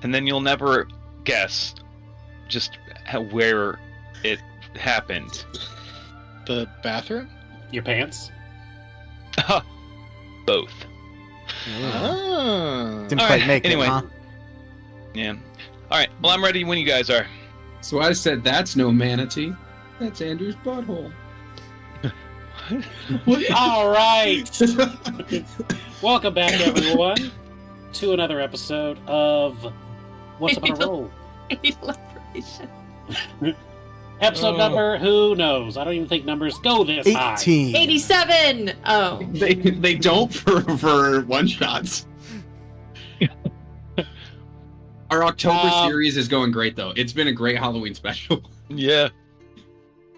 and then you'll never guess just where it happened. The bathroom? Your pants? Both. Oh. Didn't All quite right, make anyway. it, huh? Yeah. All right. Well, I'm ready when you guys are. So I said that's no manatee. That's Andrew's butthole. All right. Welcome back, everyone, to another episode of What's Up on a Roll. Elaboration. Episode number, who knows? I don't even think numbers go this high. 18. 87! Oh. They don't for one shots. Our October series is going great though. It's been a great Halloween special. Yeah.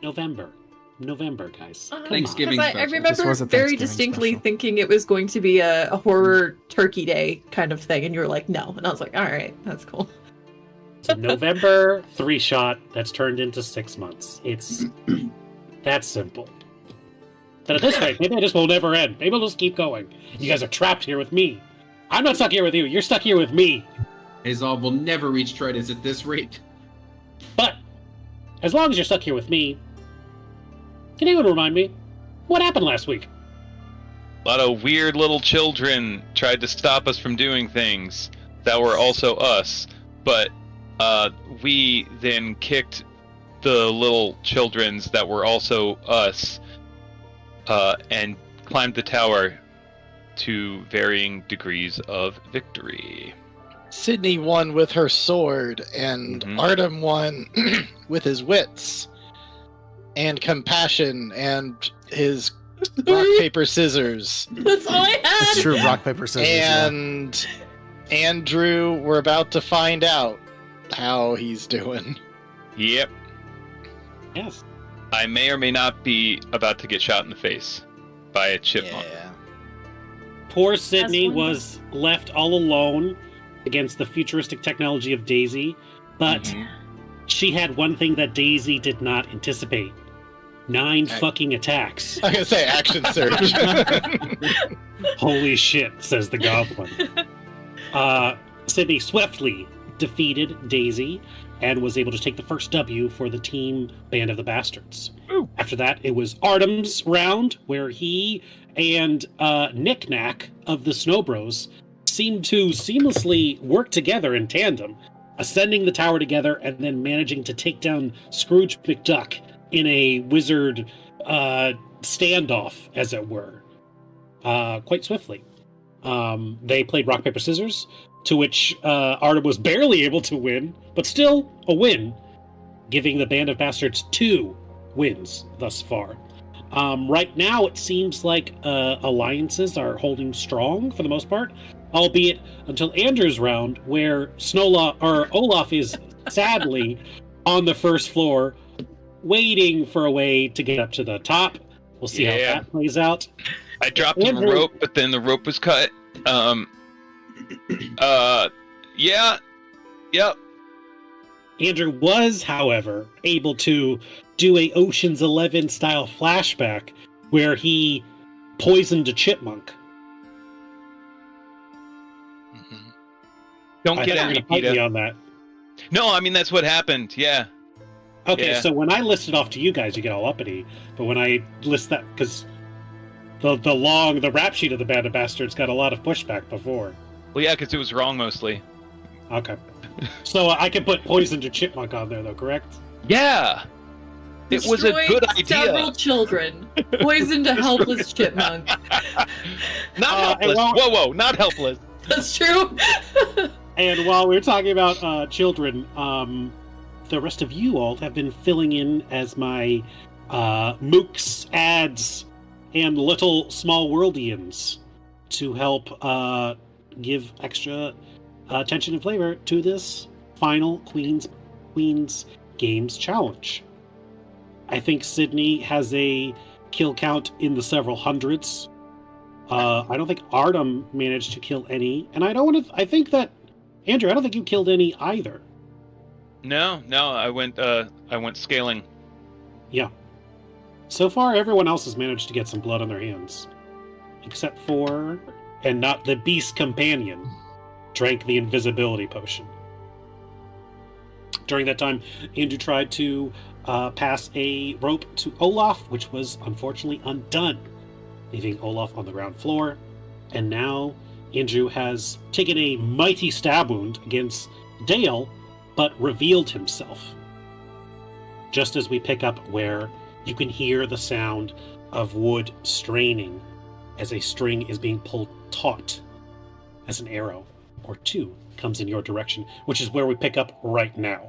November, guys. Come Thanksgiving I special. This remember was a very Thanksgiving distinctly special. thinking it was going to be a horror turkey day kind of thing, and you were like, no. And I was like, all right, that's cool. It's a November 3-shot that's turned into 6 months. It's that simple. But at this rate, maybe this will never end. Maybe we'll just keep going. You guys are trapped here with me. I'm not stuck here with you. You're stuck here with me. Azov will never reach Tridus at this rate. But as long as you're stuck here with me, can anyone remind me what happened last week? A lot of weird little children tried to stop us from doing things that were also us, but we then kicked the little children's that were also us and climbed the tower to varying degrees of victory. Sydney won with her sword, and Artem won with his wits, and compassion, and his rock, paper, scissors. That's all I had! It's true, rock, paper, scissors. yeah. And Andrew, we're about to find out how he's doing. Yep. Yes. I may or may not be about to get shot in the face by a chipmunk. Yeah. Poor Sydney one was left all alone against the futuristic technology of Daisy, but she had one thing that Daisy did not anticipate. 9 fucking attacks. I was gonna say action surge. Holy shit, says the goblin. Sydney swiftly defeated Daisy and was able to take the first W for the team Band of the Bastards. Ooh. After that, it was Artem's round, where he and Knick Knack of the Snow Bros seemed to seamlessly work together in tandem, ascending the tower together and then managing to take down Scrooge McDuck in a wizard standoff, as it were, quite swiftly. They played rock, paper, scissors, to which Artem was barely able to win, but still a win, giving the Band of Bastards 2 wins thus far. Right now, it seems like alliances are holding strong for the most part, albeit until Andrew's round, where Olaf is sadly on the first floor, waiting for a way to get up to the top. We'll see how that plays out. I dropped the Andrew- rope, but then the rope was cut. Yep. Andrew was, however, able to do a Ocean's 11 style flashback where he poisoned a chipmunk. Don't I get think angry, you're gonna fight me Peter. on that. No, I mean that's what happened. Yeah. Okay, Yeah. so when I list it off to you guys, you get all uppity. But when I list that, because the rap sheet of the Band of Bastards got a lot of pushback before. Well, yeah, because it was wrong mostly. Okay. So I can put poisoned a chipmunk on there, though, correct? Yeah. It was a Destroyed good idea. Several children. Poisoned a helpless chipmunk. Not helpless. and Whoa, not helpless. That's true. And while we're talking about children, the rest of you all have been filling in as my mooks, ads, and little small worldians to help give extra attention and flavor to this final Queen's Games challenge. I think Sydney has a kill count in the several hundreds. I don't think Artem managed to kill any, and I think that Andrew, I don't think you killed any either. No, I went scaling. Yeah. So far, everyone else has managed to get some blood on their hands, except for, and not the Beast Companion, drank the invisibility potion. During that time, Andrew tried to pass a rope to Olaf, which was unfortunately undone, leaving Olaf on the ground floor. And now Andrew has taken a mighty stab wound against Dale, but revealed himself. Just as we pick up where you can hear the sound of wood straining as a string is being pulled taut as an arrow or two comes in your direction, which is where we pick up right now.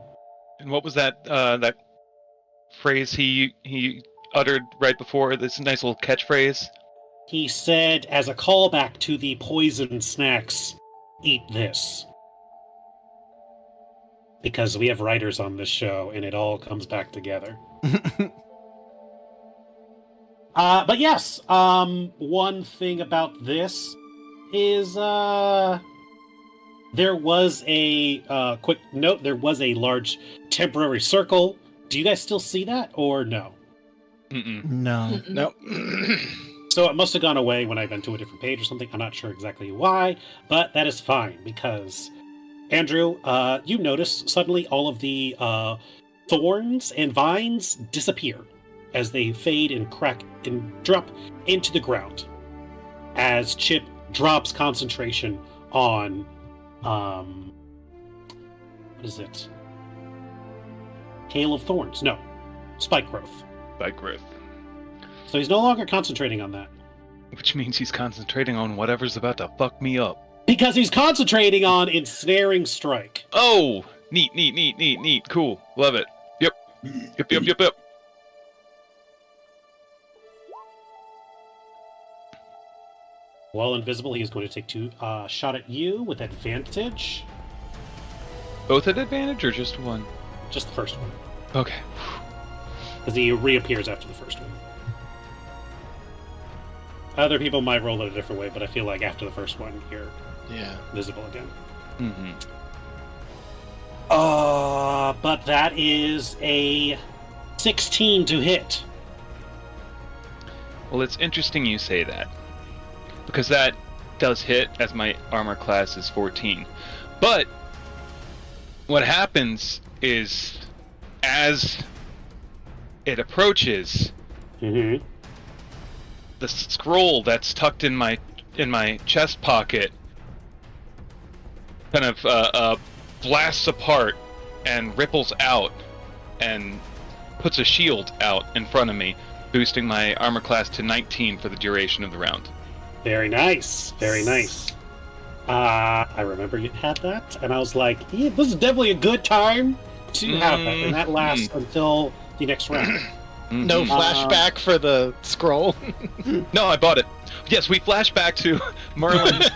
And what was that that phrase he uttered right before this nice little catchphrase? He said, as a callback to the poison snacks, eat this. Because we have writers on this show, and it all comes back together. But yes, one thing about this is there was a quick note. There was a large temporary circle. Do you guys still see that, or no? Mm-mm. No. Nope. So it must have gone away when I went to a different page or something. I'm not sure exactly why, but that is fine because, Andrew, you notice suddenly all of the thorns and vines disappear as they fade and crack and drop into the ground. As Chip drops concentration on, what is it? Hail of Thorns. No, Spike Growth. By growth. So he's no longer concentrating on that. Which means he's concentrating on whatever's about to fuck me up. Because he's concentrating on Ensnaring Strike. Oh! Neat. Cool. Love it. Yep. While invisible, he is going to take two shot at you with advantage. Both at advantage or just one? Just the first one. Okay. Because he reappears after the first one. Other people might roll it a different way, but I feel like after the first one, you're visible again. Mm-hmm. But that is a 16 to hit. Well, it's interesting you say that. Because that does hit, as my armor class is 14. But what happens is, as it approaches, Mm-hmm. the scroll that's tucked in my chest pocket kind of blasts apart and ripples out and puts a shield out in front of me, boosting my armor class to 19 for the duration of the round. Very nice. Very nice. I remember you had that, and I was like, yeah, this is definitely a good time to have that, and that lasts until the next round. No flashback for the scroll. No, I bought it. Yes, we flash back to Merlin's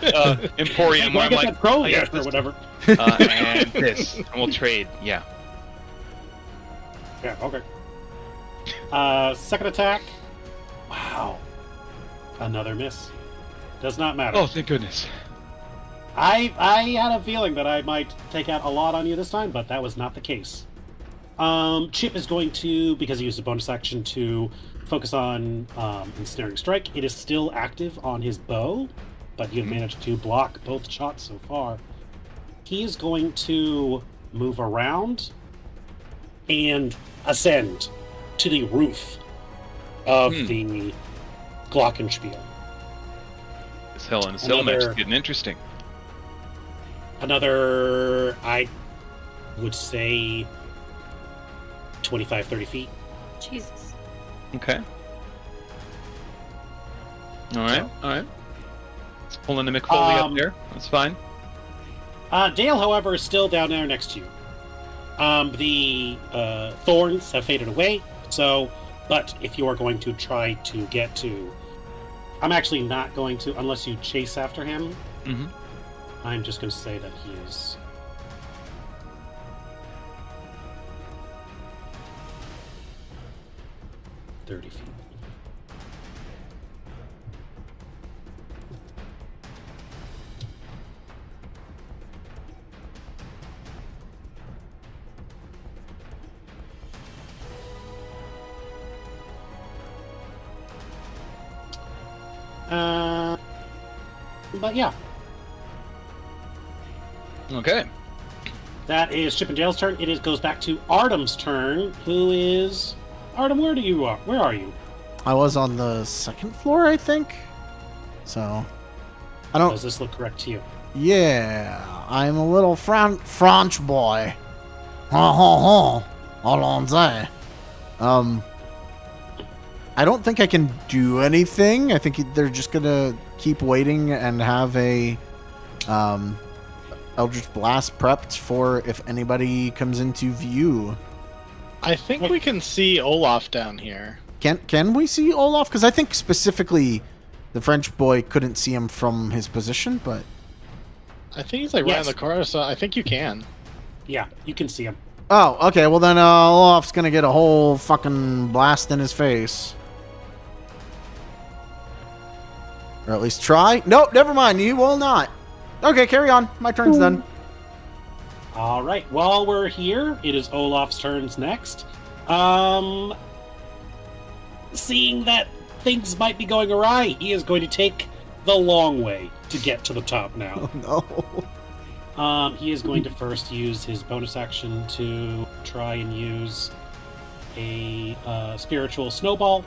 Emporium where I'm like, scroll I got or this, whatever. and this, and we'll trade. Yeah. Yeah, okay. Second attack. Wow. Another miss. Does not matter. Oh, thank goodness. I had a feeling that I might take out a lot on you this time, but that was not the case. Chip is going to, because he used a bonus action to focus on Ensnaring Strike, it is still active on his bow, but you've managed to block both shots so far. He is going to move around and ascend to the roof of the Glockenspiel. This Hell in a Cell match is getting interesting. Another, I would say, 25, 30 feet. Jesus. Okay. Alright. It's pulling the McFoley up there. That's fine. Dale, however, is still down there next to you. The thorns have faded away, but if you are going to try to get to... I'm actually not going to, unless you chase after him. Mm-hmm. I'm just going to say that he is... ...30 feet. But yeah. Okay. That is Chip and Dale's turn. It goes back to Artem's turn, who is... Artem, where are you? I was on the second floor, I think. So, I don't... Does this look correct to you? Yeah, I'm a little French boy. Ha ha ha. Allons-y. I don't think I can do anything. I think they're just gonna keep waiting and have a Eldritch Blast prepped for if anybody comes into view. I think we can see Olaf down here. Can we see Olaf? Because I think specifically the French boy couldn't see him from his position, but... I think he's like right in Yes. the corner, so I think you can. Yeah, you can see him. Oh, okay, well then Olaf's gonna get a whole fucking blast in his face. Or at least try. Nope, never mind, you will not. Okay, carry on. My turn's done. All right. While we're here, it is Olaf's turns next. Seeing that things might be going awry, he is going to take the long way to get to the top now. Oh no. He is going to first use his bonus action to try and use a spiritual snowball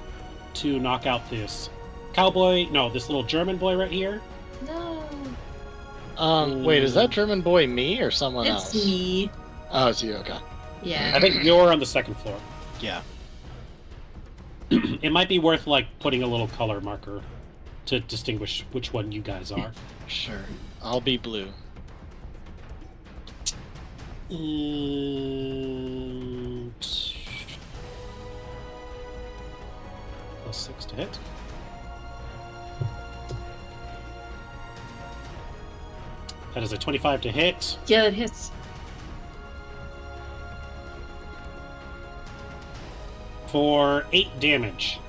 to knock out this this little German boy right here. No. Wait, is that German boy me or someone else? It's me. Oh, it's you, okay. Yeah. I think you're on the second floor. Yeah. It might be worth like putting a little color marker to distinguish which one you guys are. Sure. I'll be blue. +6 to hit. That is a 25 to hit. Yeah, it hits. For 8 damage.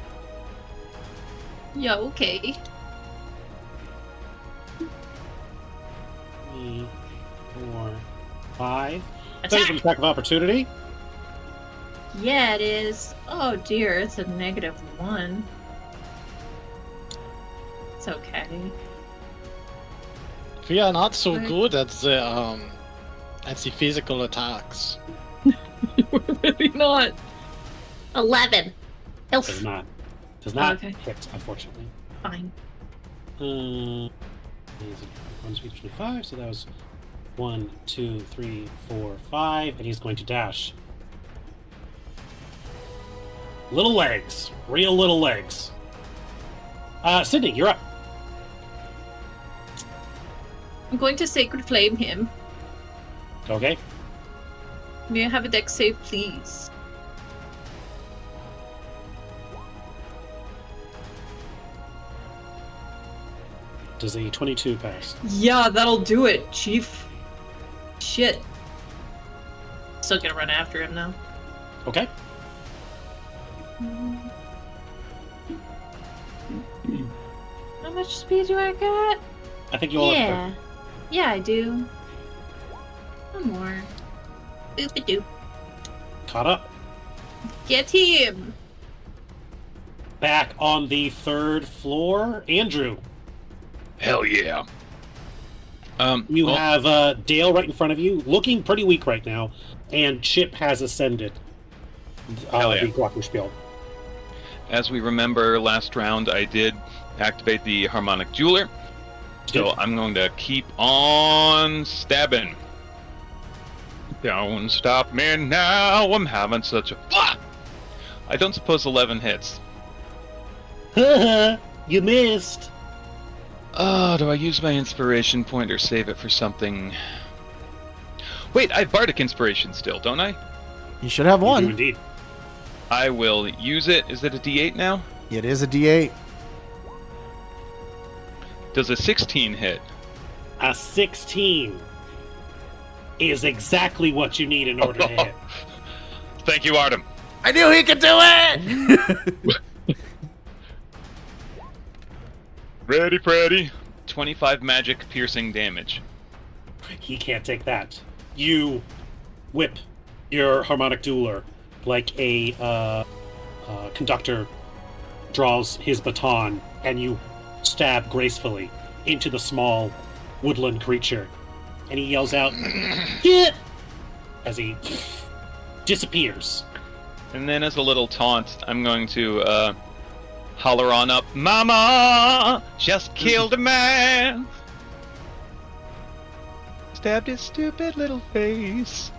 Yeah, okay. 3, 4, 5. That is an Attack! attack of opportunity. Yeah, it is. Oh dear, it's a -1. It's okay. We are not so Right. good at the physical attacks. We're really not. 11. Elf. Does not Okay. hit, unfortunately. Fine. Runs between 5, so that was 1, 2, 3, 4, 5, and he's going to dash. Little legs, real little legs. Sydney, you're up. I'm going to Sacred Flame him. Okay. May I have a dex save, please? Does a 22 pass? Yeah, that'll do it, Chief. Shit. Still gonna run after him now. Okay. How much speed do I got? I think you all have Yeah. Yeah, I do. One more. Boop-a-doop. caught up. Get him! Back on the 3rd floor, Andrew. Hell yeah. You well, have Dale right in front of you, looking pretty weak right now, and Chip has ascended. Hell yeah. The Glockenspiel. as we remember last round, I did activate the Harmonic Jeweler. So Good. I'm going to keep on stabbing. Don't stop me now. I'm having such a... Ah! I don't suppose 11 hits. You missed. Oh, do I use my inspiration point or save it for something? Wait, I have Bardic Inspiration still, don't I? You should have You do one. indeed. I will use it. Is it a D8 now? It is a D8. Does a 16 hit? A 16 is exactly what you need in order to hit. Thank you, Artem. I knew he could do it! Ready, Freddy. 25 magic piercing damage. He can't take that. You whip your harmonic dueler like a conductor draws his baton, and you stab gracefully into the small woodland creature. And he yells out, "Get as he disappears. And then as a little taunt, I'm going to holler on up, Mama! Just killed a man! Stabbed his stupid little face.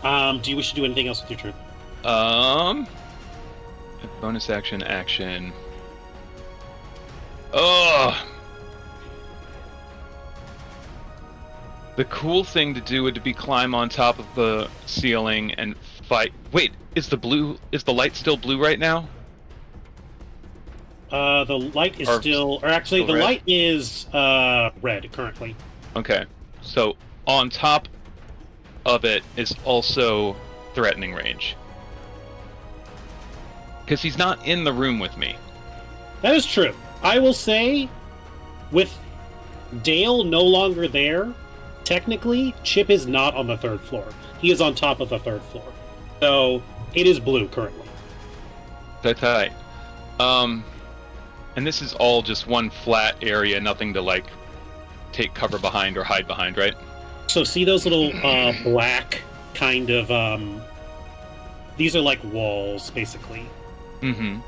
Do you wish to do anything else with your turn? Bonus action. Oh! The cool thing to do would be climb on top of the ceiling and fight. Wait, is the light still blue right now? The light is Or actually, the red? light is red currently. Okay, so on top of it is also threatening range. Because he's not in the room with me. That is true. I will say, with Dale no longer there, technically, Chip is not on the 3rd floor. He is on top of the 3rd floor. So, it is blue currently. Tight. And this is all just one flat area, nothing to, like, take cover behind or hide behind, right? So, see those little black kind of, these are like walls, basically. Mm-hmm.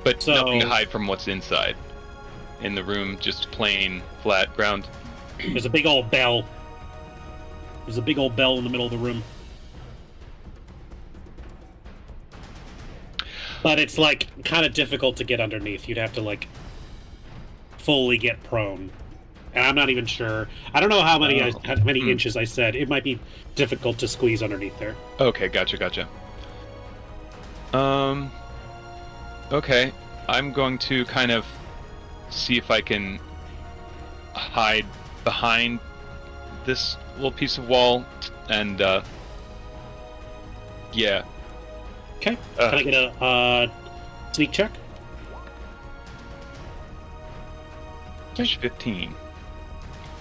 But So- nothing to hide from what's inside. In the room, just plain, flat ground. There's a big old bell. There's a big old bell in the middle of the room. But it's, like, kind of difficult to get underneath. You'd have to, like, fully get prone. And I'm not even sure. I don't know how many inches I said. It might be difficult to squeeze underneath there. Okay, gotcha. Okay. I'm going to kind of see if I can hide behind this little piece of wall and, yeah. Okay. Can I get a sneak check? Push 15.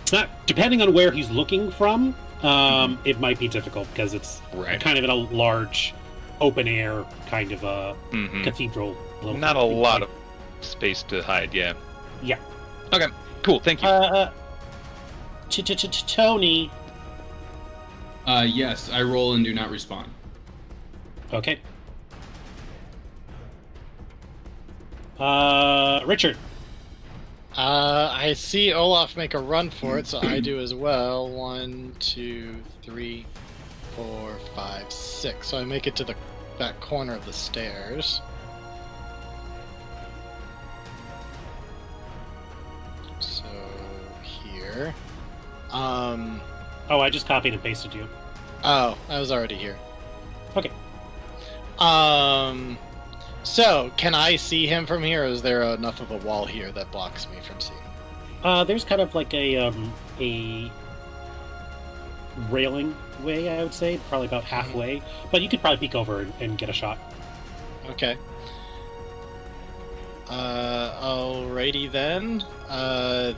It's not, depending on where he's looking from, it might be difficult because it's Right. kind of in a large, open air kind of a Mm-hmm. cathedral. Not a lot of space to hide, yeah. Yeah. Okay, cool, thank you. Tony. Yes, I roll and do not respond. Okay. Richard. I see Olaf make a run for it, so I do as well. 1, 2, 3, 4, 5, 6. So I make it to the back corner of the stairs. So here. Oh, I just copied and pasted you. Oh, I was already here. Okay. So can I see him from here, or is there enough of a wall here that blocks me from seeing? There's kind of like a railing way, I would say, probably about halfway. But you could probably peek over and get a shot. Okay. Alrighty then.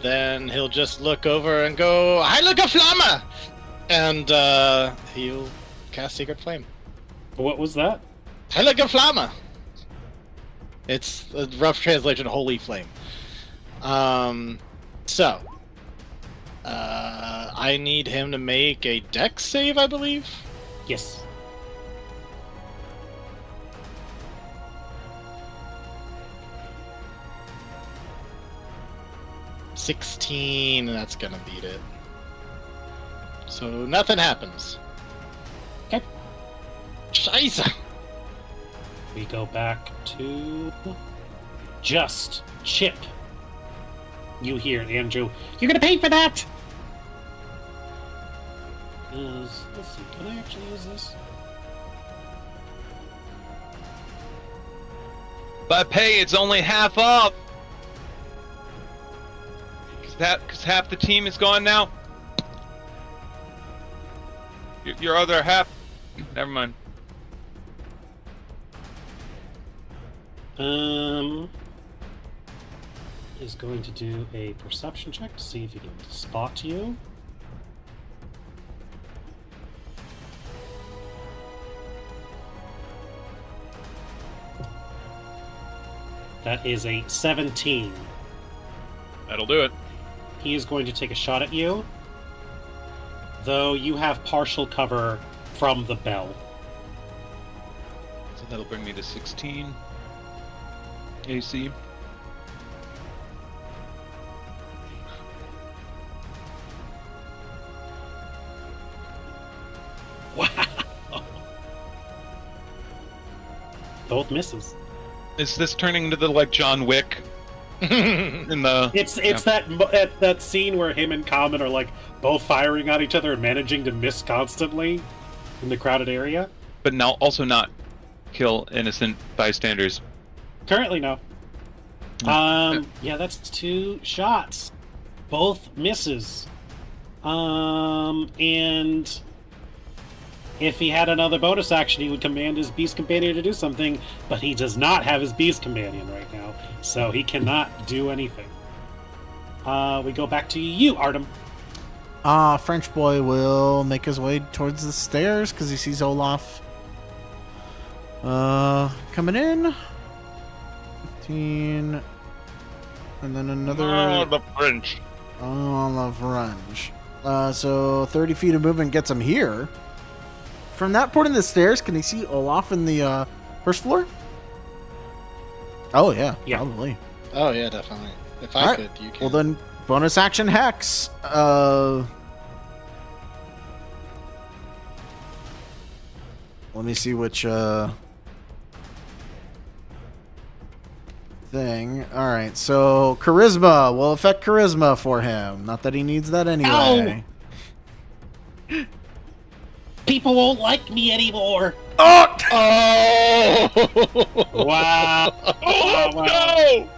Then he'll just look over and go, Heilige Flamme! And, he'll cast Secret Flame. What was that? Heilige Flamme! It's a rough translation, Holy Flame. So. I need him to make a dex save, I believe? Yes. $16, and that's gonna beat it. So nothing happens. Okay. Scheiße! We go back to just Chip. You hear Andrew. You're gonna pay for that. Let's see. Can I actually use this? By pay, it's only half off! Because half the team is gone now? Your other half... Never mind. Is going to do a perception check to see if he can spot you. That is a 17. That'll do it. He is going to take a shot at you. though you have partial cover from the bell. So that'll bring me to 16 AC. Wow. Both misses. Is this turning into the like John Wick in the? It's that scene where him and Common are like both firing at each other and managing to miss constantly in the crowded area. But now also not kill innocent bystanders. Currently, no. Yeah, that's 2 shots. Both misses. And if he had another bonus action, he would command his beast companion to do something, but he does not have his beast companion right now, so he cannot do anything. We go back to you, Artem. French boy will make his way towards the stairs because he sees Olaf coming in. 15. And then another. the French. The French. So 30 feet of movement gets him here. From that point in the stairs, can he see Olaf in the first floor? Oh, yeah, Yeah. probably. Oh yeah, definitely. If I Alright, could, you can. Well, then, bonus action Hex. Let me see which thing. All right, so Charisma will affect Charisma for him. Not that he needs that anyway. People won't like me anymore. Oh! Wow. Oh Wow. no!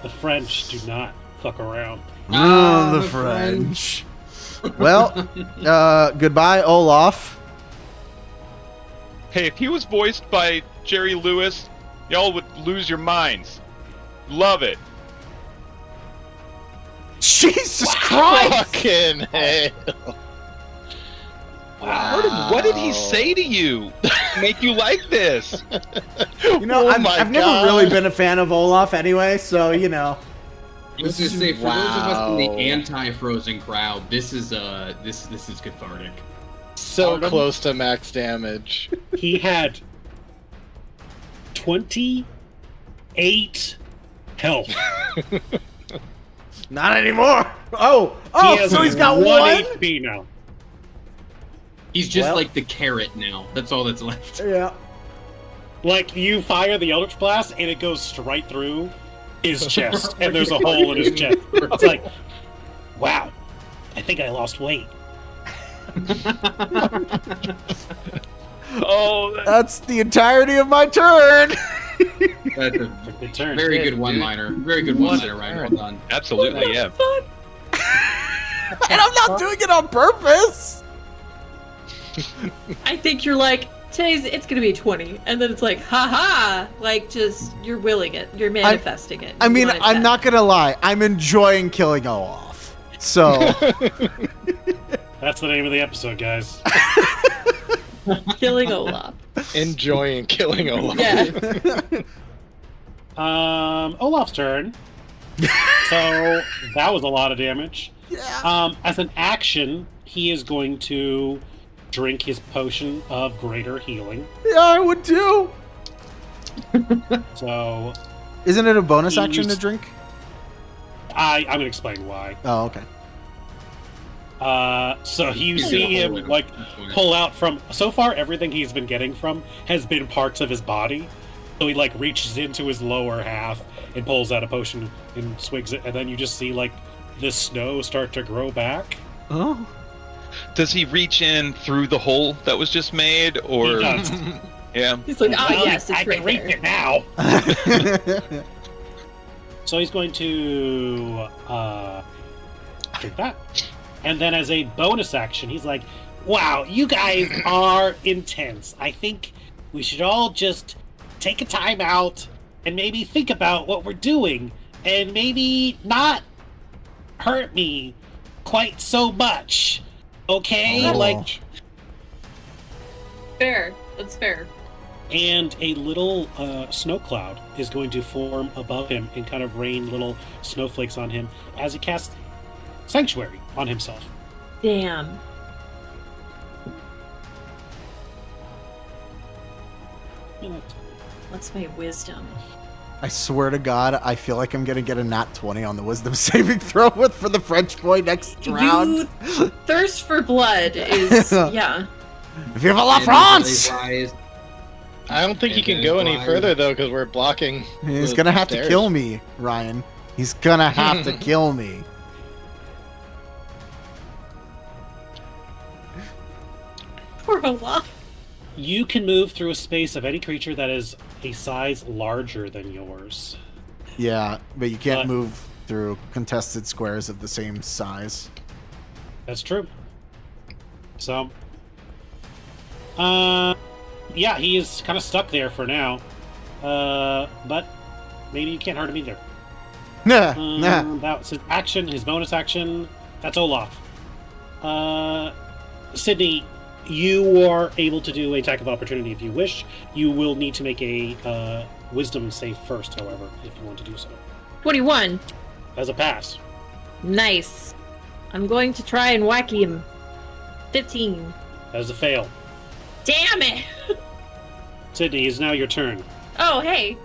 The French do not fuck around. The French. Well, goodbye, Olaf. Hey, if he was voiced by Jerry Lewis, y'all would lose your minds. Love it. Jesus Christ! Fucking hell. Wow. What did he say to you? to Make you like this? You know, Oh I've my never God. really been a fan of Olaf anyway, so, you know. I was just say, for those of us in Wow. the anti-frozen crowd, this is cathartic. So Artem? close to max damage. He had 28 health. Not anymore. Oh, He has so he's got 1 one? HP now. He's just Well- like the carrot now. That's all that's left. Yeah. Like, you fire the Eldritch Blast, and it goes straight through his chest, and there's a hole in his chest. It's like, wow, I think I lost weight. Oh, That's the entirety of my turn. That's a Good turn. very Yeah, good dude. one-liner. Very good one-liner, Ryan. Well done. absolutely, yeah. And I'm not doing it on purpose. I think you're like, today's it's gonna be 20, and then it's like, haha, like just you're willing it, you're manifesting it. I You mean, want it I'm back. not gonna lie. I'm enjoying killing Olaf. So That's the name of the episode, guys. killing Olaf. Enjoying killing Olaf. Yeah. Olaf's turn. So that was a lot of damage. yeah. As an action, he is going to drink his potion of greater healing. Yeah, I would too. So Isn't it a bonus You action to used- drink? I'm gonna explain why. Oh, okay. So you He's see got a hole him in him. like That's why. pull out from. So far, everything he's been getting from has been parts of his body. So he like reaches into his lower half and pulls out a potion and swigs it, and then you just see like the snow start to grow back. Oh. Does he reach in through the hole that was just made, or He does. yeah? He's like, Well, yes, it's I right can reach there. it now. So he's going to drink that. And then as a bonus action, he's like, wow, you guys are intense. I think we should all just take a time out and maybe think about what we're doing and maybe not hurt me quite so much. Okay? Oh. Like, Fair. That's fair. and a little snow cloud is going to form above him and kind of rain little snowflakes on him as he casts Sanctuary on himself. Damn. What's my wisdom? I swear to God, I feel like I'm gonna get a nat 20 on the wisdom saving throw for the French boy next round. Thirst for blood is yeah. Vive la France! I don't think he can go any further though, because we're blocking. He's the gonna have to stairs. kill me, Ryan. He's gonna have to kill me. Poor Olaf. You can move through a space of any creature that is a size larger than yours. Yeah, but you can't But- move through contested squares of the same size. That's true. So, yeah, he is kind of stuck there for now. But maybe you can't hurt him either. Nah, nah. That's his action, his bonus action. That's Olaf. Sydney, you are able to do an attack of opportunity if you wish. You will need to make a wisdom save first, however, if you want to do so. 21. As a pass. Nice. I'm going to try and whack him. 15. As a fail. Damn it! Sydney, it's now your turn. Oh, hey.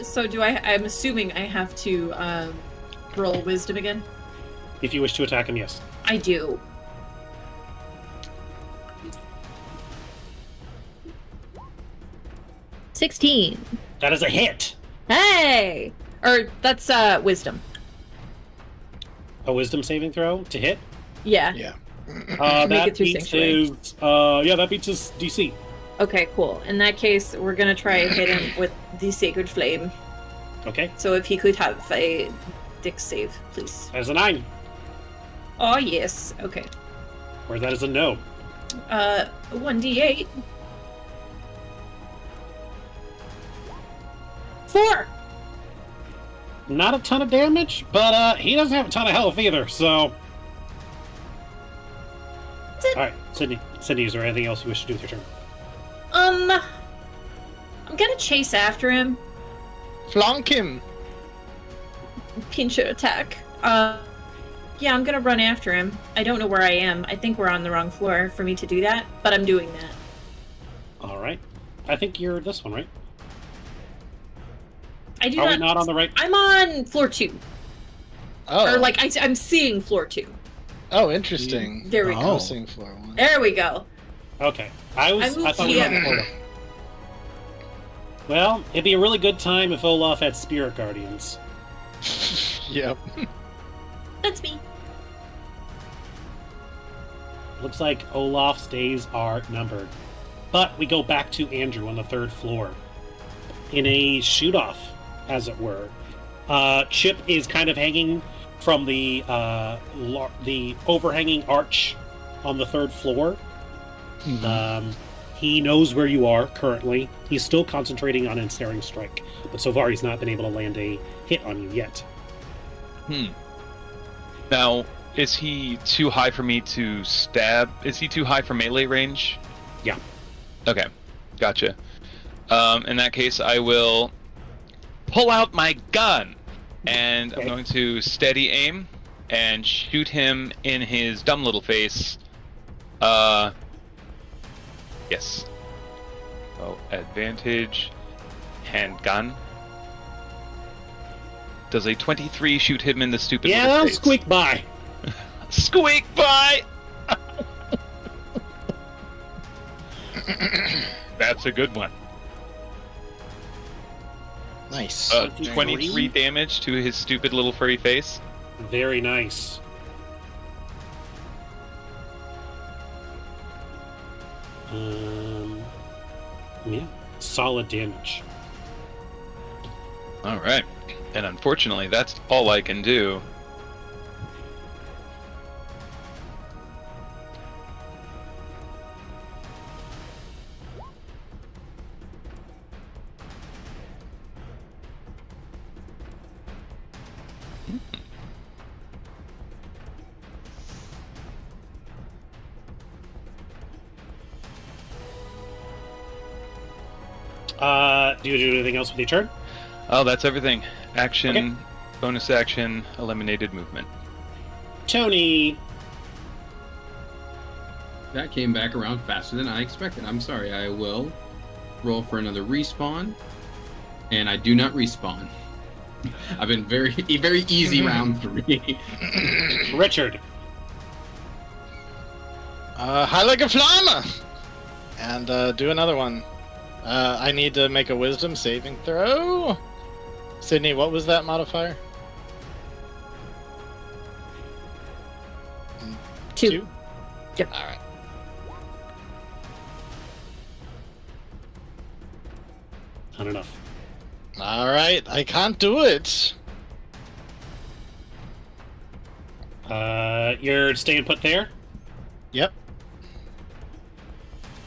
So I'm assuming I have to roll wisdom again? If you wish to attack him, yes. I do. $16. That is a hit. Hey! Or that's wisdom. A wisdom saving throw to hit. Yeah. Yeah. Make That it through beats Sanctuary. his. That beats his DC. Okay, cool. In that case, we're gonna try and hit him with the Sacred Flame. Okay. So if he could have a Dex save, please. As a 9. Oh, yes. Okay. Or that is a no. 1d8. 4! Not a ton of damage, but he doesn't have a ton of health either, so. That's it. Alright, Sydney. Sydney, is there anything else you wish to do with your turn? I'm gonna chase after him. Flank him. Pincher attack. Yeah, I'm gonna run after him. I don't know where I am. I think we're on the wrong floor for me to do that, but I'm doing that. Alright. I think you're this one, right? I do Are we not on the right? I'm on floor 2. Oh. Or like I'm seeing floor 2. Oh, interesting. There we I go. was seeing floor 1. There we go. Okay. I moved thought we were on the here. floor. Well, it'd be a really good time if Olaf had Spirit Guardians. Yep. That's me. Looks like Olaf's days are numbered. But we go back to Andrew on the 3rd floor. In a shoot-off, as it were. Chip is kind of hanging from the overhanging arch on the 3rd floor. He knows where you are currently. He's still concentrating on ensnaring strike, but so far he's not been able to land a hit on you yet. Now, is he too high for me to stab? Is he too high for melee range? Yeah. Okay, gotcha. In that case, I will pull out my gun, and I'm going to steady aim and shoot him in his dumb little face. Yes. Oh, advantage. Handgun. Does a 23 shoot him in the stupid Yeah, little that'll face? squeak by. Squeak by! That's a good one. Nice. 23 damage to his stupid little furry face. Very nice. Yeah, solid damage. Alright. And unfortunately, that's all I can do. Do you do anything else with your turn? Oh, that's everything. Action, Okay. bonus action, eliminated movement. Tony! That came back around faster than I expected. I'm sorry. I will roll for another respawn, and I do not respawn. I've been very easy round for me. Richard. Heilige Flamme! And do another one. I need to make a wisdom saving throw. Sydney, what was that modifier? 2. Yep. Alright. Not enough. Alright, I can't do it. You're staying put there? Yep.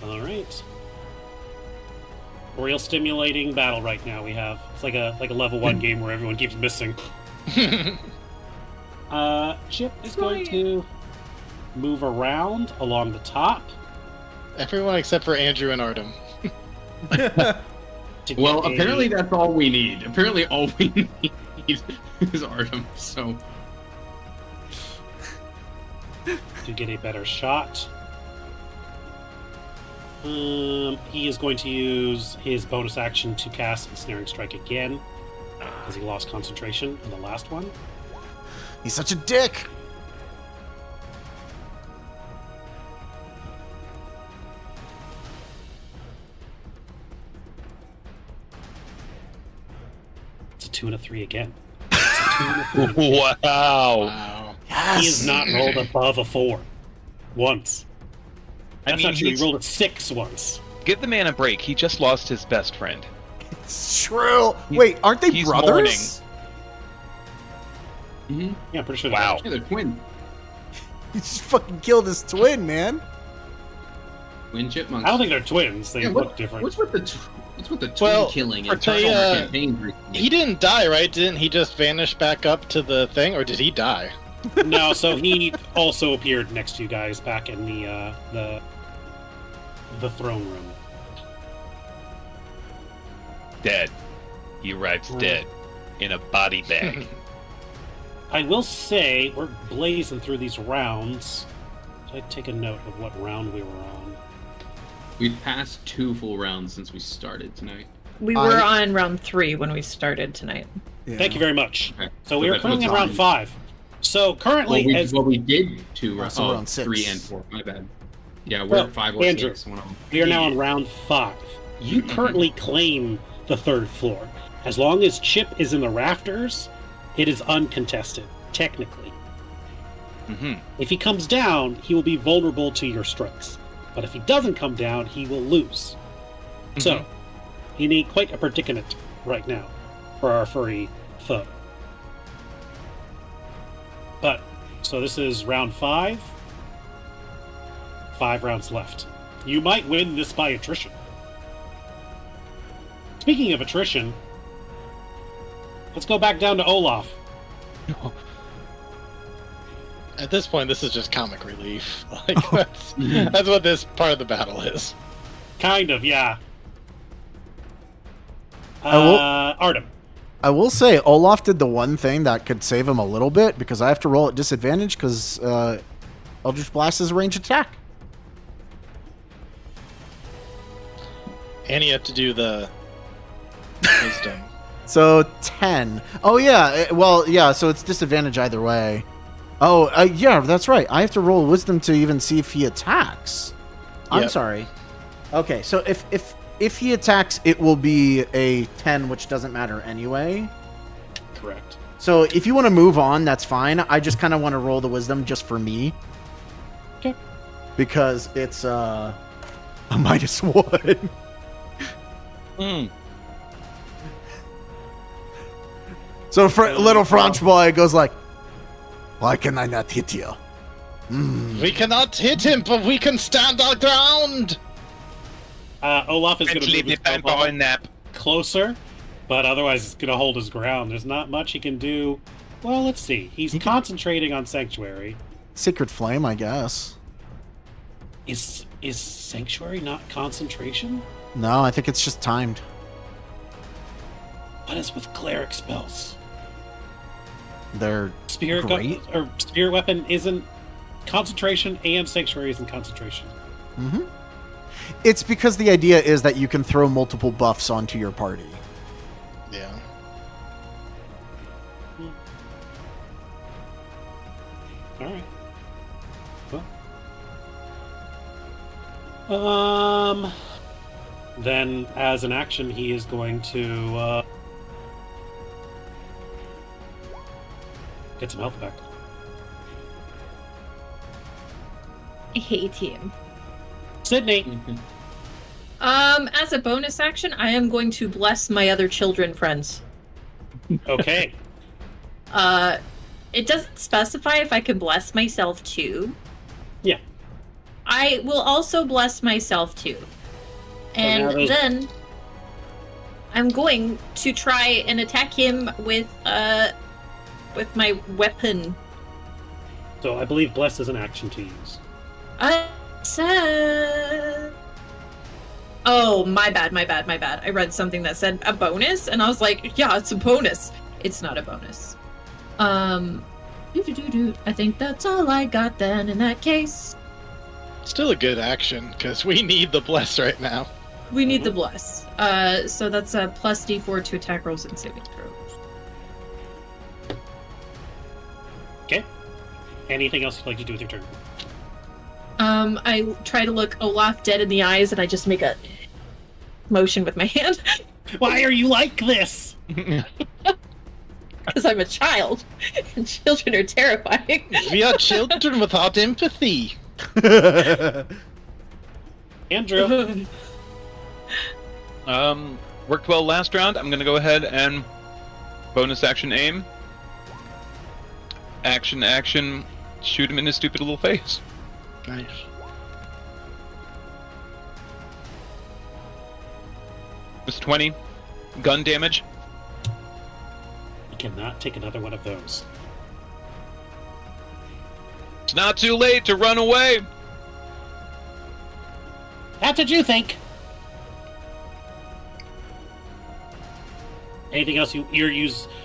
Alright. Real stimulating battle right now we have. It's like a level 1 game where everyone keeps missing. Chip is going to move around along the top. Everyone except for Andrew and Artem. Well, apparently that's all we need. Apparently all we need is Artem, so... to get a better shot. He is going to use his bonus action to cast Ensnaring Strike again, because he lost concentration in the last one. He's such a dick. It's a 2 and a 3 again. It's a 2 and a 3. Wow. Wow. Yes. He has not rolled above a 4 once. That's not true. He rolled a 6 once. Give the man a break. He just lost his best friend. It's true. Wait, aren't they he's brothers? Mm-hmm. Yeah, I'm pretty sure. Wow. Yeah, they're twin. He just fucking killed his twin, man. Twin chipmunks. I don't think they're twins. They Yeah, look different. What's with the twin Well, killing are in they, Transformer campaigns recently? He didn't die, right? Didn't he just vanish back up to the thing, or did he die? No, so he also appeared next to you guys back in the throne room. Dead. He arrives dead in a body bag. I will say we're blazing through these rounds. Did I take a note of what round we were on? We've passed 2 full rounds since we started tonight. We were on round 3 when we started tonight. Yeah. Thank you very much. Okay. So we are that's currently in what's round on. 5. So currently, we did 2 rounds. So we're on 6. 3 and 4. My bad. Yeah, we're Well, at 5 or Andrew, 6. One of them. we are now on round 5. You currently claim the 3rd floor. As long as Chip is in the rafters, it is uncontested, technically. Mm-hmm. If he comes down, he will be vulnerable to your strikes. But if he doesn't come down, he will lose. So, you need quite a predicament right now for our furry foe. But, so this is round 5. 5 rounds left. You might win this by attrition. Speaking of attrition, let's go back down to Olaf. At this point, this is just comic relief. Like that's what this part of the battle is. Kind of, yeah. I will- Artem. I will say Olaf did the one thing that could save him a little bit because I have to roll at disadvantage because Eldritch Blast is a range attack. And you have to do the wisdom. So 10. Oh yeah. Well, yeah. So it's disadvantage either way. Oh yeah, that's right. I have to roll wisdom to even see if he attacks. I'm Yep. sorry. Okay, so if he attacks, it will be a 10, which doesn't matter anyway. Correct. So if you want to move on, that's fine. I just kind of want to roll the wisdom just for me. Okay. Because it's a -1. Mm. So little French boy goes like, "Why can I not hit you?" We cannot hit him, but we can stand our ground. Olaf is going to move his profile nap. closer, but otherwise he's going to hold his ground. There's not much he can do. Well, let's see. He's concentrating on Sanctuary. Sacred Flame, I guess. Is Sanctuary not concentration? No, I think it's just timed. What is with cleric spells? They're Spirit great. or Spirit Weapon isn't concentration, and Sanctuary isn't concentration. Mm-hmm. It's because the idea is that you can throw multiple buffs onto your party. Yeah. All right. Cool. Then, as an action, he is going to get some health back. I hate him. Sydney. As a bonus action, I am going to bless my other children friends. Okay. It doesn't specify if I can bless myself too. Yeah. I will also bless myself too. And now those- then I'm going to try and attack him with my weapon. So I believe bless is an action to use. I said... Oh, my bad. I read something that said a bonus, and I was like, yeah, it's a bonus. It's not a bonus. I think that's all I got then in that case. Still a good action, because we need the bless right now. We need the bless. So that's a plus d4 to attack rolls and saving throws. Okay. Anything else you'd like to do with your turn? I try to look Olaf dead in the eyes, and I just make a motion with my hand. Why are you like this? Because I'm a child, and children are terrifying. We are children without empathy. Andrew. Worked well last round. I'm gonna go ahead and bonus action aim. Action, shoot him in his stupid little face. Nice. It's 20. Gun damage. You cannot take another one of those. It's not too late to run away. That's what you think. Anything else you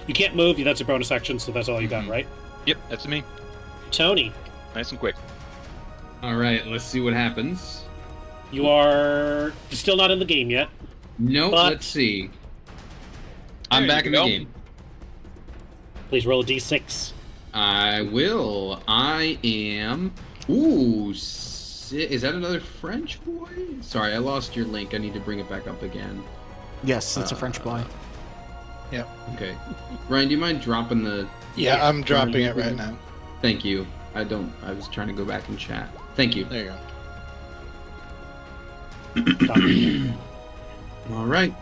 can't move, that's a bonus action, so that's all you got, right? Yep, that's me. Tony, Nice and quick. All right, let's see what happens. you are still not in the game yet. Nope, But- let's see. I'm There back you in the go. game. Please roll a d6. I will. I am. Ooh, is that another French boy? Sorry, I lost your link. I need to bring it back up again. Yes, it's a French boy. Okay. Ryan, do you mind dropping the... Yeah, I'm dropping it right now. Thank you. I was trying to go back and chat. Thank you. There you go. All right.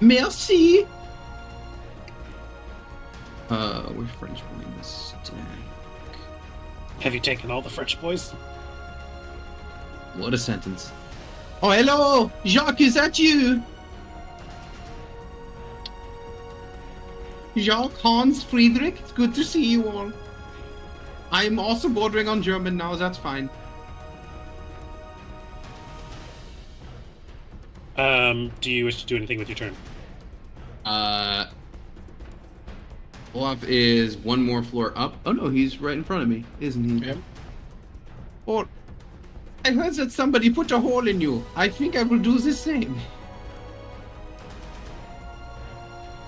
Merci. We're French boy in this stack. Have you taken all the French boys? What a sentence. Oh, hello! Jacques, is that you? Jacques, Hans, Friedrich, it's good to see you all. I'm also bordering on German now, that's fine. Do you wish to do anything with your turn? Olaf is one more floor up. Oh no, he's right in front of me, isn't he? Yep. Or I heard that somebody put a hole in you. I think I will do the same.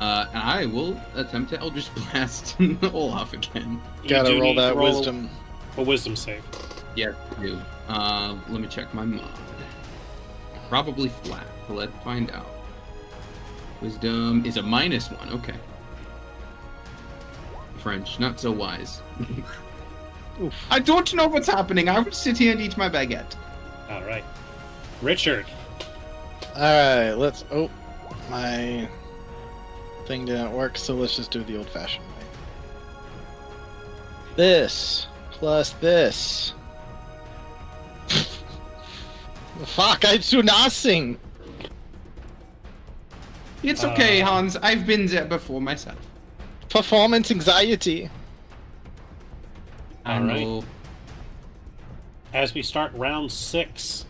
And I will attempt to Eldritch Blast Olaf again. You Gotta do roll need to that wisdom. A wisdom save. Yes, I do. Let me check my mod. Probably flat, but let's find out. Wisdom is a -1, okay. French, not so wise. Oof. I don't know what's happening. I will sit here and eat my baguette. All right. Richard. Alright, let's... Oh, my thing didn't work, so let's just do the old-fashioned way. This, plus this. Fuck, I do nothing! It's okay, Hans. I've been there before myself. Performance anxiety. I All right. know. As we start round 6,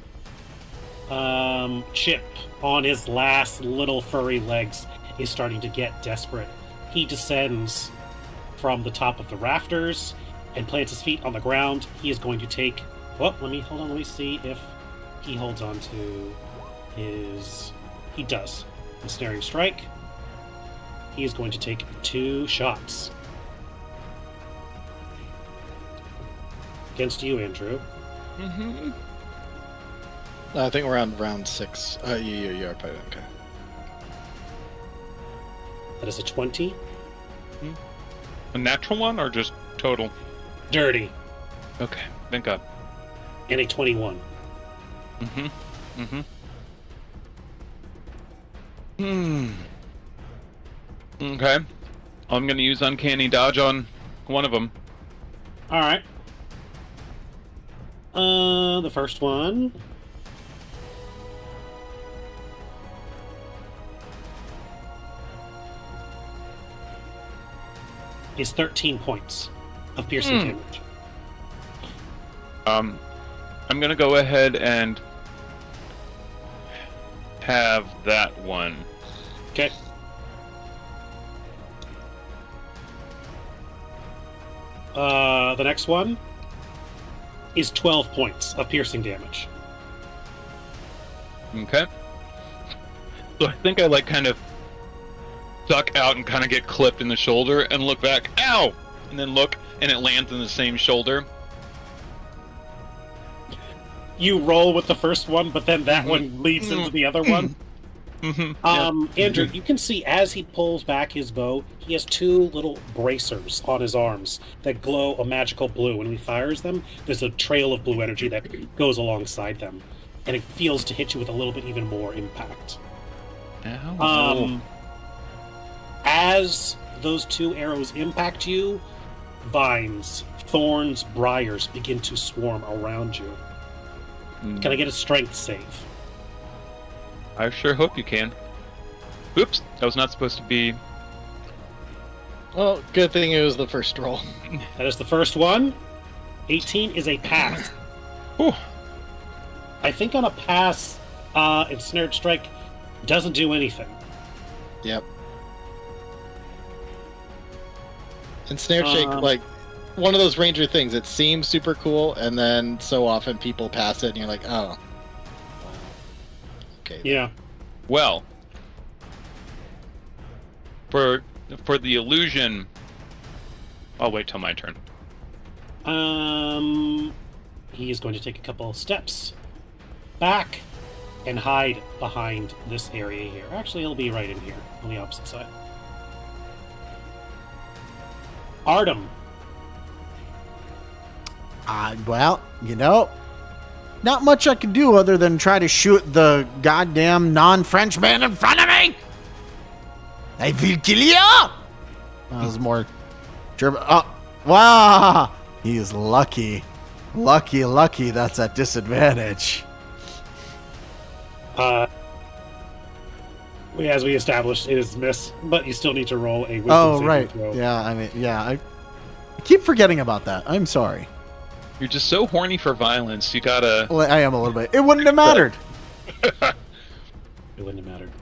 Chip, on his last little furry legs, is starting to get desperate. He descends from the top of the rafters and plants his feet on the ground. He is going to take... Well, let me see if he holds on to his... He does. Ensnaring Strike. He is going to take 2 shots. Against you, Andrew. Mm-hmm. I think we're on round 6. You are probably okay. That is a 20. A natural one or just total? Dirty. Okay, thank God. And a 21. Mm-hmm. Mm-hmm. Hmm. Okay. I'm gonna use Uncanny Dodge on one of them. Alright. The first one. Is 13 points of piercing damage. I'm gonna go ahead and have that one. Okay. The next one is 12 points of piercing damage. Okay. So I think I like kind of duck out and kind of get clipped in the shoulder and look back, ow! And then look, and it lands in the same shoulder. You roll with the first one, but then that one leads into the other one. Andrew, you can see as he pulls back his bow, he has 2 little bracers on his arms that glow a magical blue. When he fires them, there's a trail of blue energy that goes alongside them, and it feels to hit you with a little bit even more impact. Ow. As those 2 arrows impact you, vines, thorns, briars begin to swarm around you. Can I get a strength save? I sure hope you can. Oops, that was not supposed to be... Well, good thing it was the first roll. That is the first one. 18 is a pass. Whew. I think on a pass, Ensnared Strike doesn't do anything. Yep. And Snare Shake, like, one of those Ranger things, it seems super cool, and then so often people pass it, and you're like, oh. Okay. Yeah. Well, for the illusion, I'll wait till my turn. He is going to take a couple of steps back and hide behind this area here. Actually, he'll be right in here on the opposite side. Artem. Well, not much I can do other than try to shoot the goddamn non-French man in front of me. I will kill you. That was more German. Oh, wow. He is lucky. Lucky. That's at disadvantage. As we established, it is miss, but you still need to roll a wisdom saving Right. throw. Yeah, I keep forgetting about that. I'm sorry. You're just so horny for violence, you gotta... Well, I am a little bit. It wouldn't have mattered. It wouldn't have mattered.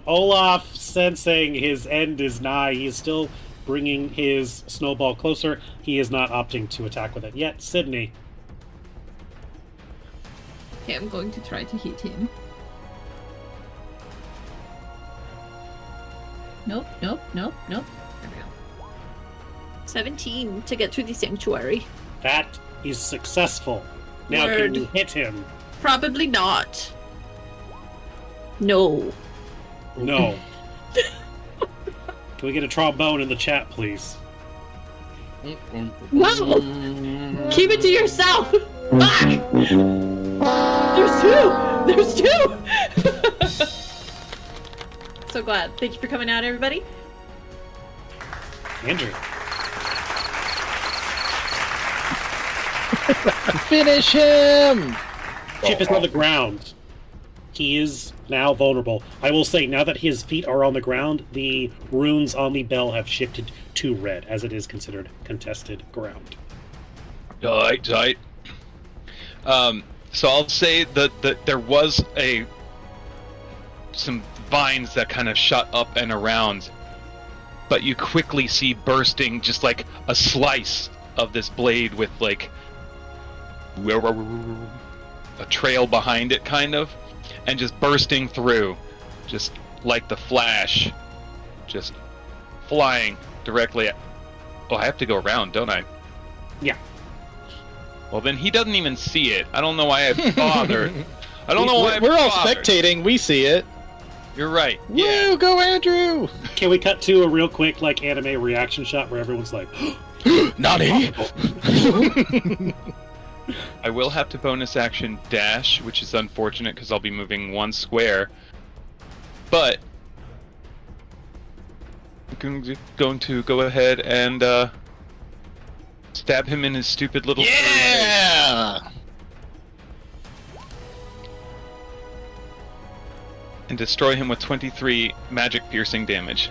Olaf, sensing his end is nigh, he is still bringing his snowball closer. He is not opting to attack with it yet. Sydney. Okay, I'm going to try to hit him. Nope. There we go. 17 to get to the sanctuary. That is successful. Now can Word. you hit him? Probably not. No. No. Can we get a trombone in the chat, please? Wow! Keep it to yourself! Fuck! There's two! So glad. Thank you for coming out, everybody. Andrew. Finish him! Chip is on the ground. He is now vulnerable. I will say, now that his feet are on the ground, the runes on the bell have shifted to red, as it is considered contested ground. Tight. So I'll say that there was some vines that kind of shot up and around, but you quickly see bursting just like a slice of this blade with like a trail behind it, kind of, and just bursting through, just like the Flash, just flying directly at... Oh, I have to go around, don't I? Yeah. Well, then he doesn't even see it. I don't know why I bothered. I don't know why We're all bothered. spectating. We see it. You're right. Woo, go Andrew! Can we cut to a real quick like anime reaction shot where everyone's like, Nani? I will have to bonus action dash, which is unfortunate because I'll be moving 1 square. But I'm going to go ahead and stab him in his stupid little... Yeah! And destroy him with 23 magic piercing damage.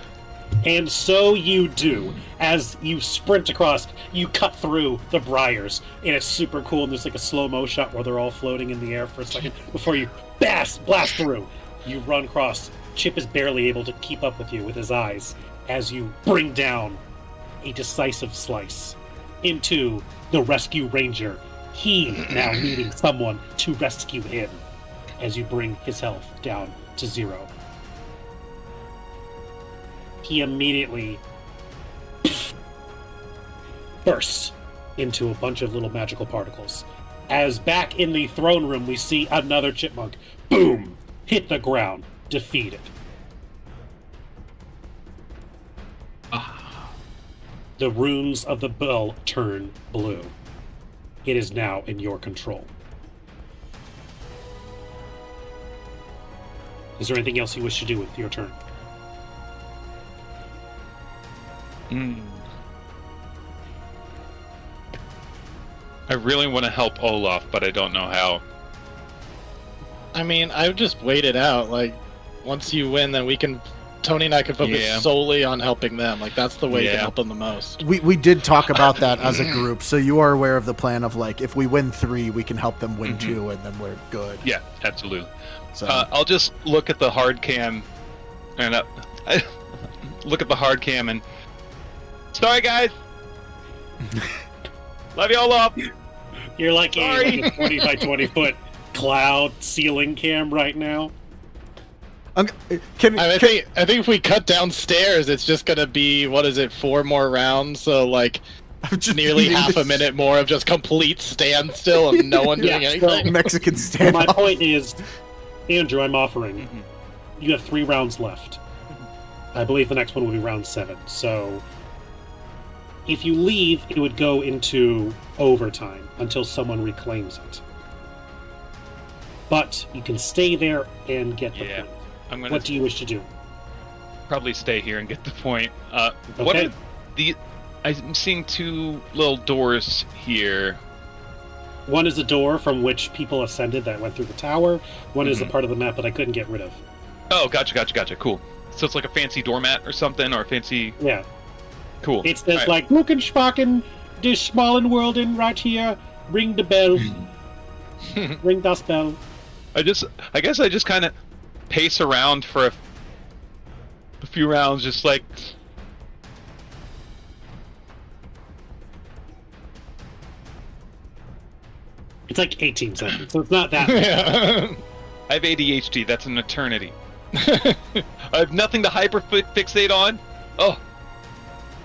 and so you do. As you sprint across, you cut through the briars, and it's super cool. And there's like a slow-mo shot where they're all floating in the air for a second before you blast through. You run across. Chip is barely able to keep up with you with his eyes as you bring down a decisive slice into the rescue ranger. He now needing someone to rescue him as you bring his health down to 0. He immediately bursts into a bunch of little magical particles. As back in the throne room, we see another chipmunk, boom, hit the ground, defeated. The runes of the bell turn blue. It is now in your control. Is there anything else you wish to do with your turn? I really want to help Olaf, but I don't know how. I mean, I would just wait it out. Like, once you win, then we can... Tony and I can focus solely on helping them. Like, that's the way you can help them the most. We did talk about that as a group, so you are aware of the plan of, like, if we win 3, we can help them win 2, and then we're good. Yeah, absolutely. So I'll just look at the hard cam, and look at the hard cam, and sorry, guys. Love you all up. You're like Sorry. a 20 by 20 foot cloud ceiling cam right now. I think if we cut downstairs, it's just gonna be 4 more rounds. So like, just nearly eating half a this minute more of just complete standstill and no one doing anything. Mexican So standoff. my point is, Andrew, I'm offering. You have 3 rounds left. I believe the next one will be round 7. So if you leave, it would go into overtime until someone reclaims it. But you can stay there and get the point. I'm gonna What do you wish to do? probably stay here and get the point. What Okay. are the? I'm seeing 2 little doors here. One is a door from which people ascended that went through the tower. One is a part of the map that I couldn't get rid of. Oh, gotcha. Cool. So it's like a fancy doormat or something, or a fancy. Yeah. Cool. It says Alright. like, "Look and Spaken, this smallen world in right here. Ring the bell. Ring das bell." I guess I just kind of pace around for a few rounds, just like. It's like 18 seconds, so it's not that. I have ADHD. That's an eternity. I have nothing to hyperfixate on. Oh,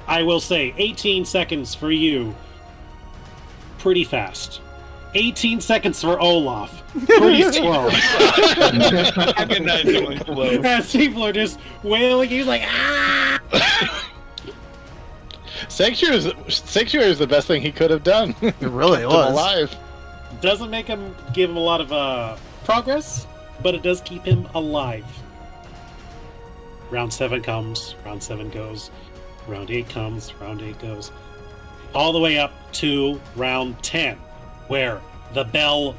I will say 18 seconds for you. Pretty fast. 18 seconds for Olaf. Pretty slow. fucking nice and slow. As people are just wailing, he's like, ah! Sanctuary is the best thing he could have done. It really Kept him was. alive. Doesn't make him give him a lot of progress, but it does keep him alive. Round 7 comes, round 7 goes, round 8 comes, round 8 goes, all the way up to round 10, where the bell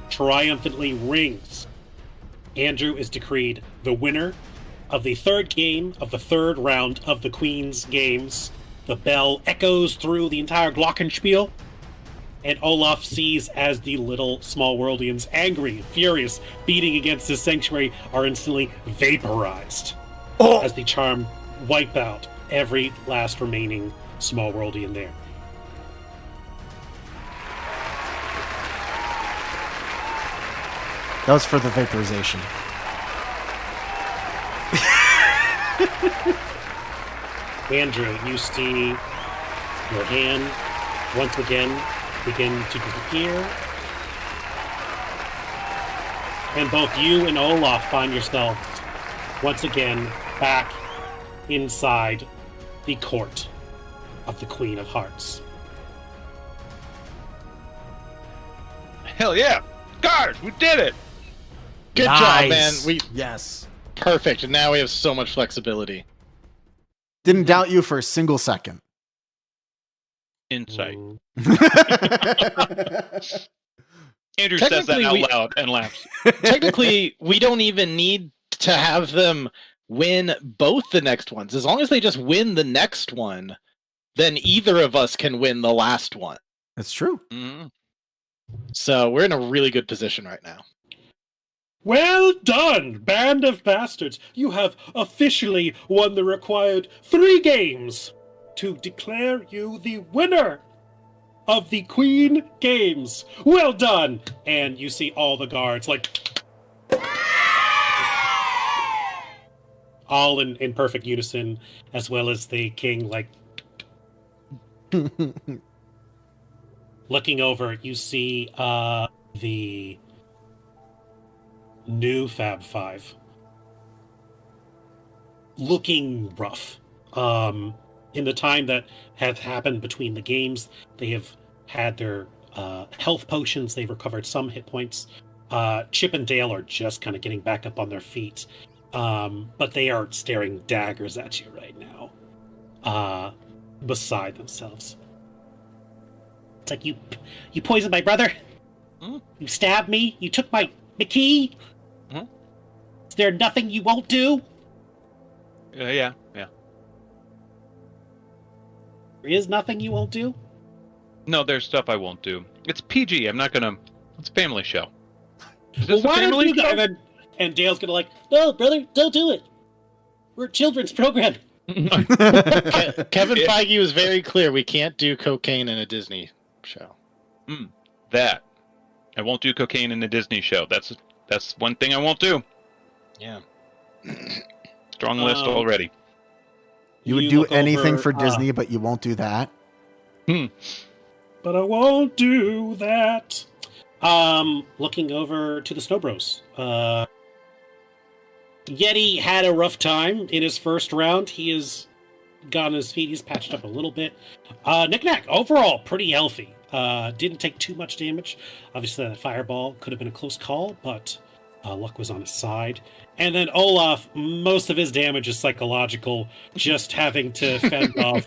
triumphantly rings. Andrew is decreed the winner of the 3rd game of the 3rd round of the Queen's Games. The bell echoes through the entire Glockenspiel, and Olaf sees as the little small worldians, angry and furious, beating against his sanctuary, are instantly vaporized as the charm wipe out every last remaining small worldian there. That was for the vaporization. Andrew, you see your hand once again begin to disappear. And both you and Olaf find yourselves once again back inside the court of the Queen of Hearts. Hell yeah! Guards, we did it! Good job, man. Yes. Perfect. And now we have so much flexibility. Didn't doubt you for a single second. Insight. Mm. Andrew says that Technically, out we- loud and laughs. Technically, we don't even need to have them win both the next ones. As long as they just win the next one, then either of us can win the last one. It's true. Mhm. So we're in a really good position right now. Well done, band of bastards. You have officially won the required 3 games to declare you the winner of the Queen Games. Well done! And you see all the guards all in perfect unison, as well as the king looking over. You see the new Fab Five looking rough. In the time that have happened between the games, they have had their health potions. They've recovered some hit points. Chip and Dale are just kind of getting back up on their feet, but they are staring daggers at you right now, beside themselves. It's like, you poisoned my brother. You stabbed me. You took my key. Is there nothing you won't do? Yeah. There is nothing you won't do? No, there's stuff I won't do. It's PG. I'm not gonna. It's a family show. Is Well, this a why don't family you show? go? And Dale's gonna no, brother, don't do it. We're a children's program. Kevin Feige was very clear. We can't do cocaine in a Disney show. That. I won't do cocaine in a Disney show. That's one thing I won't do. Yeah. Strong list already. You would do look anything over, for Disney, but you won't do that. But I won't do that. Looking over to the Snow Bros. Yeti had a rough time in his first round. He has gotten his feet. He's patched up a little bit. Knick-Knack, overall, pretty healthy. Didn't take too much damage. Obviously, that fireball could have been a close call, but luck was on his side. And then Olaf, most of his damage is psychological, just having to fend off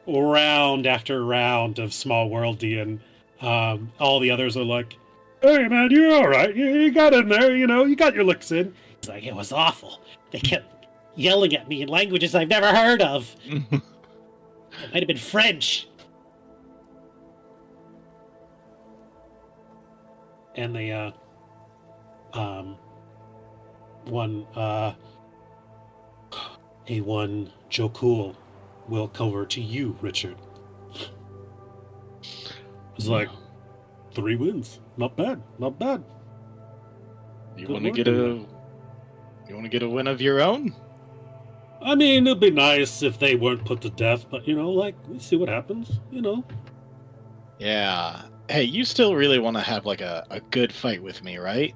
round after round of small worldian. All the others are like, hey man, you're alright. You got in there, you got your licks in. He's like, it was awful. They kept yelling at me in languages I've never heard of. It might have been French. And they, A1 Joe Cool will come over to you, Richard. It's like 3 wins. Not bad. Not bad. You Good want to work, get a win of your own? I mean, it'd be nice if they weren't put to death, but we'll see what happens, Yeah. Hey, you still really want to have a good fight with me, right?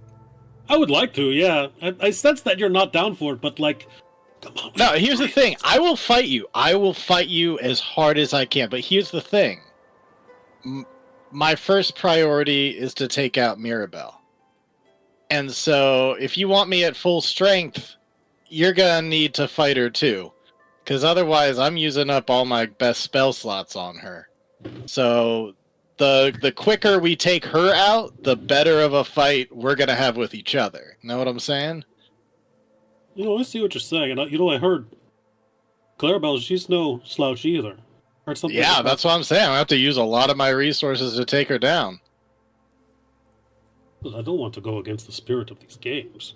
I would like to, yeah. I sense that you're not down for it, but come on. No, here's the thing. I will fight you. I will fight you as hard as I can. But here's the thing. My first priority is to take out Mirabelle. And so, if you want me at full strength, you're gonna need to fight her too. Because otherwise, I'm using up all my best spell slots on her. So, the quicker we take her out, the better of a fight we're gonna have with each other. Know what I'm saying? I see what you're saying. And, I heard Clarabelle, she's no slouch either. Heard something Yeah, about- that's what I'm saying. I have to use a lot of my resources to take her down. I don't want to go against the spirit of these games.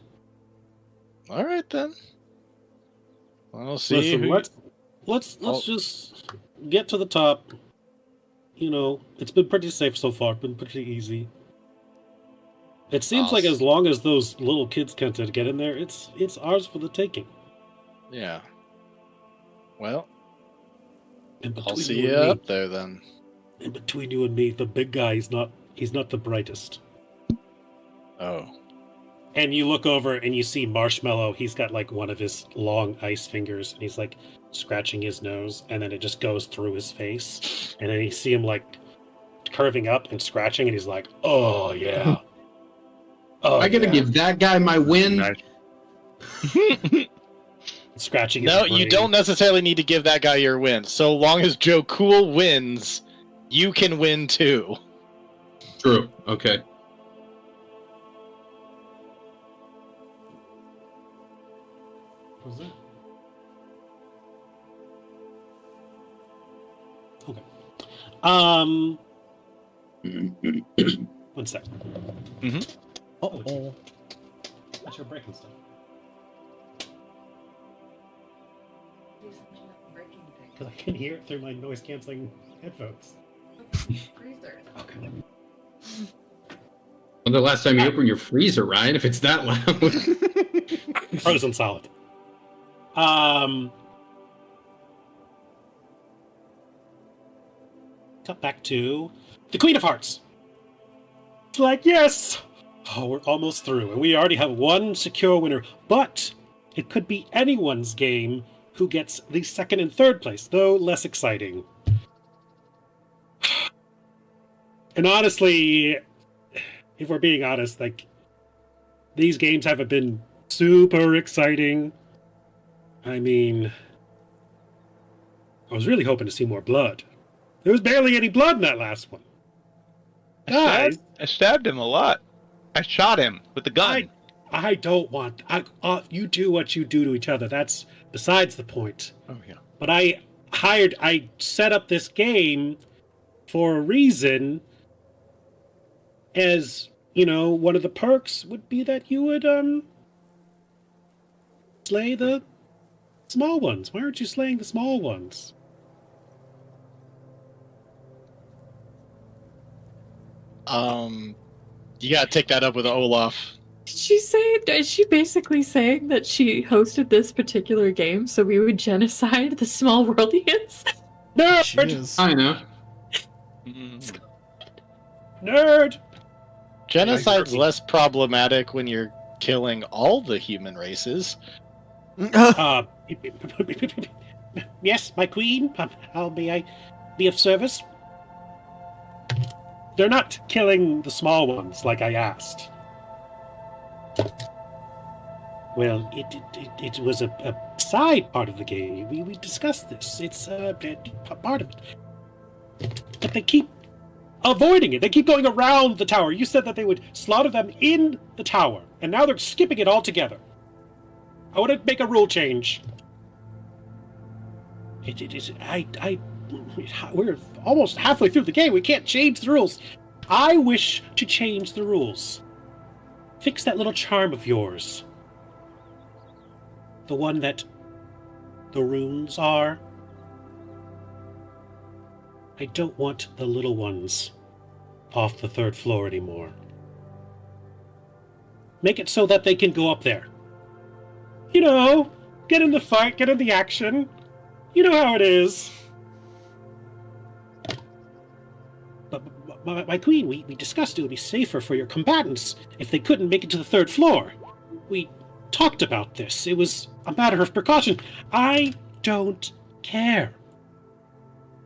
All right then. I'll see. Listen, let's just get to the top. It's been pretty safe so far. Been pretty easy. It seems like as long as those little kids can't get in there, it's ours for the taking. Yeah. Well, And I'll between see you you and me, up there then. and between you and me, the big guy he's not the brightest. Oh. And you look over and you see Marshmallow. He's got like one of his long ice fingers, and he's like scratching his nose, and then it just goes through his face, and then you see him like curving up and scratching, and he's like, "Oh yeah." Oh, I gotta give that guy my win. Nice. scratching. His No, you brain. don't necessarily need to give that guy your win. So long as Joe Cool wins, you can win too. True. Okay. What was that? Okay. One sec. Uh-oh. That's your breaking stuff. Because I can hear it through my noise canceling headphones. Okay. Well, the last time you opened your freezer, Ryan, if it's that loud. Frozen solid. Cut back to the Queen of Hearts. It's like, yes! Oh, we're almost through, and we already have one secure winner, but it could be anyone's game who gets the second and third place, though less exciting. And honestly, if we're being honest, like, these games haven't been super exciting. I mean, I was really hoping to see more blood. There was barely any blood in that last one. Guys, I stabbed him a lot. I shot him with the gun. I don't want. You do what you do to each other. That's besides the point. Oh yeah. But I set up this game for a reason. As you know, one of the perks would be that you would slay the small ones. Why aren't you slaying the small ones? You gotta take that up with Olaf. Is she basically saying that she hosted this particular game so we would genocide the small worldians? She Nerd! is. I know. Nerd! Genocide's less problematic when you're killing all the human races. Yes, my queen. How may I be of service? They're not killing the small ones like I asked. Well, it was a side part of the game. We discussed this. It's a part of it. But they keep avoiding it. They keep going around the tower. You said that they would slaughter them in the tower, and now they're skipping it altogether. I want to make a rule change. We're almost halfway through the game. We can't change the rules. I wish to change the rules. Fix that little charm of yours. The one that the runes are. I don't want the little ones off the third floor anymore. Make it so that they can go up there. You know, get in the fight, get in the action. You know how it is. But my queen, we discussed it would be safer for your combatants if they couldn't make it to the third floor. We talked about this. It was a matter of precaution. I don't care.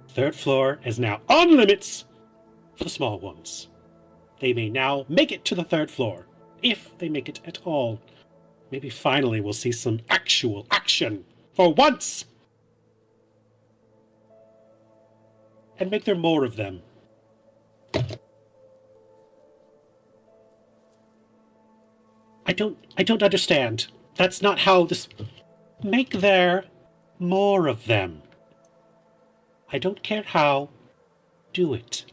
Third floor is now on limits for the small ones. They may now make it to the third floor, if they make it at all. Maybe finally we'll see some actual action, for once! And make there more of them. I don't understand. That's not how this... Make there more of them. I don't care how. Do it.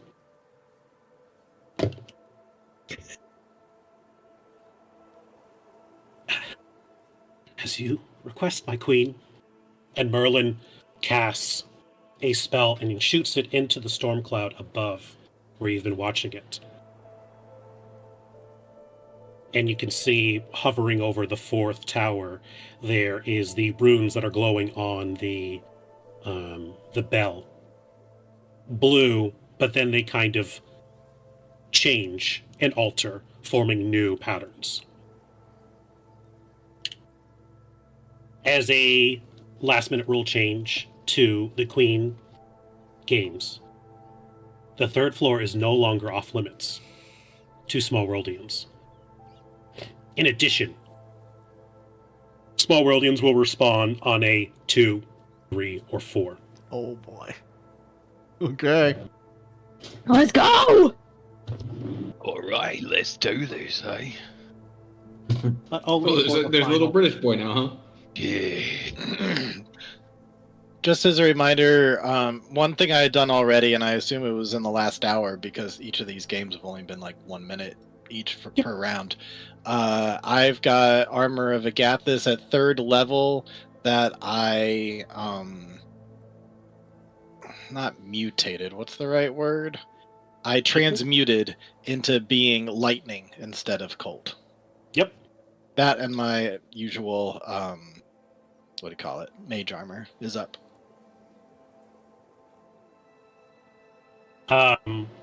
As you request, my queen. And Merlin casts a spell and shoots it into the storm cloud above, where you've been watching it. and you can see hovering over the 4th tower, there is the runes that are glowing on the bell. Blue, but then they kind of change and alter, forming new patterns. As a last-minute rule change to the Queen games, the 3rd floor is no longer off-limits to Small Worldians. In addition, Small Worldians will respawn on a 2, 3, or 4. Oh boy. Okay. Let's go! All right, let's do this, eh? Oh, there's a little British boy now, huh? Yeah. Just as a reminder, one thing I had done already, and I assume it was in the last hour because each of these games have only been like 1 minute each per round. I've got Armor of Agathis at 3rd level that I not mutated. What's the right word? I transmuted into being lightning instead of cold. Yep. That and my usual what do you call it? Mage armor is up.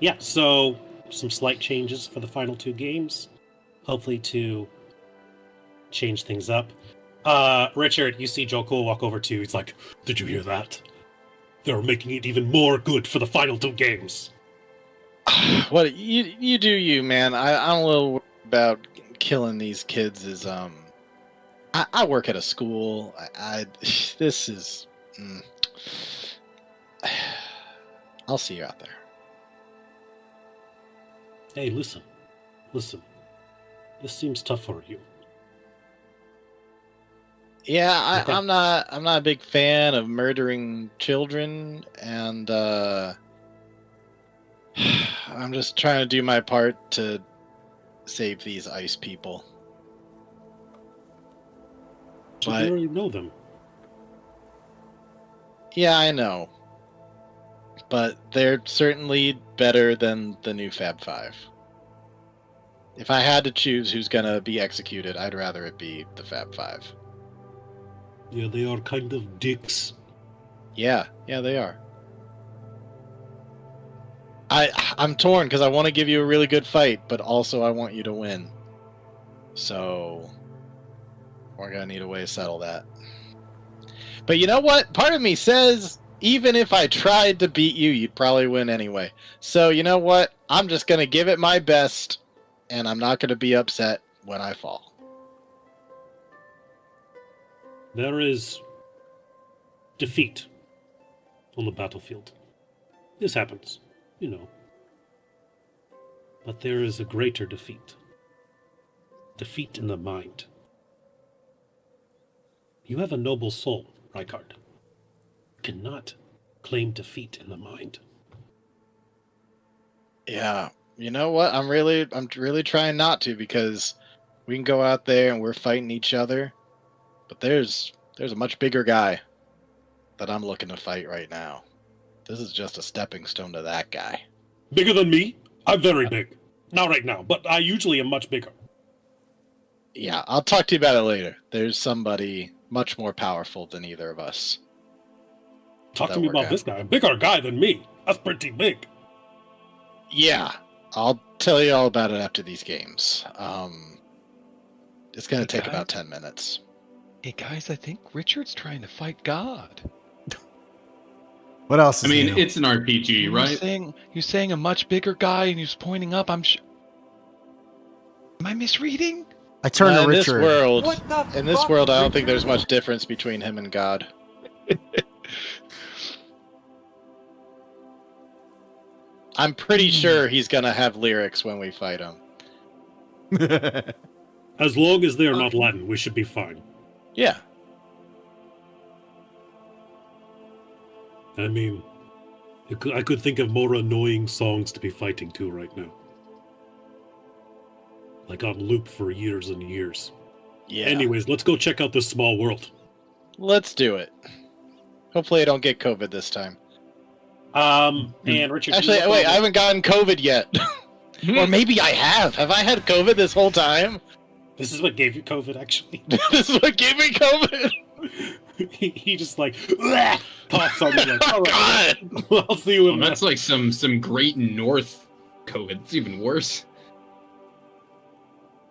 Yeah, so some slight changes for the final 2 games, hopefully to change things up. Richard, you see Joe Cool walk over to you. He's like, "Did you hear that? They're making it even more good for the final 2 games." What you do, you man. I'm a little worried about killing these kids. Is I work at a school. This is. I'll see you out there. Hey, listen. This seems tough for you. Yeah, Okay. I'm not a big fan of murdering children, and I'm just trying to do my part to save these ice people. So But- you already know them. Yeah, I know. But they're certainly better than the new Fab Five. If I had to choose who's gonna be executed, I'd rather it be the Fab Five. Yeah, they are kind of dicks. Yeah, they are. I'm torn because I want to give you a really good fight, but also I want you to win. So we're gonna need a way to settle that. But you know what? Part of me says even if I tried to beat you, you'd probably win anyway. So you know what? I'm just gonna give it my best, and I'm not gonna be upset when I fall. There is defeat on the battlefield. This happens, you know. But there is a greater defeat. Defeat in the mind. You have a noble soul, Rykard. You cannot claim defeat in the mind. Yeah, you know what? I'm really trying not to, because we can go out there and we're fighting each other, but there's a much bigger guy that I'm looking to fight right now. This is just a stepping stone to that guy. Bigger than me? I'm very big. Not right now, but I usually am much bigger. Yeah, I'll talk to you about it later. There's somebody much more powerful than either of us. Talk to That me work about out. this guy. A bigger guy than me. That's pretty big. Yeah, I'll tell you all about it after these games. It's gonna take Okay. about 10 minutes. Hey guys, I think Richard's trying to fight God. What else I is mean, new? it's an RPG, right? You're saying a much bigger guy, and he's pointing up. Am I misreading? I turn to in this Richard. world, I don't think there's much difference between him and God. I'm pretty sure he's gonna have lyrics when we fight him. As long as they are not Latin, we should be fine. Yeah. I mean, I could think of more annoying songs to be fighting to right now. Like on loop for years and years. Yeah. Anyways, let's go check out this small world. Let's do it. Hopefully I don't get COVID this time. And Richard, Actually, wait, I haven't gotten COVID yet. Hmm. Or maybe I have. Have I had COVID this whole time? This is what gave you COVID, actually. This is what gave me COVID. he just like coughs on you like, all right, God. I'll see you in Well, that's like some Great North COVID. It's even worse.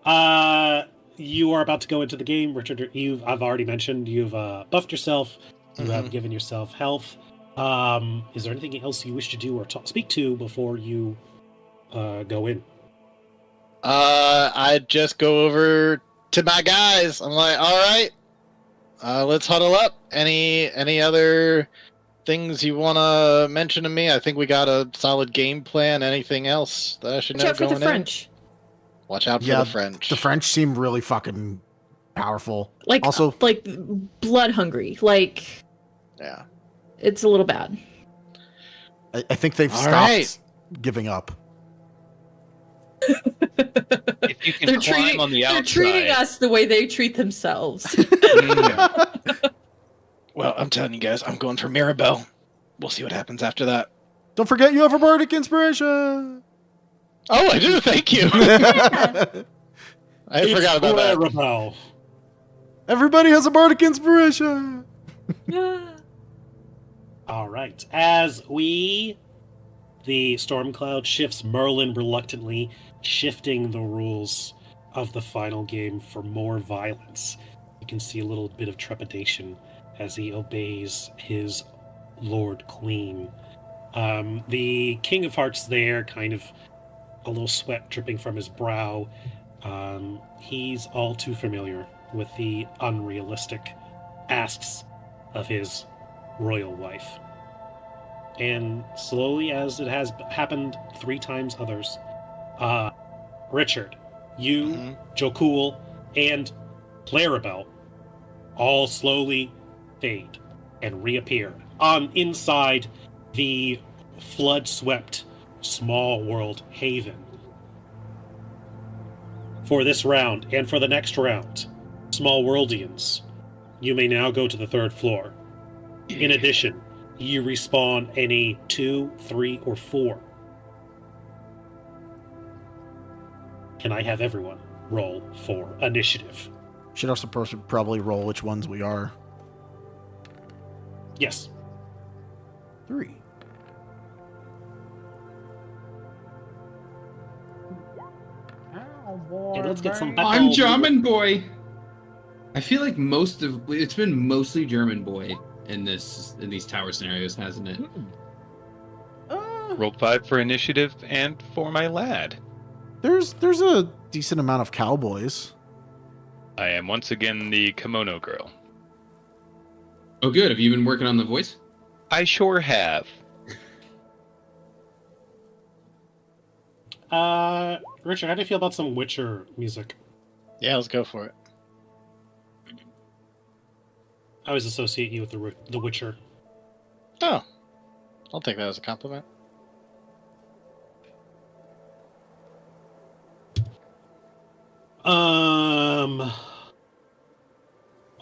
You are about to go into the game, Richard. I've already mentioned you've buffed yourself. You have given yourself health. Is there anything else you wish to do or speak to before you go in? I'd just go over to my guys. I'm like, all right, let's huddle up. Any other things you want to mention to me? I think we got a solid game plan. Anything else that I should Watch know out for going the French. in? Watch out for Yeah, the French. The French seem really fucking powerful. Like, Also- like blood hungry. Like, Yeah. it's a little bad. I think they've All stopped right. giving up. If you can climb on the they're outside. treating us the way they treat themselves. Well, I'm telling you guys, I'm going for Mirabelle. We'll see what happens after that. Don't forget you have a bardic inspiration. Oh, I do. Thank you. I forgot about that. Clarabelle. Everybody has a bardic inspiration. All right. As the storm cloud shifts, Merlin reluctantly shifting the rules of the final game for more violence. You can see a little bit of trepidation as he obeys his Lord Queen. The King of Hearts there, kind of a little sweat dripping from his brow. He's all too familiar with the unrealistic asks of his royal wife. And slowly, as it has happened 3 times others, Richard, you, Jokul, and Clarabelle all slowly fade and reappear inside the flood-swept small world haven. For this round and for the next round, small worldians, you may now go to the 3rd floor. In addition, you respawn in a 2, 3, or 4. Can I have everyone roll for initiative? Should also probably roll which ones we are. Yes. 3. And let's get some. I'm German boy. I feel like it's been mostly German boy in these tower scenarios, hasn't it? Roll 5 for initiative and for my lad. There's a decent amount of cowboys. I am once again the kimono girl. Oh, good. Have you been working on the voice? I sure have. Richard, how do you feel about some Witcher music? Yeah, let's go for it. I always associate you with the Witcher. Oh, I'll take that as a compliment.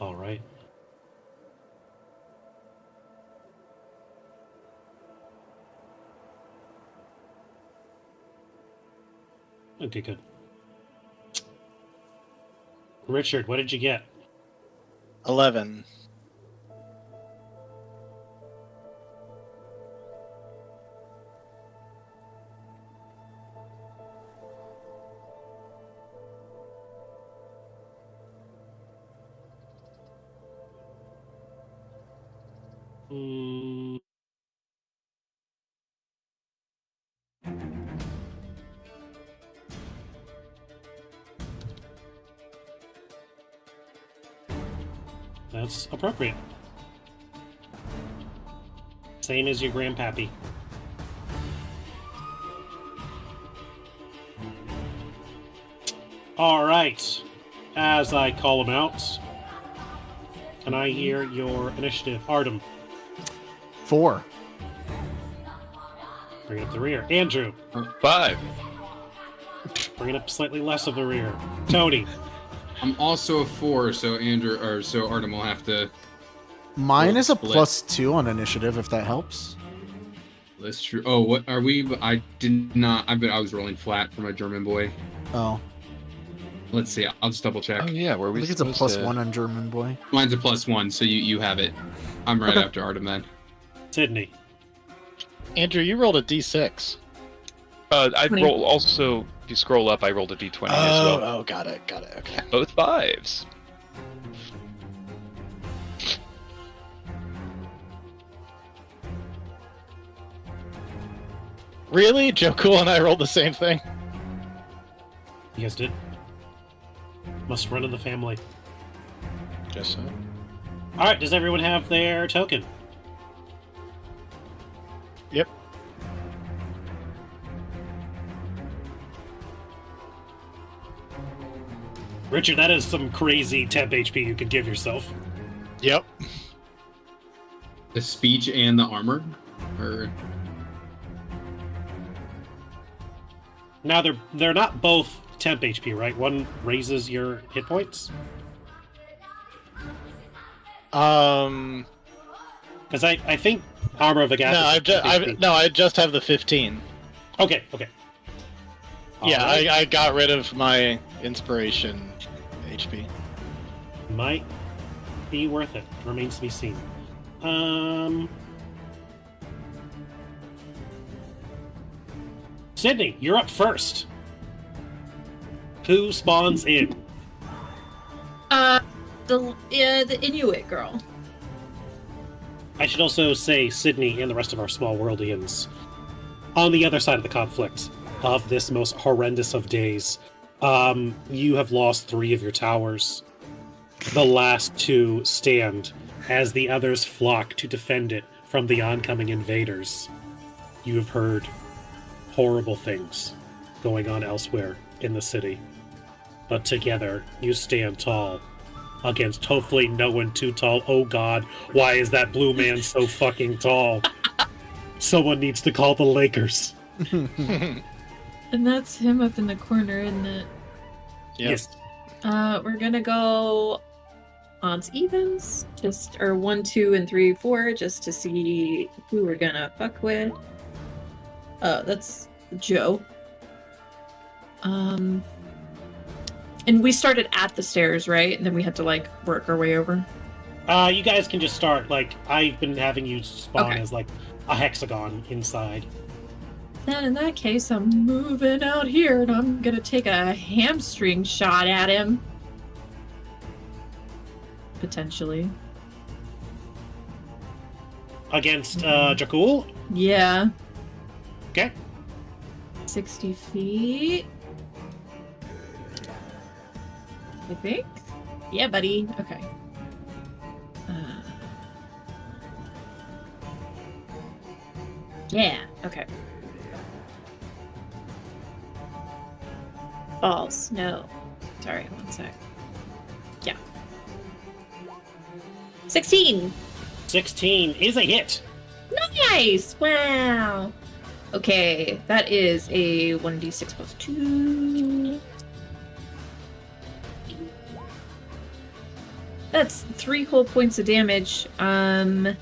All right. Okay, good. Richard, what did you get? 11. That's appropriate. Same as your grandpappy. All right. As I call them out, can I hear your initiative? Artem, 4. bring up the rear. Andrew, 5. bring it up slightly less of the rear. Tony, I'm also a 4, so Artem will have to. Mine is a Split. +2 on initiative, if that helps. That's true. Oh, what are we? I did not. I was rolling flat for my German boy. Oh. Let's see. I'll just double check. Oh yeah, were I we think it's a supposed to... +1 on German, boy. Mine's a +1, so you have it. I'm right Okay. after Artem then. Sydney. Andrew, you rolled a d6. I 20. roll also. If you scroll up, I rolled a d20 as well. Oh, got it. Okay. Both 5s. Really? Joe Cool and I rolled the same thing? You guys did. Must run in the family. Guess so. All right. Does everyone have their token? Yep. Richard, that is some crazy temp HP you could give yourself. Yep. The speech and the armor? Or Now they're not both temp HP, right? One raises your hit points. Because I think Armor of Agathis. I just have the 15. Okay. Yeah, Alright. I got rid of my inspiration HP. Might be worth it. Remains to be seen. Sydney, you're up first. Who spawns in? The Inuit girl. I should also say Sydney and the rest of our small worldians. On the other side of the conflict of this most horrendous of days, you have lost 3 of your towers. The last 2 stand as the others flock to defend it from the oncoming invaders. You have heard horrible things going on elsewhere in the city. But together, you stand tall against hopefully no one too tall. Oh god, why is that blue man so fucking tall? Someone needs to call the Lakers. And that's him up in the corner, isn't it? Yep. Yes. We're gonna go odds evens, or 1, 2, and 3, 4, just to see who we're gonna fuck with. That's Joe. And we started at the stairs, right? And then we had to work our way over. You guys can just start. I've been having you spawn Okay. as a hexagon inside. Then in that case, I'm moving out here, and I'm gonna take a hamstring shot at him. Potentially. Against Jakul? Yeah. Okay. 60 feet. I think. Yeah, buddy. Okay. Yeah. Okay. Balls. No. Sorry. One sec. Yeah. 16. 16 is a hit. Nice. Wow. Okay, that is a 1d6 plus 2. That's 3 whole points of damage. And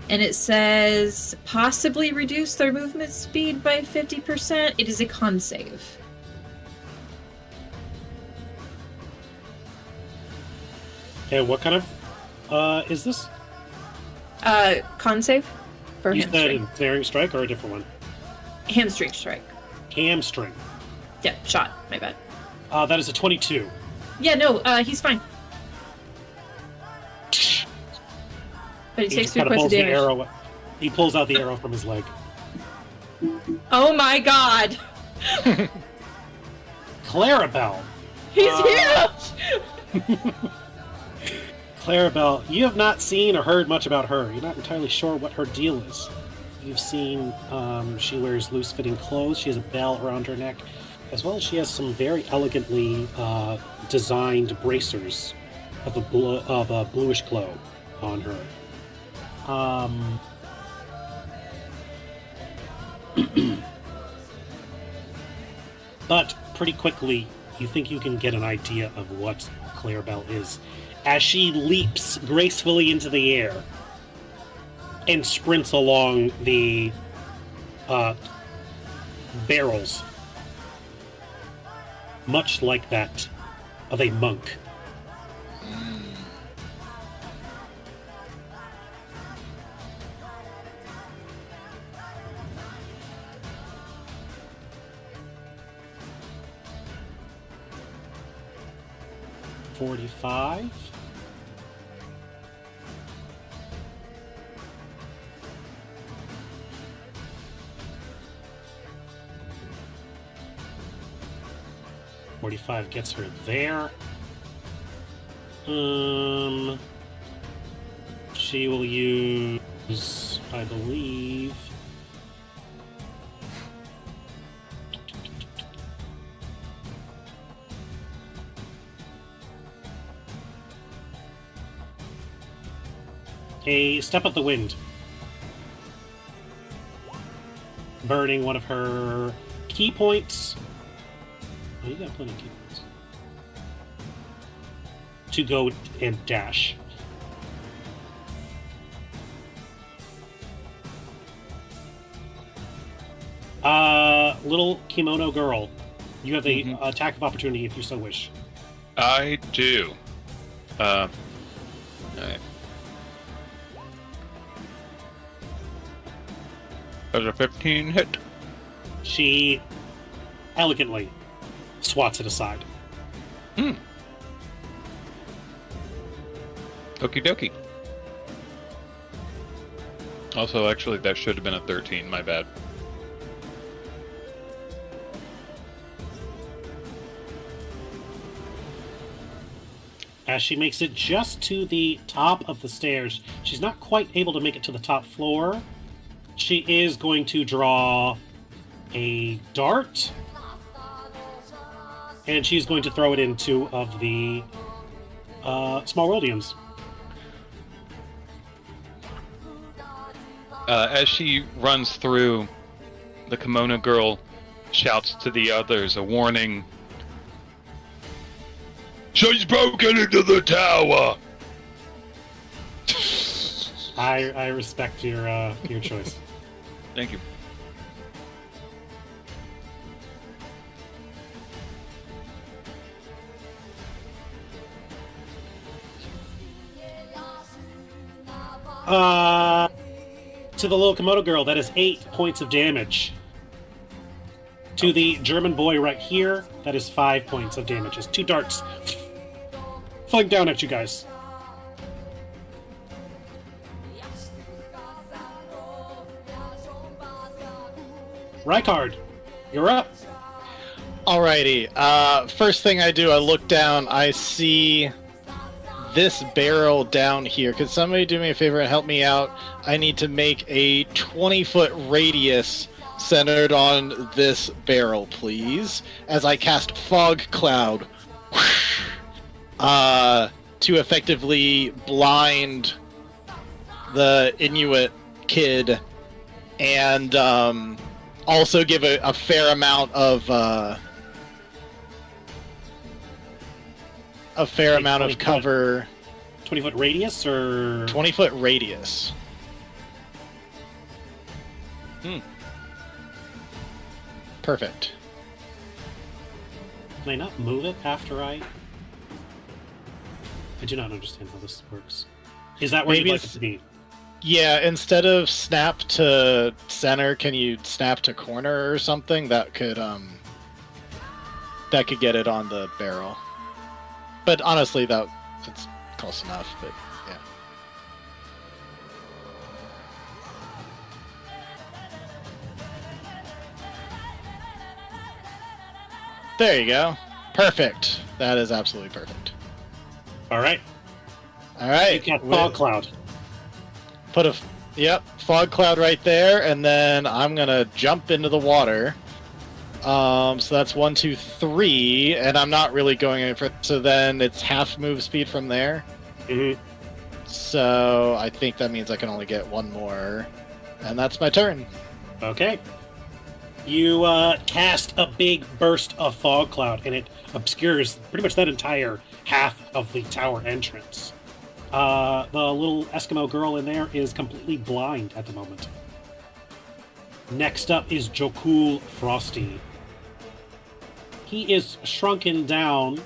it says possibly reduce their movement speed by 50%. It is a con save. And what kind of is this? Con save for You said hamstring. ensnaring strike or a different one? Hamstring strike. Hamstring. Yeah, shot. My bad. That is a 22. Yeah, no, he's fine. But he takes just 3 kinda points of pulls the damage. arrow. He pulls out the arrow from his leg. Oh my god! Clarabelle. He's huge! Clarabelle, you have not seen or heard much about her. You're not entirely sure what her deal is. You've seen she wears loose-fitting clothes. She has a bell around her neck, as well as she has some very elegantly designed bracers of a bluish glow on her. But pretty quickly, you think you can get an idea of what Clarabelle is as she leaps gracefully into the air and sprints along the barrels, much like that of a monk. Mm. $45. $45 gets her there. She will use, I believe. A Step of the Wind. Burning one of her key points. Oh, you got plenty of key points. To go and dash. Little kimono girl. You have the attack of opportunity if you so wish. I do. Alright. Does a 15 hit? She elegantly swats it aside. Okie dokie. Also, actually, that should have been a 13. My bad. As she makes it just to the top of the stairs, she's not quite able to make it to the top floor. She is going to draw a dart, and she's going to throw it in two of the small worldians. As she runs through, the kimono girl shouts to the others a warning. She's broken into the tower! I respect your choice. Thank you. To the little Komodo girl, that is 8 points of damage. To the German boy right here, that is 5 points of damage. It's 2 darts flying down at you guys. Rykard, you're up. Alrighty. First thing I do, I look down. I see this barrel down here. Could somebody do me a favor and help me out? I need to make a 20-foot radius centered on this barrel, please. As I cast Fog Cloud to effectively blind the Inuit kid and also give a fair amount of cover. 20-foot radius or 20-foot radius. Perfect. Can I not move it after I do not understand how this works. Is that where Maybe you'd like it's- it to be? Yeah, instead of snap to center, can you snap to corner or something? That could get it on the barrel. But honestly, it's close enough, but yeah. There you go. Perfect. That is absolutely perfect. All right. All right. You got Fog Cloud. Put fog cloud right there, and then I'm gonna jump into the water. So that's 1, 2, 3, and I'm not really going any further. So then it's half move speed from there. Mm-hmm. So I think that means I can only get one more, and that's my turn. Okay. You cast a big burst of Fog Cloud, and it obscures pretty much that entire half of the tower entrance. The little Eskimo girl in there is completely blind at the moment. Next up is Jokul Frosty. He is shrunken down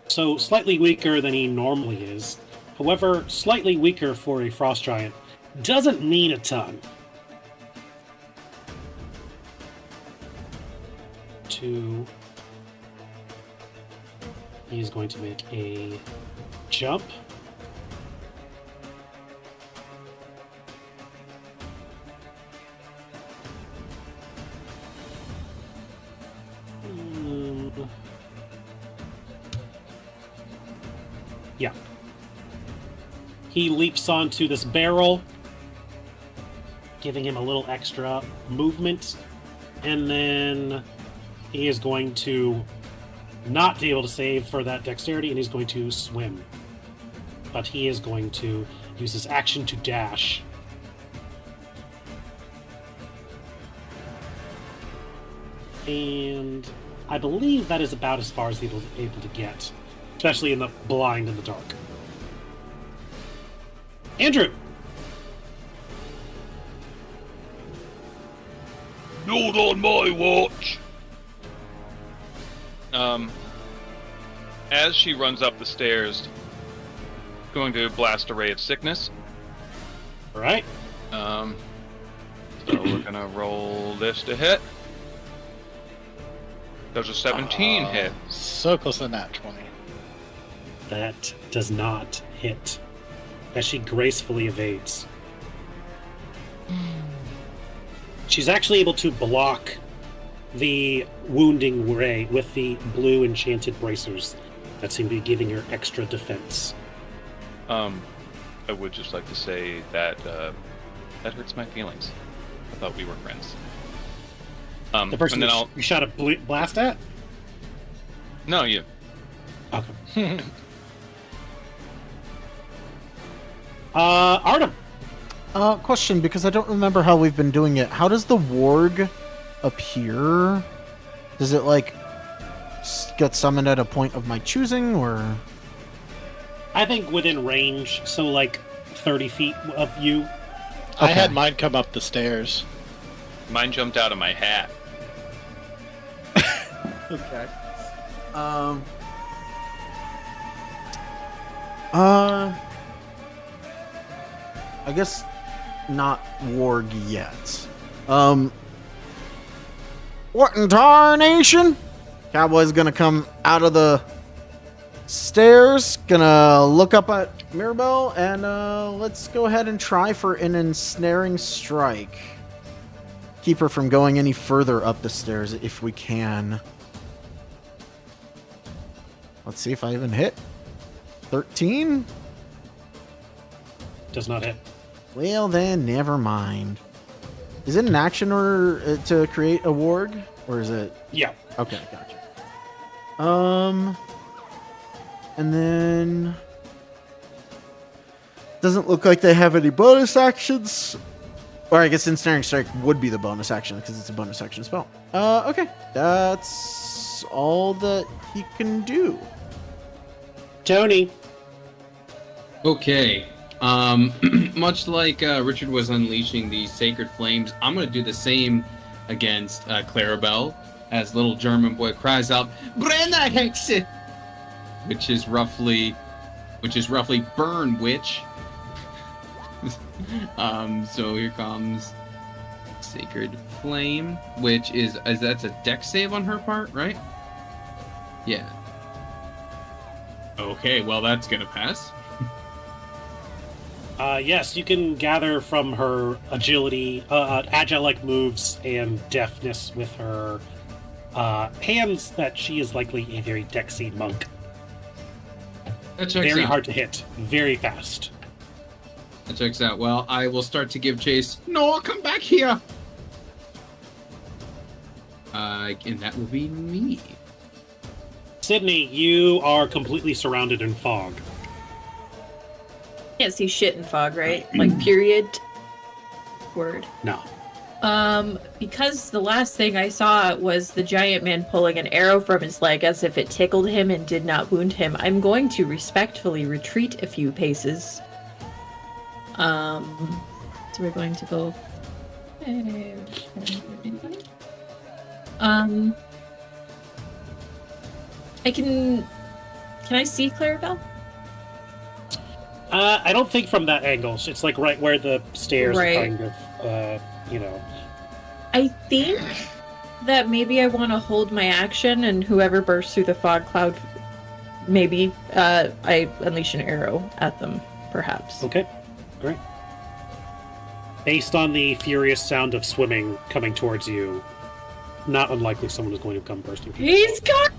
So slightly weaker than he normally is. However, slightly weaker for a frost giant doesn't mean a ton. 2. He's going to make a jump. Yeah. He leaps onto this barrel, giving him a little extra movement, and then he is going to not be able to save for that dexterity, and he's going to swim. But he is going to use his action to dash. And I believe that is about as far as he's able to get, especially in the blind in the dark. Andrew! Not on my watch! As she runs up the stairs, going to blast a ray of sickness. Alright. So we're gonna roll this to hit. Does a 17 hit? So close to that 20. That does not hit, as she gracefully evades. She's actually able to block the wounding ray with the blue enchanted bracers that seem to be giving her extra defense. I would just like to say that that hurts my feelings. I thought we were friends. The person and then you shot a blast at? No, you. Okay. Artem! Question, because I don't remember how we've been doing it. How does the warg appear? Does it, like, get summoned at a point of my choosing, or...? I think within range, so like 30 feet of you. I had mine come up the stairs. Mine jumped out of my hat. Okay. I guess not warg yet. What in tarnation? Cowboy's gonna come out of the stairs, gonna look up at Mirabelle, and let's go ahead and try for an ensnaring strike. Keep her from going any further up the stairs if we can. Let's see if I even hit. 13? Does not hit. Well, then, never mind. Is it an action order to create a warg? Or is it... Yeah. Okay, gotcha. And then... Doesn't look like they have any bonus actions. Or I guess Ensnaring Strike would be the bonus action, because it's a bonus action spell. Okay. That's all that he can do. Tony. Okay. Much like Richard was unleashing these sacred flames, I'm gonna do the same against Clarabelle, as little German boy cries out, "Brenna Hexe!" which is roughly burn witch. So here comes Sacred Flame, which is that's a dex save on her part, right? Yeah. Okay, well that's gonna pass. Yes, you can gather from her agility, agile-like moves, and deftness with her hands that she is likely a very dexy monk. That checks Very out. hard to hit, very fast. That checks out. Well, I will start to give chase. No, come back here! And that will be me. Sydney, you are completely surrounded in fog. Can't see shit in fog, right? Like, period. Word. No. Because the last thing I saw was the giant man pulling an arrow from his leg as if it tickled him and did not wound him, I'm going to respectfully retreat a few paces. So we're going to go... I can Can I see Clarabelle? I don't think from that angle. It's like right where the stairs Right. are kind of, I think that maybe I want to hold my action, and whoever bursts through the fog cloud, maybe I unleash an arrow at them, perhaps. Okay, great. Based on the furious sound of swimming coming towards you, not unlikely someone is going to come bursting through. He's got.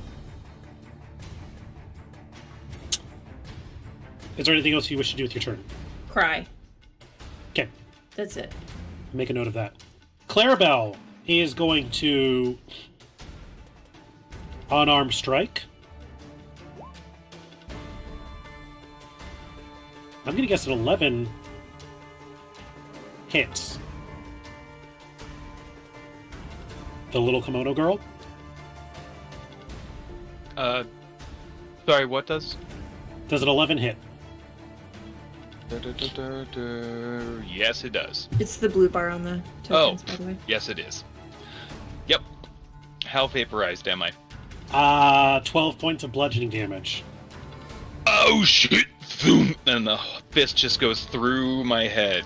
Is there anything else you wish to do with your turn? Cry. Okay, That's it. make a note of that. Clarabelle is going to unarmed strike. I'm going to guess an 11 hits. The little kimono girl. Sorry, what does? Does an 11 hit? Yes, it does. It's the blue bar on the tokens, by the way. Yes, it is. Yep. How vaporized am I? 12 points of bludgeoning damage. Oh shit! Zoom! And the fist just goes through my head.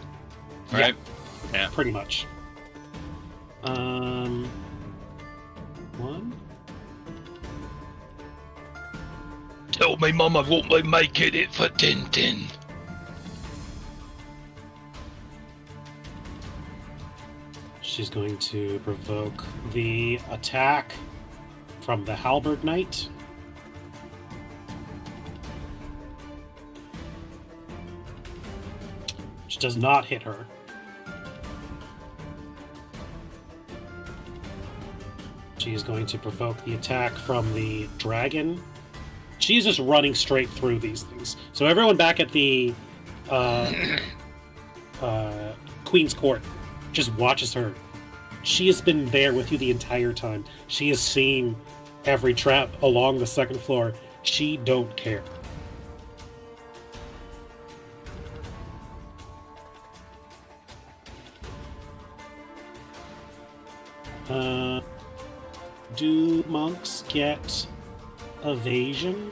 Yeah. Right? Yeah. Pretty much. One. Tell my mum I won't be making it for Tintin. She's going to provoke the attack from the Halberd Knight. Which does not hit her. She is going to provoke the attack from the dragon. She's just running straight through these things. So everyone back at the Queen's Court just watches her. She has been there with you the entire time. She has seen every trap along the second floor. She don't care. Do monks get evasion?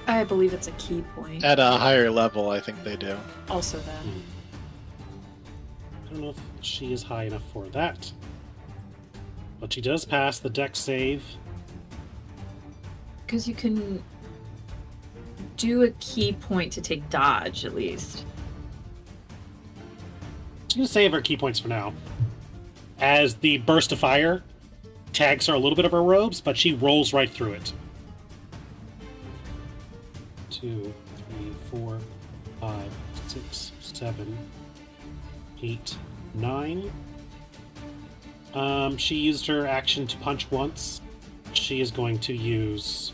I believe it's a key point. At a higher level, I think they do. Also that. I don't know if she is high enough for that. But she does pass the dex save. Because you can do a key point to take dodge, at least. She's going to save her key points for now. As the burst of fire tags her a little bit of her robes, but she rolls right through it. 2, 3, 4, 5, 6, 7, 8, 9. She used her action to punch once. She is going to use...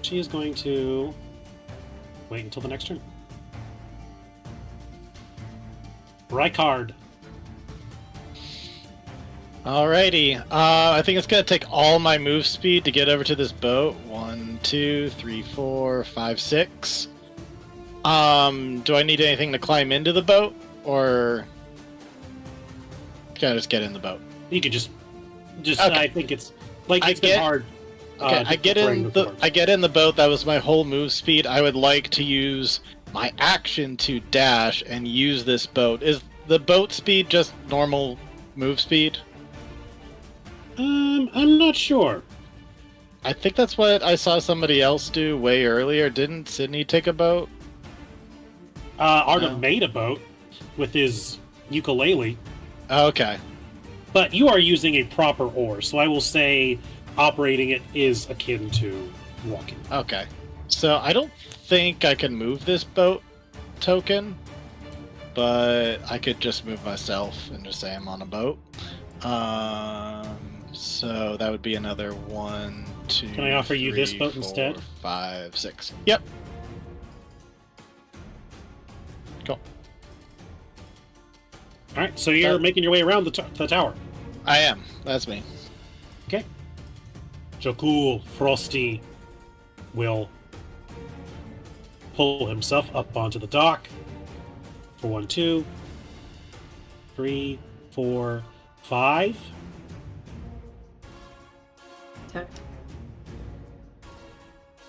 She is going to wait until the next turn. Rykard. Alrighty. I think it's gonna take all my move speed to get over to this boat. 1, 2, 3, 4, 5, 6. Do I need anything to climb into the boat, or can I just get in the boat? You could just Okay. I think it's like it's been hard. Okay, I get in the boat. That was my whole move speed. I would like to use my action to dash and use this boat. Is the boat speed just normal move speed? I'm not sure. I think that's what I saw somebody else do way earlier. Didn't Sydney take a boat? Artem made a boat with his ukulele, Okay. but you are using a proper oar, so I will say operating it is akin to walking. Okay. So I don't think I can move this boat token, but I could just move myself and just say I'm on a boat. So that would be another 1, 2. Can I offer you this 3, boat 4, instead? 5, 6. Yep. Cool. All right, so you're making your way around the tower. I am. That's me. Okay. Jokul Frosty will pull himself up onto the dock for 1, 2, 3, 4, 5. Attack.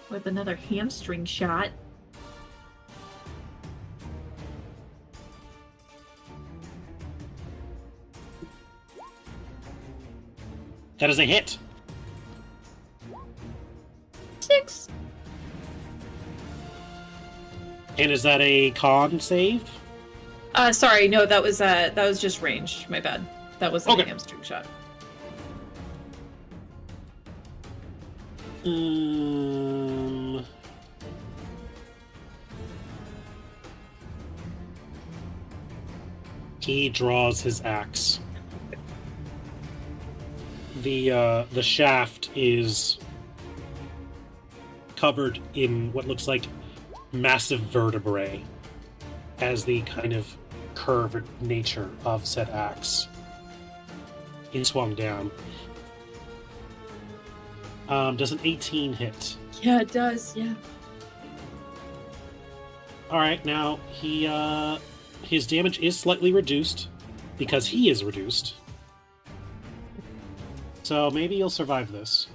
With another hamstring shot. That is a hit. 6. And is that a con save? Sorry, no, that was just ranged. My bad. That was a Okay. hamstring shot. He draws his axe. The shaft is covered in what looks like massive vertebrae as the kind of curved nature of said axe is swung down. Does an 18 hit? Yeah, it does. Yeah. All right, now his damage is slightly reduced because he is reduced. So maybe you'll survive this.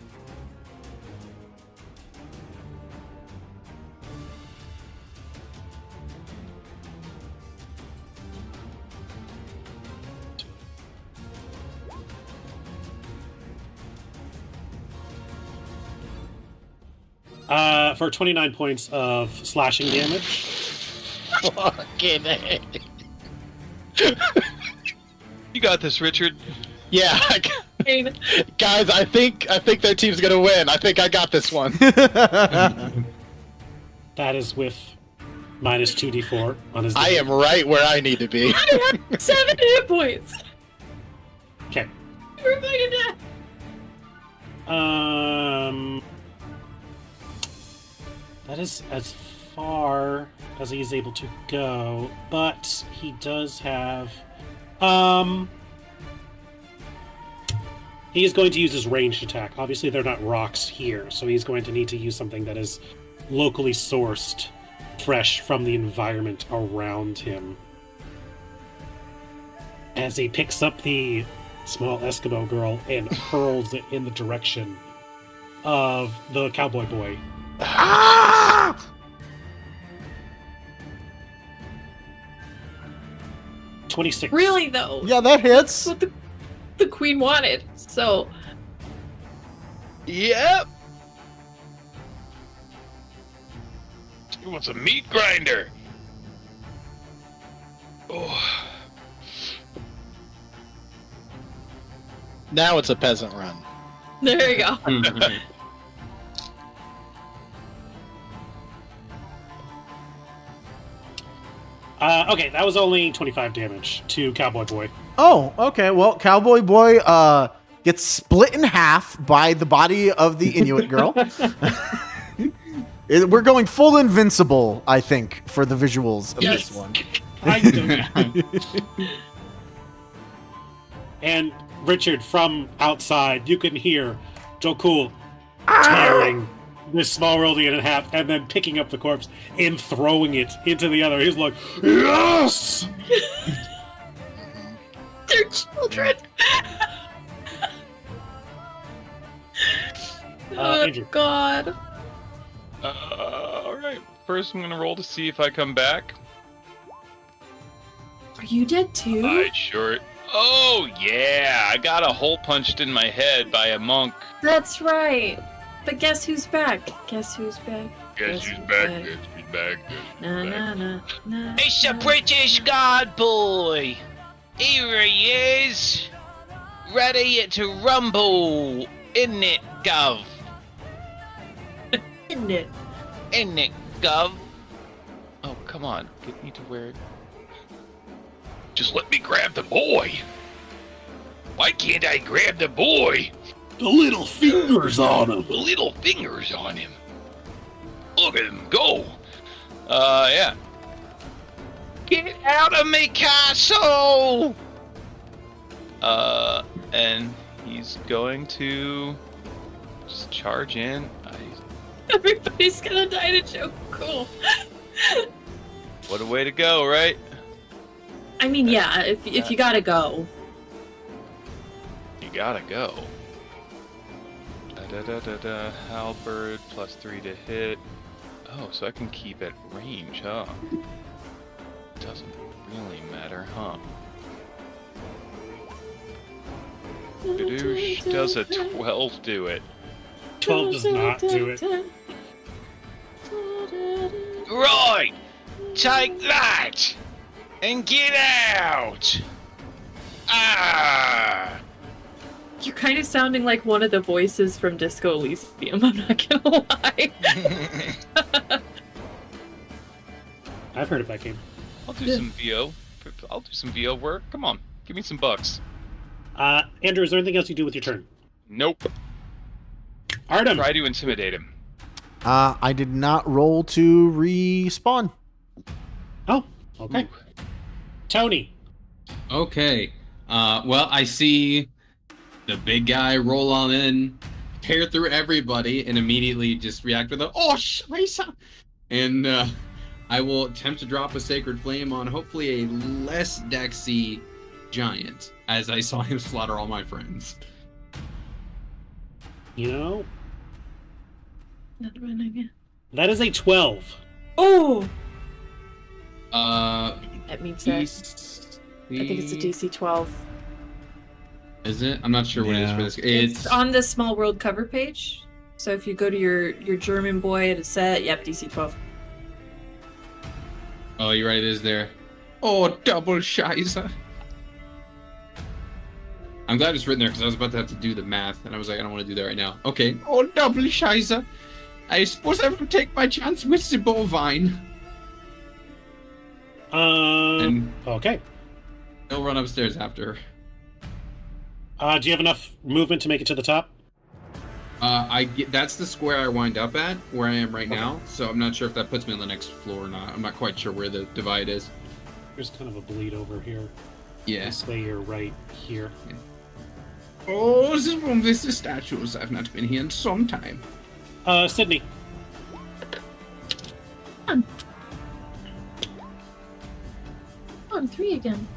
For 29 points of slashing damage. Fucking A. You got this, Richard. Yeah, guys, I think their team's gonna win. I think I got this one. That is with minus 2d4 on his I damage. am right where I need to be. I have 7 hit points. Okay. You're fucking dead. That is as far as he is able to go, but he does have, he is going to use his ranged attack. Obviously, they're not rocks here, so he's going to need to use something that is locally sourced, fresh from the environment around him. As he picks up the small Eskimo girl and hurls it in the direction of the cowboy boy. Ah! 26. Really though. Yeah, that hits. That's what the queen wanted. So Yep. He wants a meat grinder. Oh. Now it's a peasant run. there you go. Okay, that was only 25 damage to Cowboy Boy. Oh, okay. Well, Cowboy Boy gets split in half by the body of the Inuit girl. We're going full invincible, I think, for the visuals of Yes. this one. I don't. And Richard, from outside, you can hear Jokul tearing this small Rodian in half and then picking up the corpse and throwing it into the other. He's like, yes! They're children. Oh Andrew. God. Alright. First, I'm gonna roll to see if I come back. Are you dead too? I sure. Oh, yeah! I got a hole punched in my head by a monk. That's right. But guess who's back? Guess who's back? Guess who's back? Guess who's back? Guess Na who's back? na na na. It's a na. British guard boy. Here he is, ready to rumble. Isn't it, Gov? Isn't it? Isn't it, Gov? Oh, come on. Get me to where. Just let me grab the boy. Why can't I grab the boy? The little fingers on him. The little fingers on him. Look at him go. Yeah. Get out of me castle! and he's going to just charge in. Everybody's gonna die to Joe. Cool. What a way to go, right? I mean, yeah, if you gotta go. You gotta go. Halberd +3 to hit. Oh, so I can keep at range, huh? Doesn't really matter, huh? Badoosh, does a 12 do it? 12 does not do it. Right! Take that! And get out! Ah! You're kind of sounding like one of the voices from Disco Elysium, I'm not gonna lie. I've heard of that game. I'll do some VO. I'll do some VO work. Come on, give me some bucks. Andrew, is there anything else you do with your turn? Nope. Artem! Try to intimidate him. I did not roll to respawn. Oh, okay. Ooh. Tony. Okay. Well, I see the big guy roll on in, tear through everybody, and immediately just react with a "Oh, scheiße!" And I will attempt to drop a Sacred Flame on hopefully a less Dexy giant, as I saw him slaughter all my friends. You know, Not running. that is a 12. Oh! Uh, That means that. I think it's a DC 12. Is it? I'm not sure what it is for this. It's on the Small World cover page. So if you go to your German boy at a set, yep, DC 12. Oh, you're right. It is there. Oh, double scheiße. I'm glad it's written there because I was about to have to do the math, and I was like, I don't want to do that right now. Okay. Oh, double scheiße. I suppose I have to take my chance with the bovine. Okay. He'll run upstairs after her. Do you have enough movement to make it to the top? That's the square I wind up at, where I am right now. So I'm not sure if that puts me on the next floor or not. I'm not quite sure where the divide is. There's kind of a bleed over here. Yeah. This way you're right here. Oh, this is from the statues. I've not been here in some time. Sydney. I'm 3 again.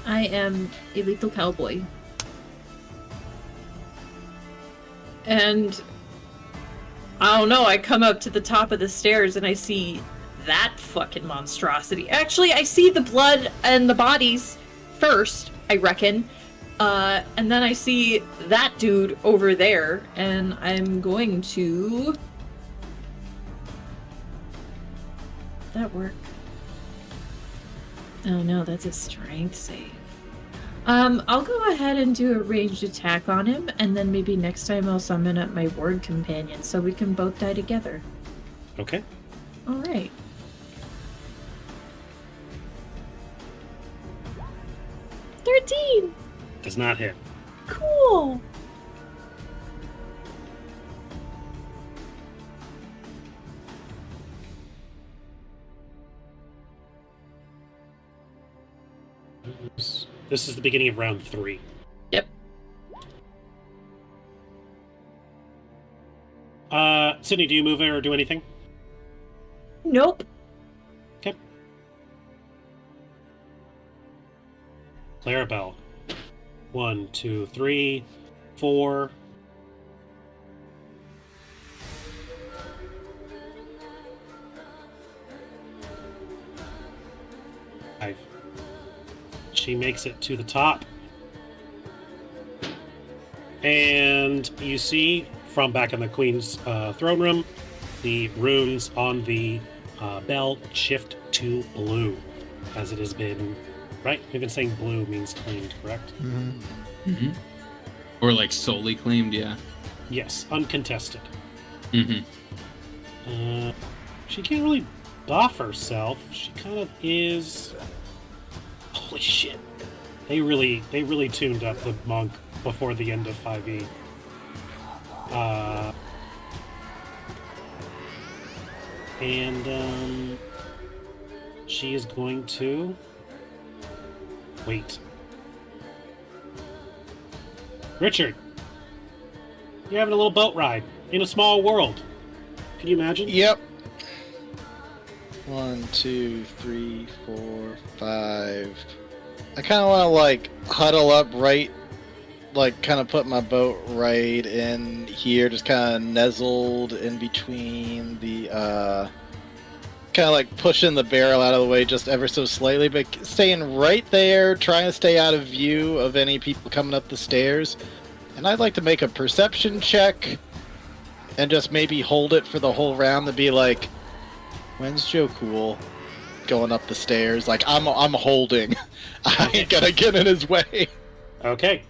I am a lethal cowboy. And I don't know, I come up to the top of the stairs and I see that fucking monstrosity. Actually, I see the blood and the bodies first, I reckon. And then I see that dude over there, and I'm going to... That work? Oh no, that's a strength save. I'll go ahead and do a ranged attack on him, and then maybe next time I'll summon up my ward companion so we can both die together. Okay. Alright. Does not hit. Cool! This is the beginning of round 3. Yep. Sydney, do you move or do anything? Nope. Okay. Clarabelle. 1, 2, 3, 4. She makes it to the top. And you see from back in the Queen's throne room, the runes on the bell shift to blue, as it has been, right? We've been saying blue means claimed, correct? Mm-hmm. Mm-hmm. Or like solely claimed, yeah. Yes, uncontested. Mm-hmm. She can't really buff herself. She kind of is... Holy shit. They really tuned up the monk before the end of 5e. And she is going to Wait. Richard, you're having a little boat ride in a small world. Can you imagine? Yep. 1, 2, 3, 4, 5. I kind of want to like huddle up right, like kind of put my boat right in here, just kind of nuzzled in between the, kind of like pushing the barrel out of the way just ever so slightly, but staying right there, trying to stay out of view of any people coming up the stairs. And I'd like to make a perception check and just maybe hold it for the whole round to be like, when's Joe Cool going up the stairs? Like, I'm holding. I ain't gonna get in his way. Okay.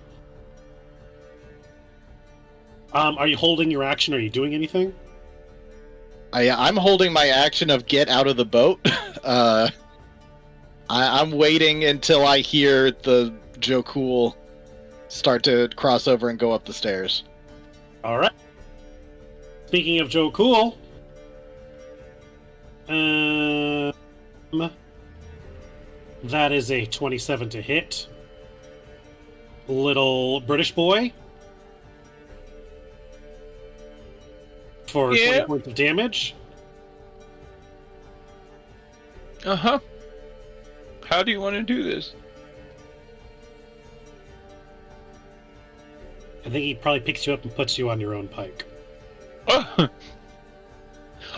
Are you holding your action? Are you doing anything? I'm holding my action of get out of the boat. I'm waiting until I hear the Joe Cool start to cross over and go up the stairs. All right. Speaking of Joe Cool, that is a 27 to hit. Little British boy for 20 points of damage. Uh-huh. How do you want to do this? I think he probably picks you up and puts you on your own pike. Oh,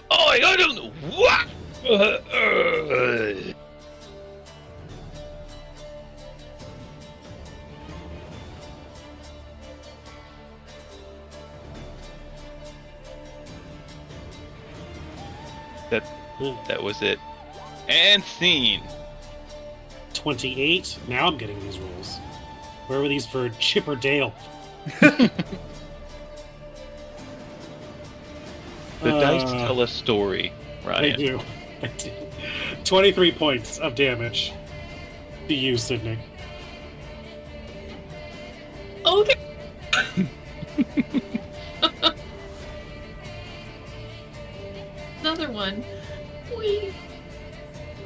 I don't know what. That was it. And scene. 28. Now I'm getting these rolls. Where were these for Chip or Dale? The dice tell a story, Ryan. They do. 23 points of damage to you, Sydney. Okay. Another one. Whee.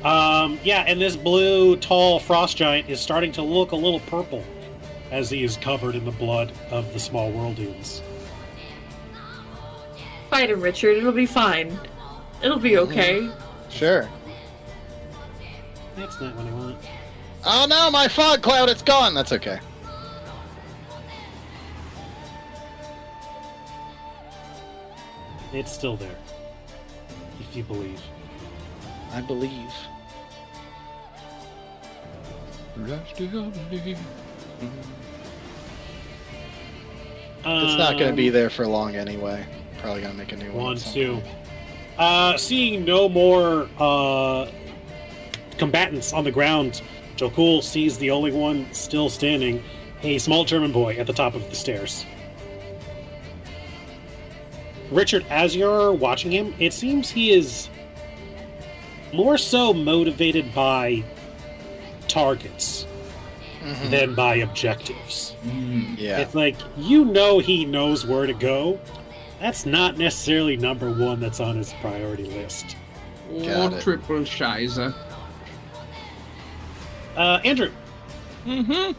Yeah, and this blue, tall frost giant is starting to look a little purple as he is covered in the blood of the small worldians. Fight him, Richard. It'll be fine. It'll be okay. Sure. That's not what I want. Oh no, my fog cloud, it's gone! That's okay. It's still there. If you believe. I believe. It's not going to be there for long anyway. Probably going to make a new one. 1, 2. Seeing no more combatants on the ground, Joe Cool sees the only one still standing, a small German boy at the top of the stairs. Richard, as you're watching him, it seems he is more so motivated by targets than by objectives. Yeah. It's like, you know he knows where to go. That's not necessarily number one that's on his priority list. Got Oh, it. triple shiza. Andrew. Mm-hmm.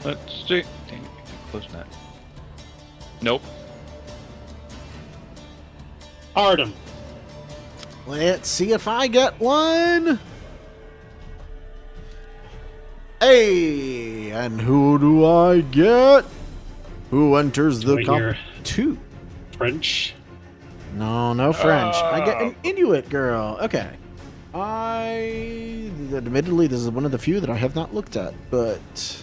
Let's see. Dang, close that. Nope. Artem. Let's see if I get one. Hey, and who do I get? Who enters the Right here. two? French. No French. I get an Inuit girl. Okay. Admittedly, this is one of the few that I have not looked at, but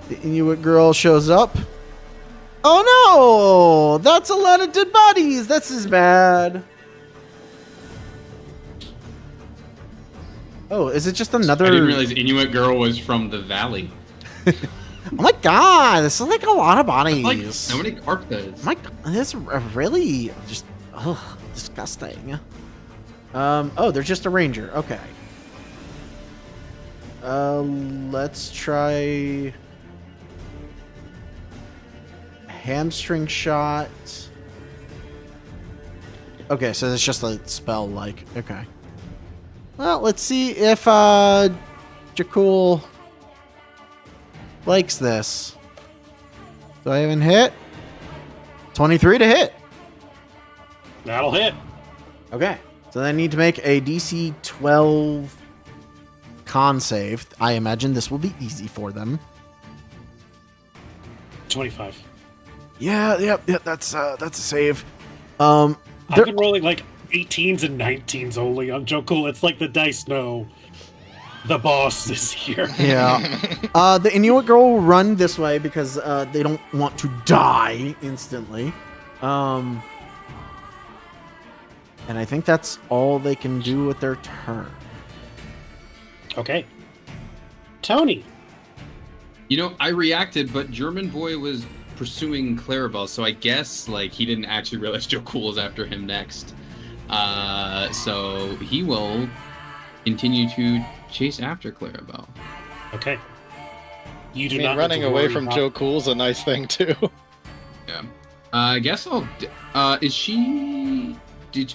the Inuit girl shows up. Oh no! That's a lot of dead bodies. This is bad. Oh, is it just another? I didn't realize Inuit girl was from the valley. Oh my god! This is like a lot of bodies. Like so many carpets. My, this is really just disgusting. Oh, they're just a ranger. Okay. Let's try hamstring shot. Okay, so it's just a spell. Like, okay. Well, let's see if Jakul likes this. Do I even hit? 23 to hit. That'll hit. Okay. So they need to make a DC 12 con save. I imagine this will be easy for them. 25. Yeah, that's a save. I've There- been rolling like 18s and 19s only on Joe Cool. It's like the dice know the boss is here. Yeah. The Inuit girl will run this way because they don't want to die instantly. And I think that's all they can do with their turn. Okay. Tony. You know, I reacted, but German Boy was pursuing Clarabelle, so I guess like he didn't actually realize Joe Cool is after him next. So he will continue to chase after Clarabelle. Okay. You do I not mean, need running to away worry from about- Joe Cool's a nice thing too. Yeah. I guess I'll. Is she?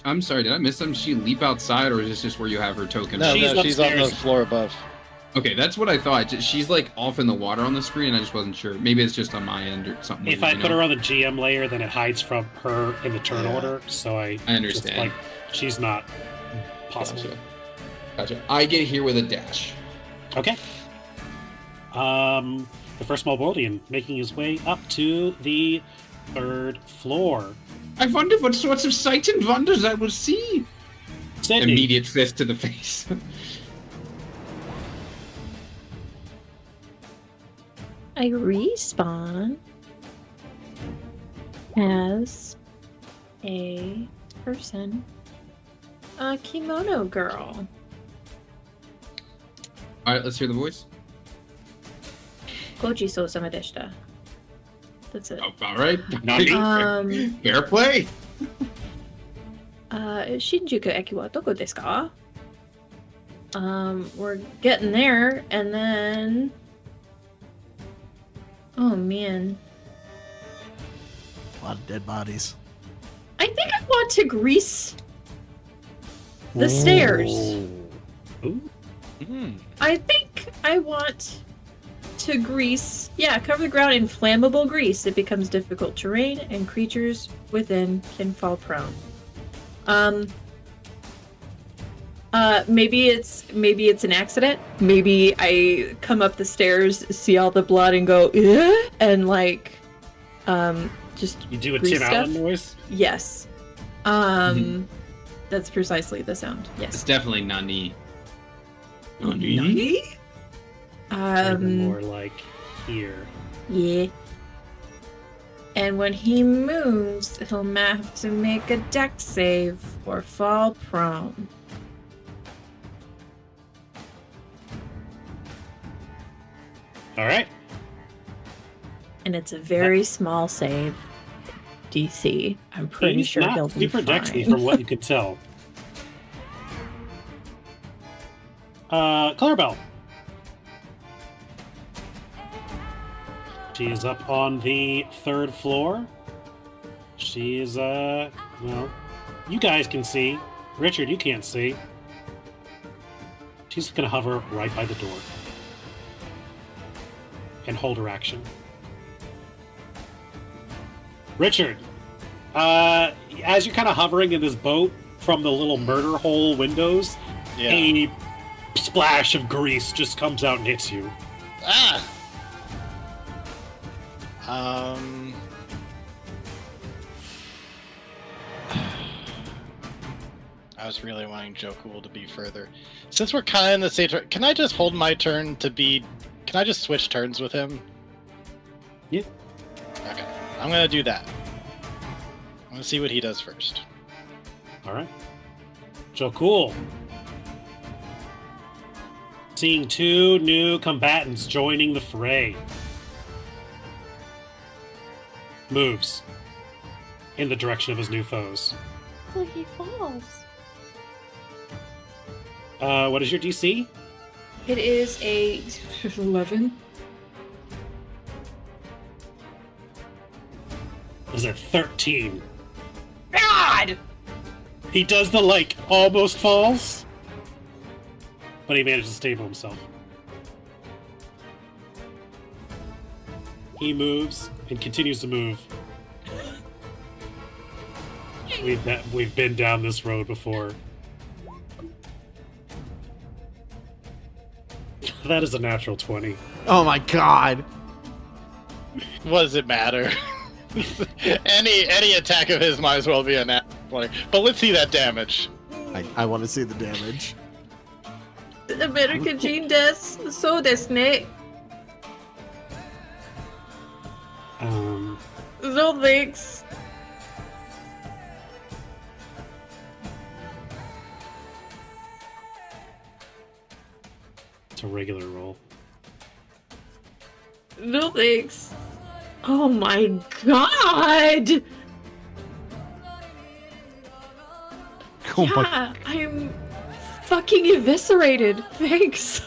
I'm sorry. Did I miss them? Did she leap outside, or is this just where you have her token? No, She's she's on the upstairs. floor above. Okay, that's what I thought. She's like off in the water on the screen, and I just wasn't sure. Maybe it's just on my end or something. If I put her on the GM layer, then it hides from her in the turn Yeah. order. So I understand. Just, like, she's not possible. Gotcha. I get here with a dash. Okay. The first Malboldian making his way up to the 3rd floor. I wonder what sorts of sights and wonders I will see. Sydney. Immediate fist to the face. I respawn as a person, a kimono girl. All right, let's hear the voice. Goji so sama deshita. That's it. Oh, all right. Nani? Fair play. Shinjuku eki wa doko desu ka? We're getting there, and then... Oh, man. A lot of dead bodies. I think I want to grease the stairs. Ooh. I think I want to grease, cover the ground in flammable grease. It becomes difficult terrain, and creatures within can fall prone. Maybe it's an accident. Maybe I come up the stairs, see all the blood, and go, "Eh?" And like, just You do a grease Tim stuff? Allen voice? Yes. That's precisely the sound. It's Yes. definitely Nani. Nani? More like here. Yeah. And when he moves, he'll have to make a dex save or fall prone. All right. And it's a very small save. DC. I'm pretty He's sure not he'll be super dexy fine. from what you could tell. Clarabelle. She is up on the 3rd floor. She is, well, you guys can see. Richard, you can't see. She's gonna hover right by the door. And hold her action. Richard, as you're kind of hovering in this boat from the little murder hole windows, a splash of grease just comes out and hits you. Ah! I was really wanting Joe Cool to be further. Since we're kind of in the same turn, can I just hold my turn to be... Can I just switch turns with him? Yeah. Okay. I'm gonna do that. I'm gonna see what he does first. All right. Joe Cool. Seeing 2 new combatants joining the fray. Moves in the direction of his new foes. So he falls. What is your DC? It is a 11. Is it 13? God! He does the, like, almost falls. but he managed to stable himself. He moves and continues to move. We've been down this road before. That is a natural 20. Oh my god. What does it matter? any attack of his might as well be a nat 20. But let's see that damage. I want to see the damage. American Gene desu. So desu ne. No thanks. It's a regular roll. No thanks. Oh my god! Oh my. Yeah, I'm fucking eviscerated. Thanks.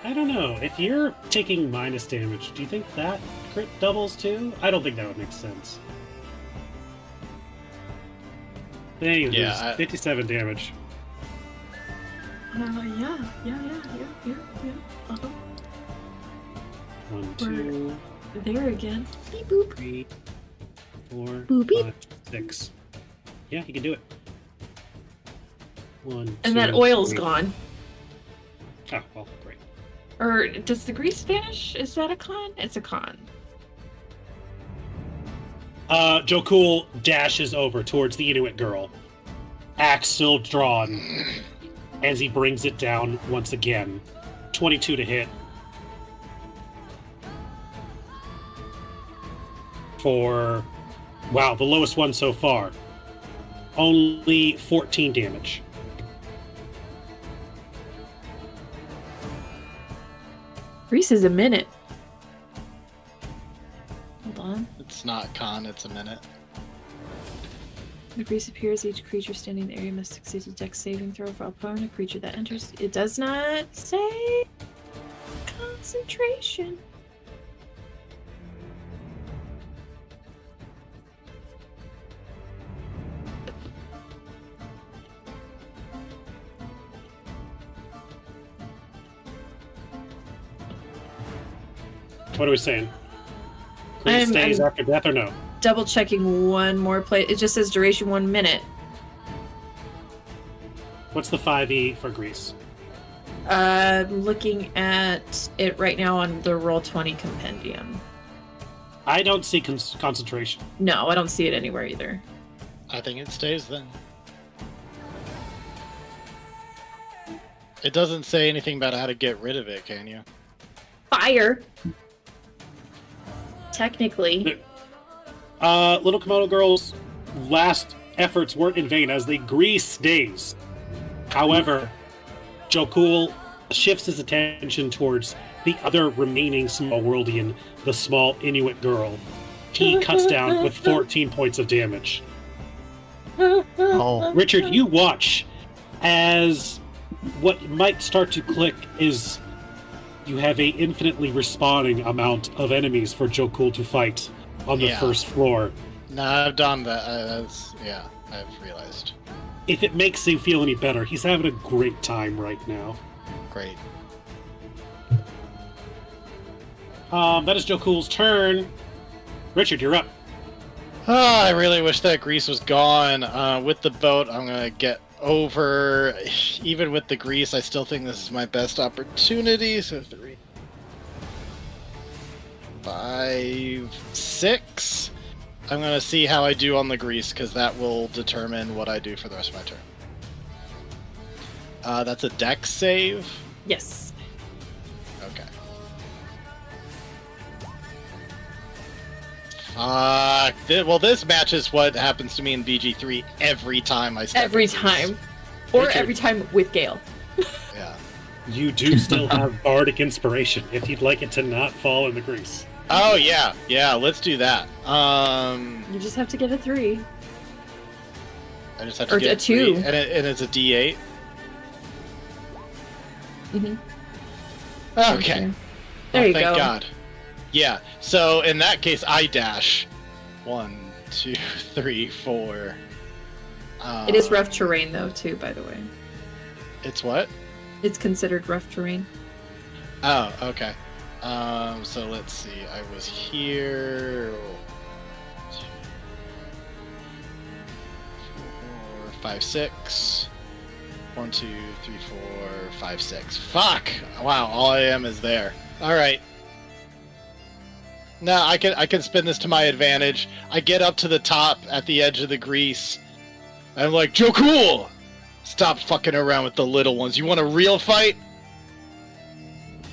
I don't know. If you're taking minus damage, do you think that crit doubles too? I don't think that would make sense. But anyway, Yeah, there's 57 damage. Yeah. Uh-huh. 1, 2, There again. Beep boop. 3, 4, Boop, beep. 5, 6. Yeah, you can do it. 1, And 2, that oil's 3. gone. Oh, well, great. Or does the grease vanish? Is that a con? It's a con. Jokul dashes over towards the Inuit girl. Axe still drawn. As he brings it down once again. 22 to hit. For, wow, the lowest one so far. Only 14 damage. Grease is a minute. Hold on. It's not con, it's a minute. The grease appears. Each creature standing in the area must succeed a dex saving throw for opponent. A creature that enters. It does not say concentration. What are we saying? Grease I'm- stays after death or no? Double checking one more place. It just says duration 1 minute. What's the 5e for Grease? Looking at it right now on the Roll20 compendium. I don't see concentration. No, I don't see it anywhere either. I think it stays then. It doesn't say anything about how to get rid of it, can you? Fire. Technically. Little Komodo Girl's last efforts weren't in vain as the grease stays. However, Jokul shifts his attention towards the other remaining small worldian, the small Inuit girl. He cuts down with 14 points of damage. Oh. Richard, you watch as what might start to click is you have a infinitely responding amount of enemies for Jokul to fight on the Yeah. first floor. No, I've done that. I've realized. If it makes you feel any better, he's having a great time right now. Great. That is Jokul's turn. Richard, you're up. Oh, I really wish that grease was gone. With the boat, I'm gonna get over. Even with the grease, I still think this is my best opportunity. So 3, 5, 6. I'm gonna see how I do on the grease because that will determine what I do for the rest of my turn. That's a dex save. Yes. Okay. Well, this matches what happens to me in BG3 every time I step Every in grease. time. Or Richard. every time with Gale. Yeah. You do still have Bardic Inspiration if you'd like it to not fall in the grease. Oh yeah, let's do that. You just have to get a 3. I just have to Or get a 2. 3, and it's a D8. Mhm. Okay. There you Thank go. God. Yeah. So in that case, I dash. 1, 2, 3, 4. It is rough terrain though too, by the way. It's what? It's considered rough terrain. Oh, okay. So let's see. I was here. 4, 5, 6. 1, 2, 3, 4, 5, 6. Fuck! Wow, all I am is there. Alright. No, I can spin this to my advantage. I get up to the top at the edge of the grease. I'm like, Joe Cool! Stop fucking around with the little ones. You want a real fight?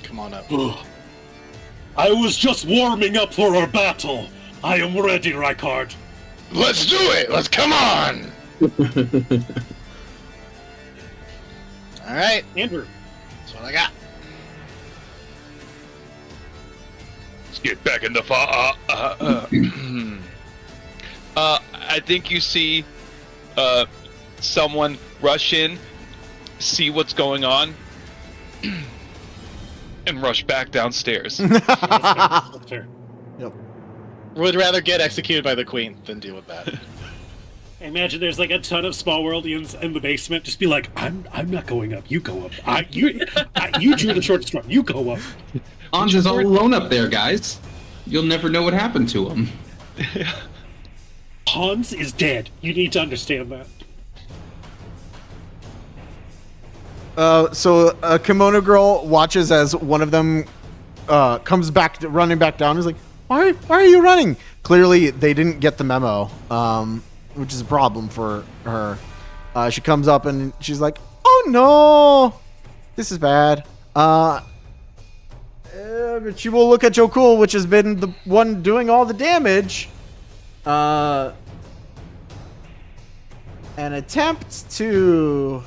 Come on up. I was just warming up for our battle. I am ready, Rykard. Let's do it! Let's come on! Alright, Andrew. that's what I got. Let's get back in the I think you see someone rush in, see what's going on, and rush back downstairs. That's fair. Yep. Would rather get executed by the queen than deal with that. I imagine there's like a ton of small worldians in the basement. Just be like, I'm not going up. You go up. You drew the short straw. You go up. Hans is all alone up there, guys. You'll never know what happened to him. Hans is dead. You need to understand that. So a kimono girl watches as one of them comes back, running back down. He's like, why are you running? Clearly, they didn't get the memo, which is a problem for her. She comes up and she's like, oh no, this is bad. But she will look at Joe Cool, which has been the one doing all the damage, and attempt to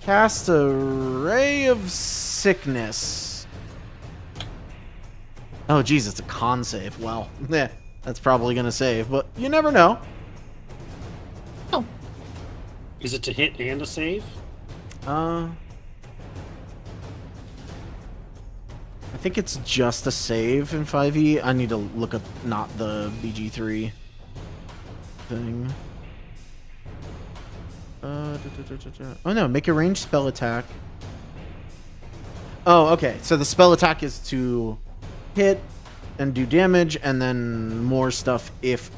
cast a Ray of Sickness. Oh, geez, it's a con save. Well, that's probably going to save, but you never know. Is it to hit and a save? I think it's just a save in 5e. I need to look up not the BG3 thing. Oh no, make a ranged spell attack. Oh, okay. So the spell attack is to hit and do damage, and then more stuff if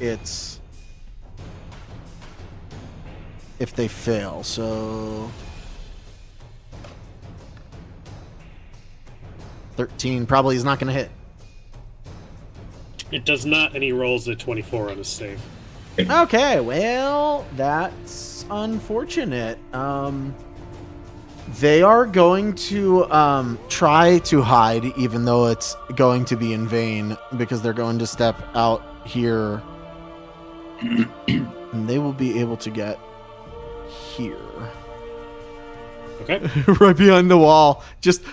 they fail. So 13 probably is not going to hit. It does not, and he rolls a 24 on his save. Okay, well, that's unfortunate. They are going to try to hide, even though it's going to be in vain, because they're going to step out here. And they will be able to get here. Okay. Right behind the wall. Just...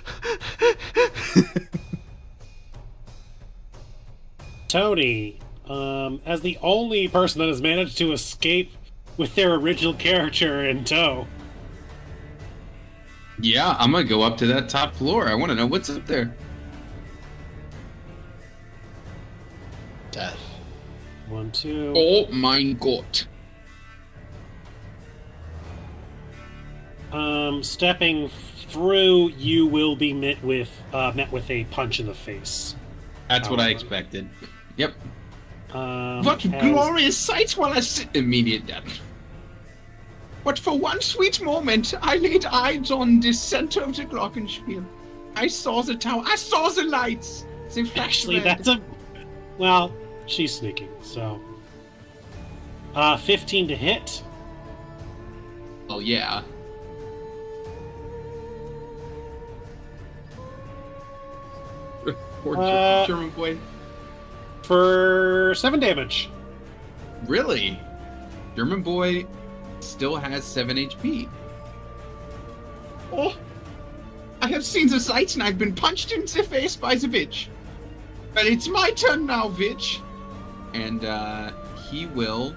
Tony, as the only person that has managed to escape with their original character in tow. Yeah, I'm gonna go up to that top floor. I want to know what's up there. Death. 1, 2. Oh mein Gott. Stepping through, you will be met with a punch in the face. That's what I expected. Yep. What Glorious sights while I sit immediate death. But for one sweet moment, I laid eyes on the center of the Glockenspiel. I saw the tower. I saw the lights. They flashed Actually, red. that's a... Well, she's sneaking, so... 15 to hit. Oh, yeah. Poor German boy. For 7 damage. Really? German boy still has 7 HP. Oh, I have seen the sights and I've been punched in the face by the witch. But it's my turn now, witch. And he will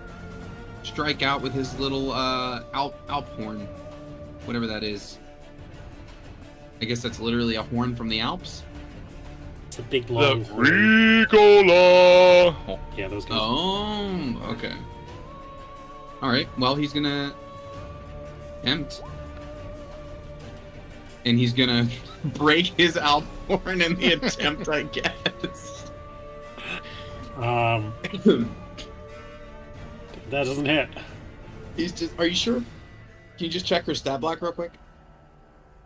strike out with his little Alp horn. Whatever that is. I guess that's literally a horn from the Alps. It's a big long... Ricola! Oh, Yeah, those guys. Oh, okay. Alright, well, he's gonna attempt. And he's gonna break his Althorn in the attempt, I guess. That doesn't hit. He's just. Are you sure? Can you just check her stat block real quick?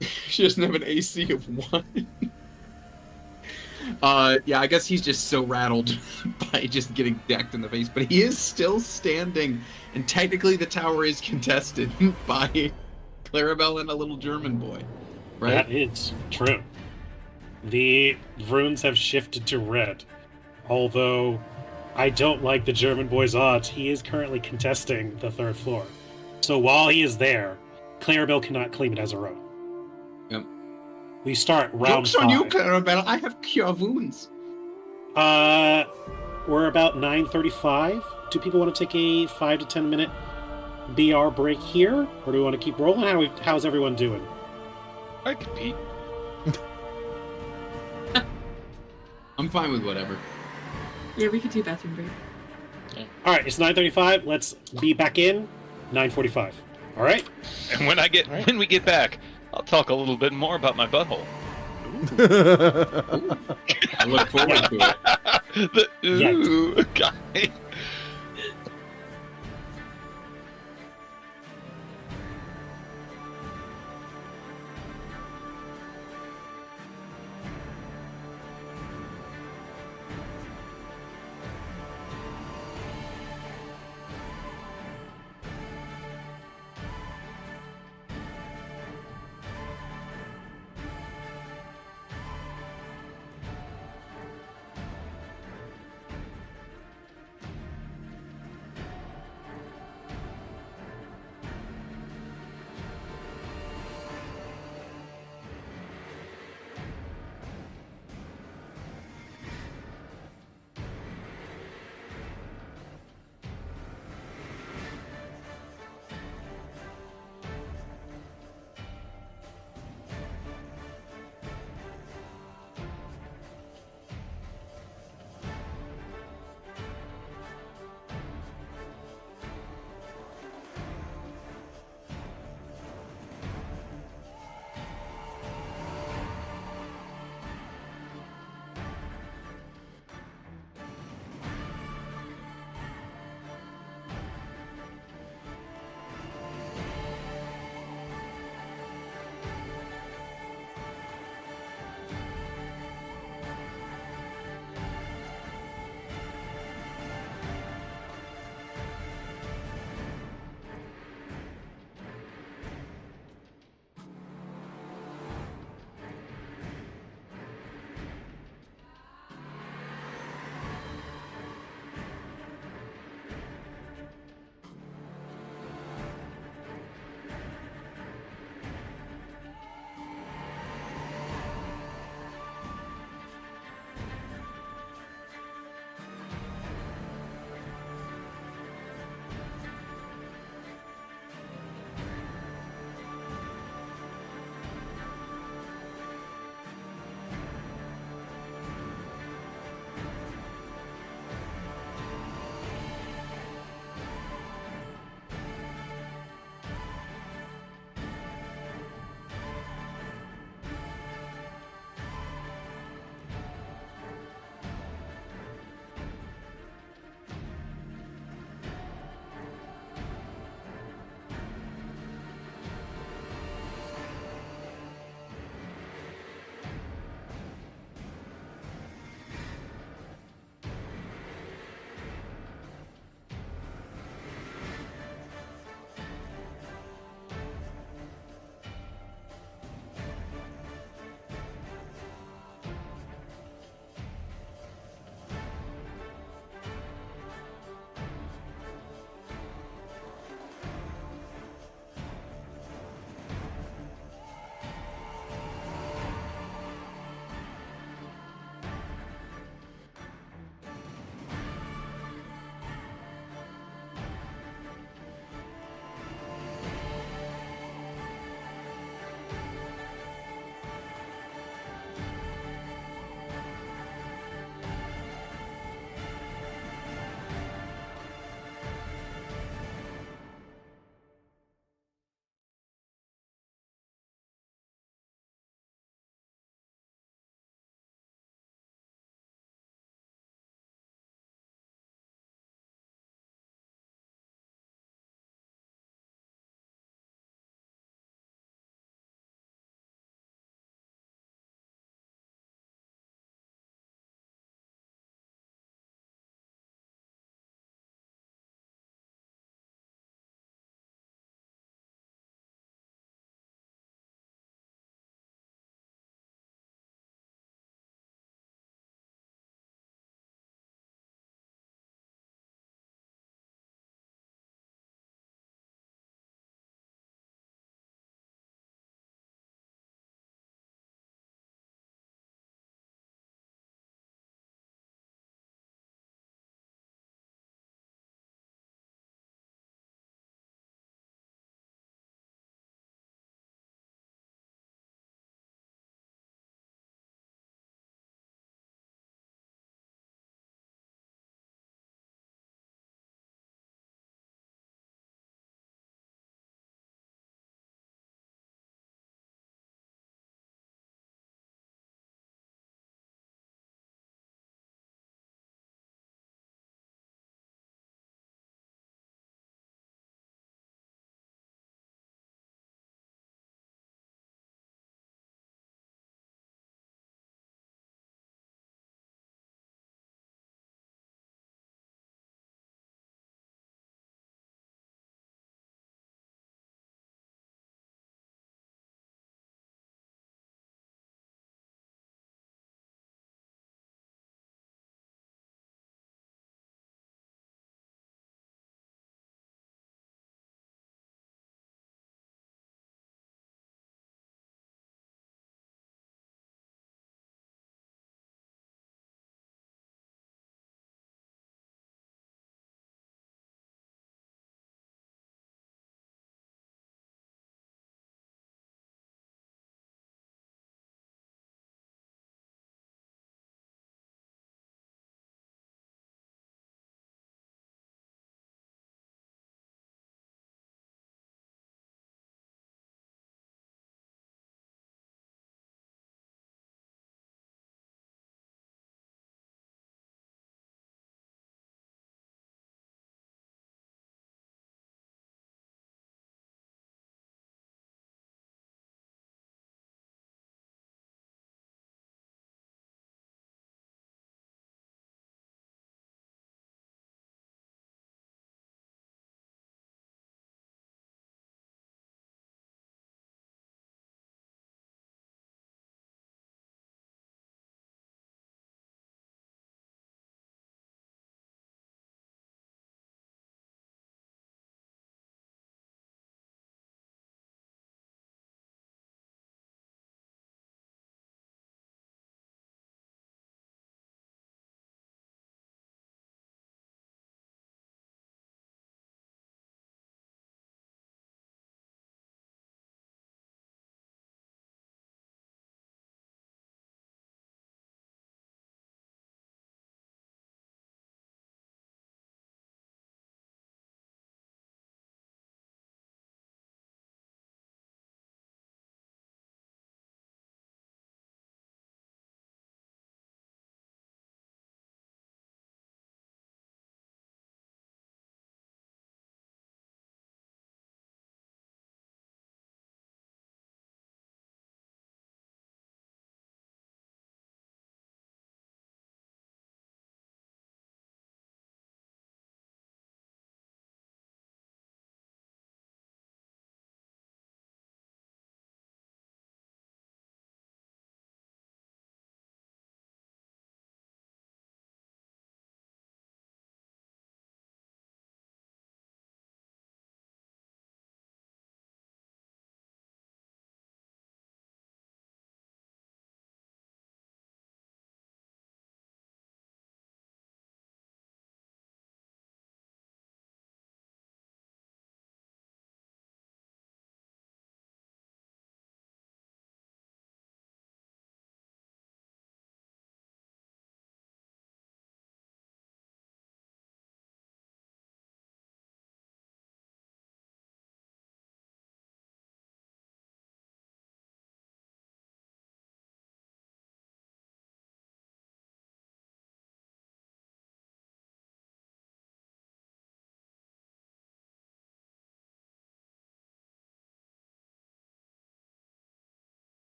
She doesn't have an AC of 1. Yeah, I guess he's just so rattled by just getting decked in the face, but he is still standing, and technically the tower is contested by Clarabelle and a little German boy, right? That is true. The runes have shifted to red. Although I don't like the German boy's odds, he is currently contesting the 3rd floor. So while he is there, Clarabelle cannot claim it as her own. Yep. We start round Joke's 5. on you, Clarabelle. I have cure wounds. We're about 9:35. Do people want to take a 5 to 10 minute BR break here, or do we want to keep rolling? How's everyone doing? I compete. I'm fine with whatever. Yeah, we could do bathroom break. All right, it's 9:35. Let's be back in 9:45. All right. And when we get back, I'll talk a little bit more about my butthole. I look forward to it. Ooh, guy.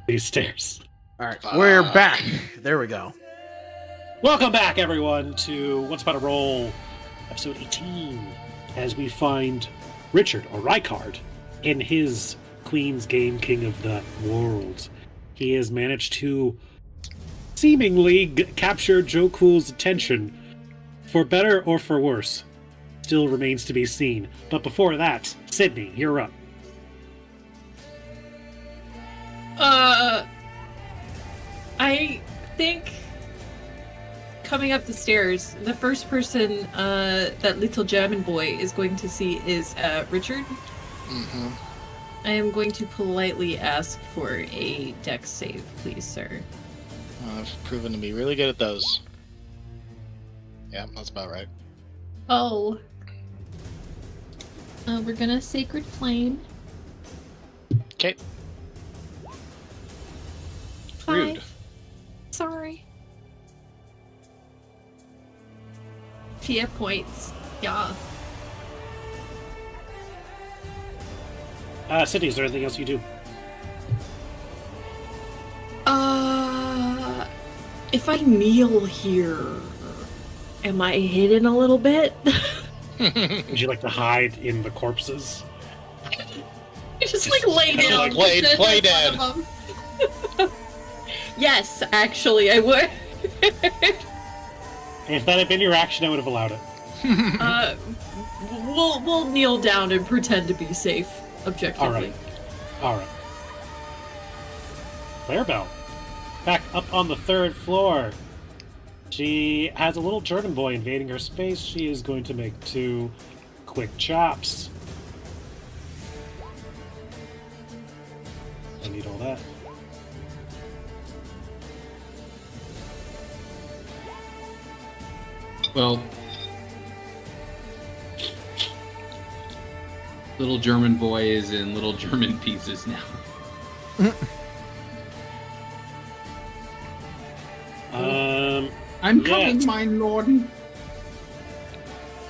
These stairs. All right, we're back. There we go. Welcome back, everyone, to What's About to Roll, episode 18, as we find Richard, or Rykard, in his Queen's Game King of the World. He has managed to seemingly capture Joe Cool's attention, for better or for worse. Still remains to be seen. But before that, Sydney, you're up. I think coming up the stairs, the first person that little German boy is going to see is Richard. Mm-hmm. I am going to politely ask for a dex save, please, sir. I've proven to be really good at those. Yeah, that's about right. Oh. We're gonna Sacred Flame. Okay. 5. Rude. Sorry. TF points. Yeah. Sydney, is there anything else you do? If I kneel here, am I hidden a little bit? Would you like to hide in the corpses? Just like lay down. Play just in dead. front of 'em. Yes, actually, I would. If that had been your action, I would have allowed it. We'll kneel down and pretend to be safe, objectively. All right. Clarabelle, back up on the 3rd floor. She has a little German boy invading her space. She is going to make 2 quick chops. I need all that. Well, little German boy is in little German pieces now. I'm coming, yes. my lord.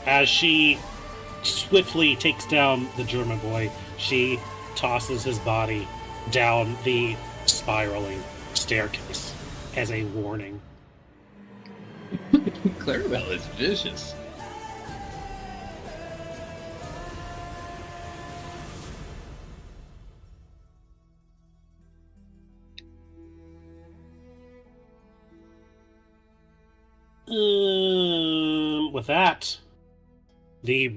As she swiftly takes down the German boy, she tosses his body down the spiraling staircase as a warning. Clarabelle is vicious. With that, the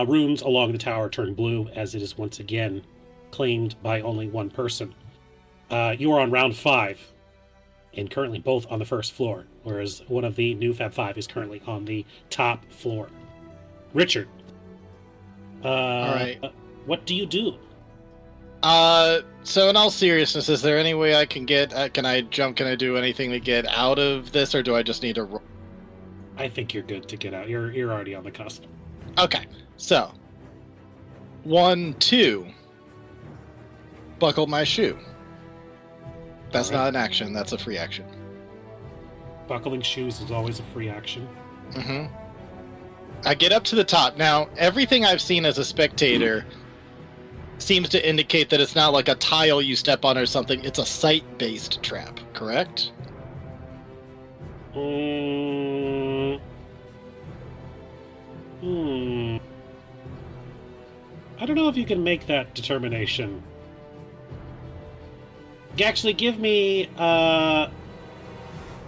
runes along the tower turn blue as it is once again claimed by only one person. You are on round 5, and currently both on the 1st floor, whereas one of the new Fab 5 is currently on the top floor. Richard, All right. What do you do? So in all seriousness, is there any way I can get? Can I jump? Can I do anything to get out of this, or do I just need to roll? I think you're good to get out. You're already on the cusp. Okay, so 1, 2. Buckle my shoe. That's All right. not an action. That's a free action. Buckling shoes is always a free action. Mm-hmm. I get up to the top. Now, everything I've seen as a spectator seems to indicate that it's not like a tile you step on or something. It's a sight-based trap, correct? I don't know if you can make that determination. Actually, give me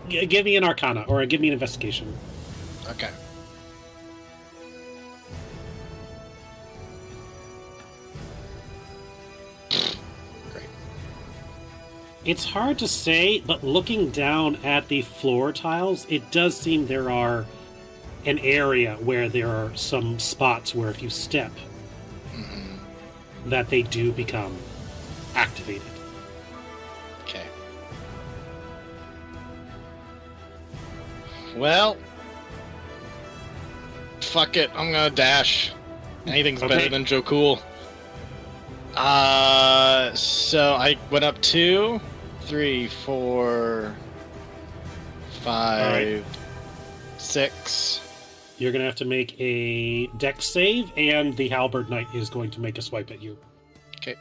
give me an Arcana, or give me an Investigation. Okay. Great. It's hard to say, but looking down at the floor tiles, it does seem there are an area where there are some spots where if you step, that they do become activated. Okay. Well, fuck it. I'm gonna dash. Anything's Okay. better than Joe Cool. So I went up 2, 3, 4, 5, 6. You're going to have to make a dex save, and the Halberd Knight is going to make a swipe at you. Okay.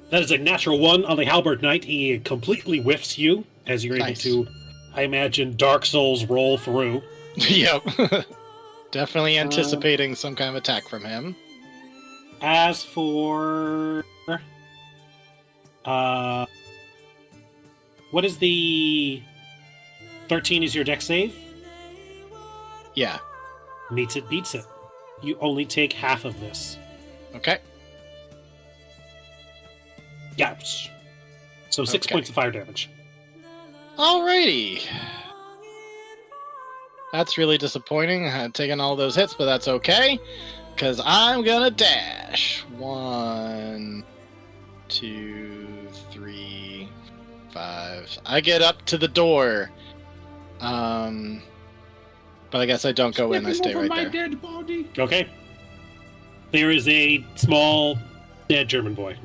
That is a natural 1 on the Halberd Knight. He completely whiffs you as you're Nice. able to, I imagine, Dark Souls roll through. Yep. Definitely anticipating some kind of attack from him. As for... what is the... 13 is your dex save? Yeah. Meets it, beats it. You only take half of this. Okay. Yeah. So 6 Okay. points of fire damage. Alrighty. That's really disappointing. I had taken all those hits, but that's okay. Because I'm gonna dash. 1, 2, 3, 5. I get up to the door. But I guess I don't go in. I stay right there. Dead body. Okay. There is a small dead German boy.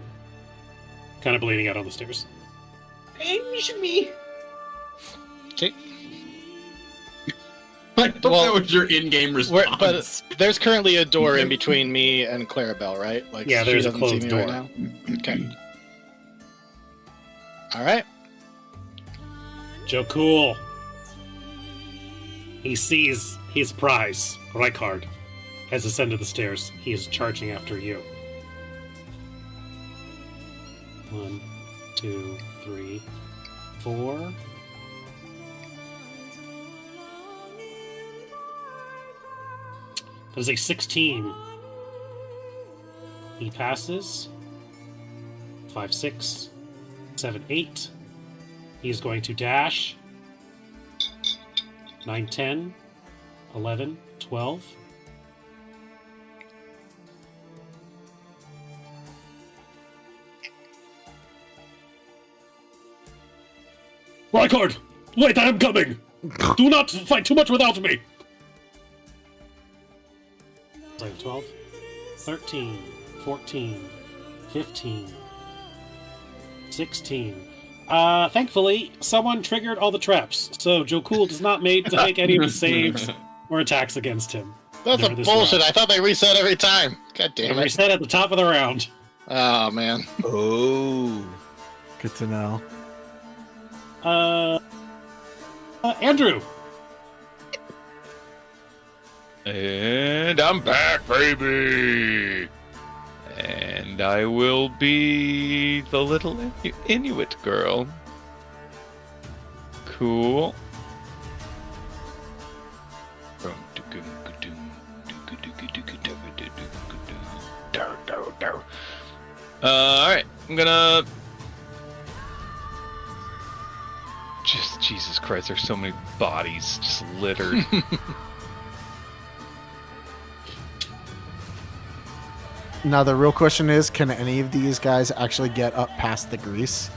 Kind of bleeding out on the stairs. Avenge me. Okay. I thought Well, that was your in-game response. But there's currently a door in between me and Clarabelle, right? Like, Yeah, she there's a doesn't see closed me door. right now. Okay. All right. Joe Cool. He sees his prize, Reichard, has ascended the stairs. He is charging after you. 1, 2, 3, 4. That is a 16. He passes. 5, 6, 7, 8. He is going to dash. 9, 10, 11, 12. Reichard! Wait, I am coming! Do not fight too much without me! 12, 13, 14, 15, 16. Thankfully, someone triggered all the traps, so Joe Cool does not make any of the saves or attacks against him. That's a During this bullshit. round. I thought they reset every time. God damn They it. reset at the top of the round. Oh, man. Oh. Good to know. Andrew! And I'm back, baby! And I will be the little Inuit girl. Cool. Alright, I'm gonna... Just, Jesus Christ, there's so many bodies just littered. Now the real question is, can any of these guys actually get up past the grease?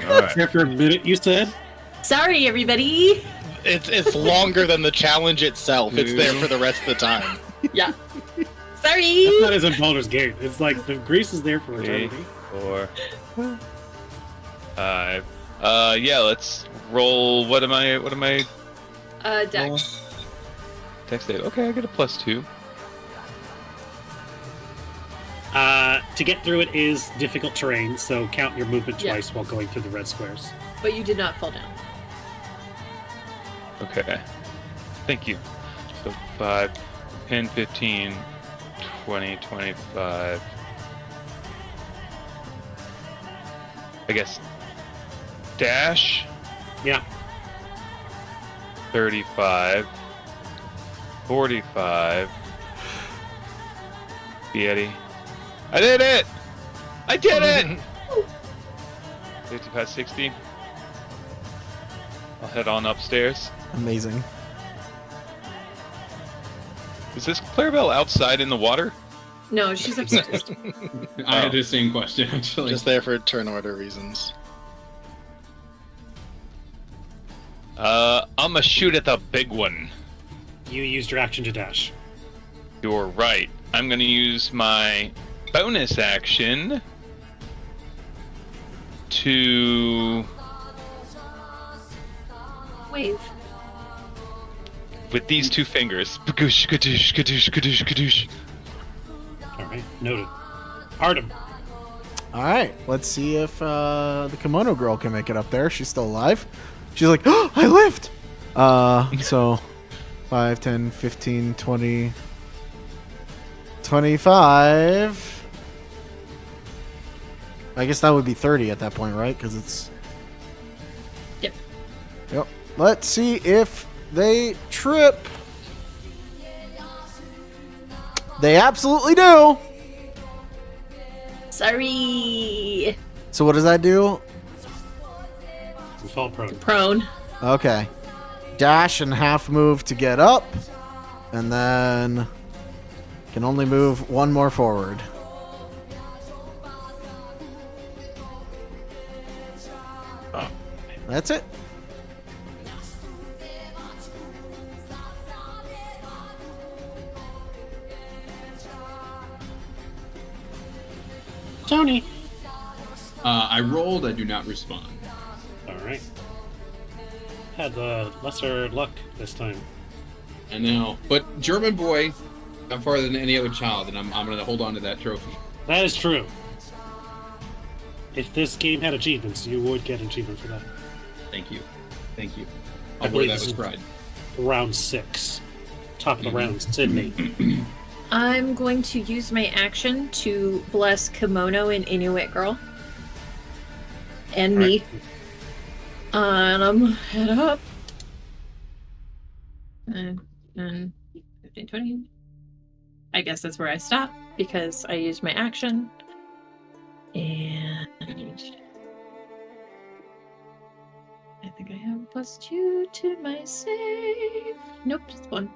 Alright. After a minute, you said? Sorry, everybody. It's longer than the challenge itself. It's there for the rest of the time. Yeah. Sorry. That's not as in Baldur's Gate. It's like the grease is there for 3, eternity. 4, 5. Yeah, let's roll. What am I? Dex. Dex save. Okay, I get a +2. To get through it is difficult terrain, so count your movement Yeah. twice while going through the red squares. But you did not fall down. Okay. Thank you. So 5, 10, 15, 20, 25. I guess dash Yeah. 35, 45. Yeti. I did it! I did it! 55, 60. I'll head on upstairs. Amazing. Is this Clarabelle outside in the water? No, she's upstairs. I had the same question actually. Just there for turn order reasons. I'ma shoot at the big one. You used your action to dash. You're right. I'm going to use my bonus action to... Wave. with these two fingers. Skadoosh, skadoosh, skadoosh, skadoosh, skadoosh. All right, noted. Artem. All right, let's see if the kimono girl can make it up there. She's still alive. She's like, oh, I lived! So 5, 10, 15, 20, 25. I guess that would be 30 at that point, right? Because it's... Yep. Yep. Let's see if they trip. They absolutely do. Sorry. So what does that do? You fall prone. Prone. Okay. Dash and half move to get up. And then can only move one more forward. That's it. Tony. I rolled. I do not respond. All right. Had lesser luck this time. I know, but German boy, I'm farther than any other child, and I'm going to hold on to that trophy. That is true. If this game had achievements, you would get an achievement for that. Thank you. Thank you. I I'll wear believe that this with is pride. round 6. Top of the round, Sydney. I'm going to use my action to bless Kimono and Inuit Girl. And me. And I'm head up. And 15, 20. I guess that's where I stop because I used my action. And I think I have +2 to my save. Nope, just 1.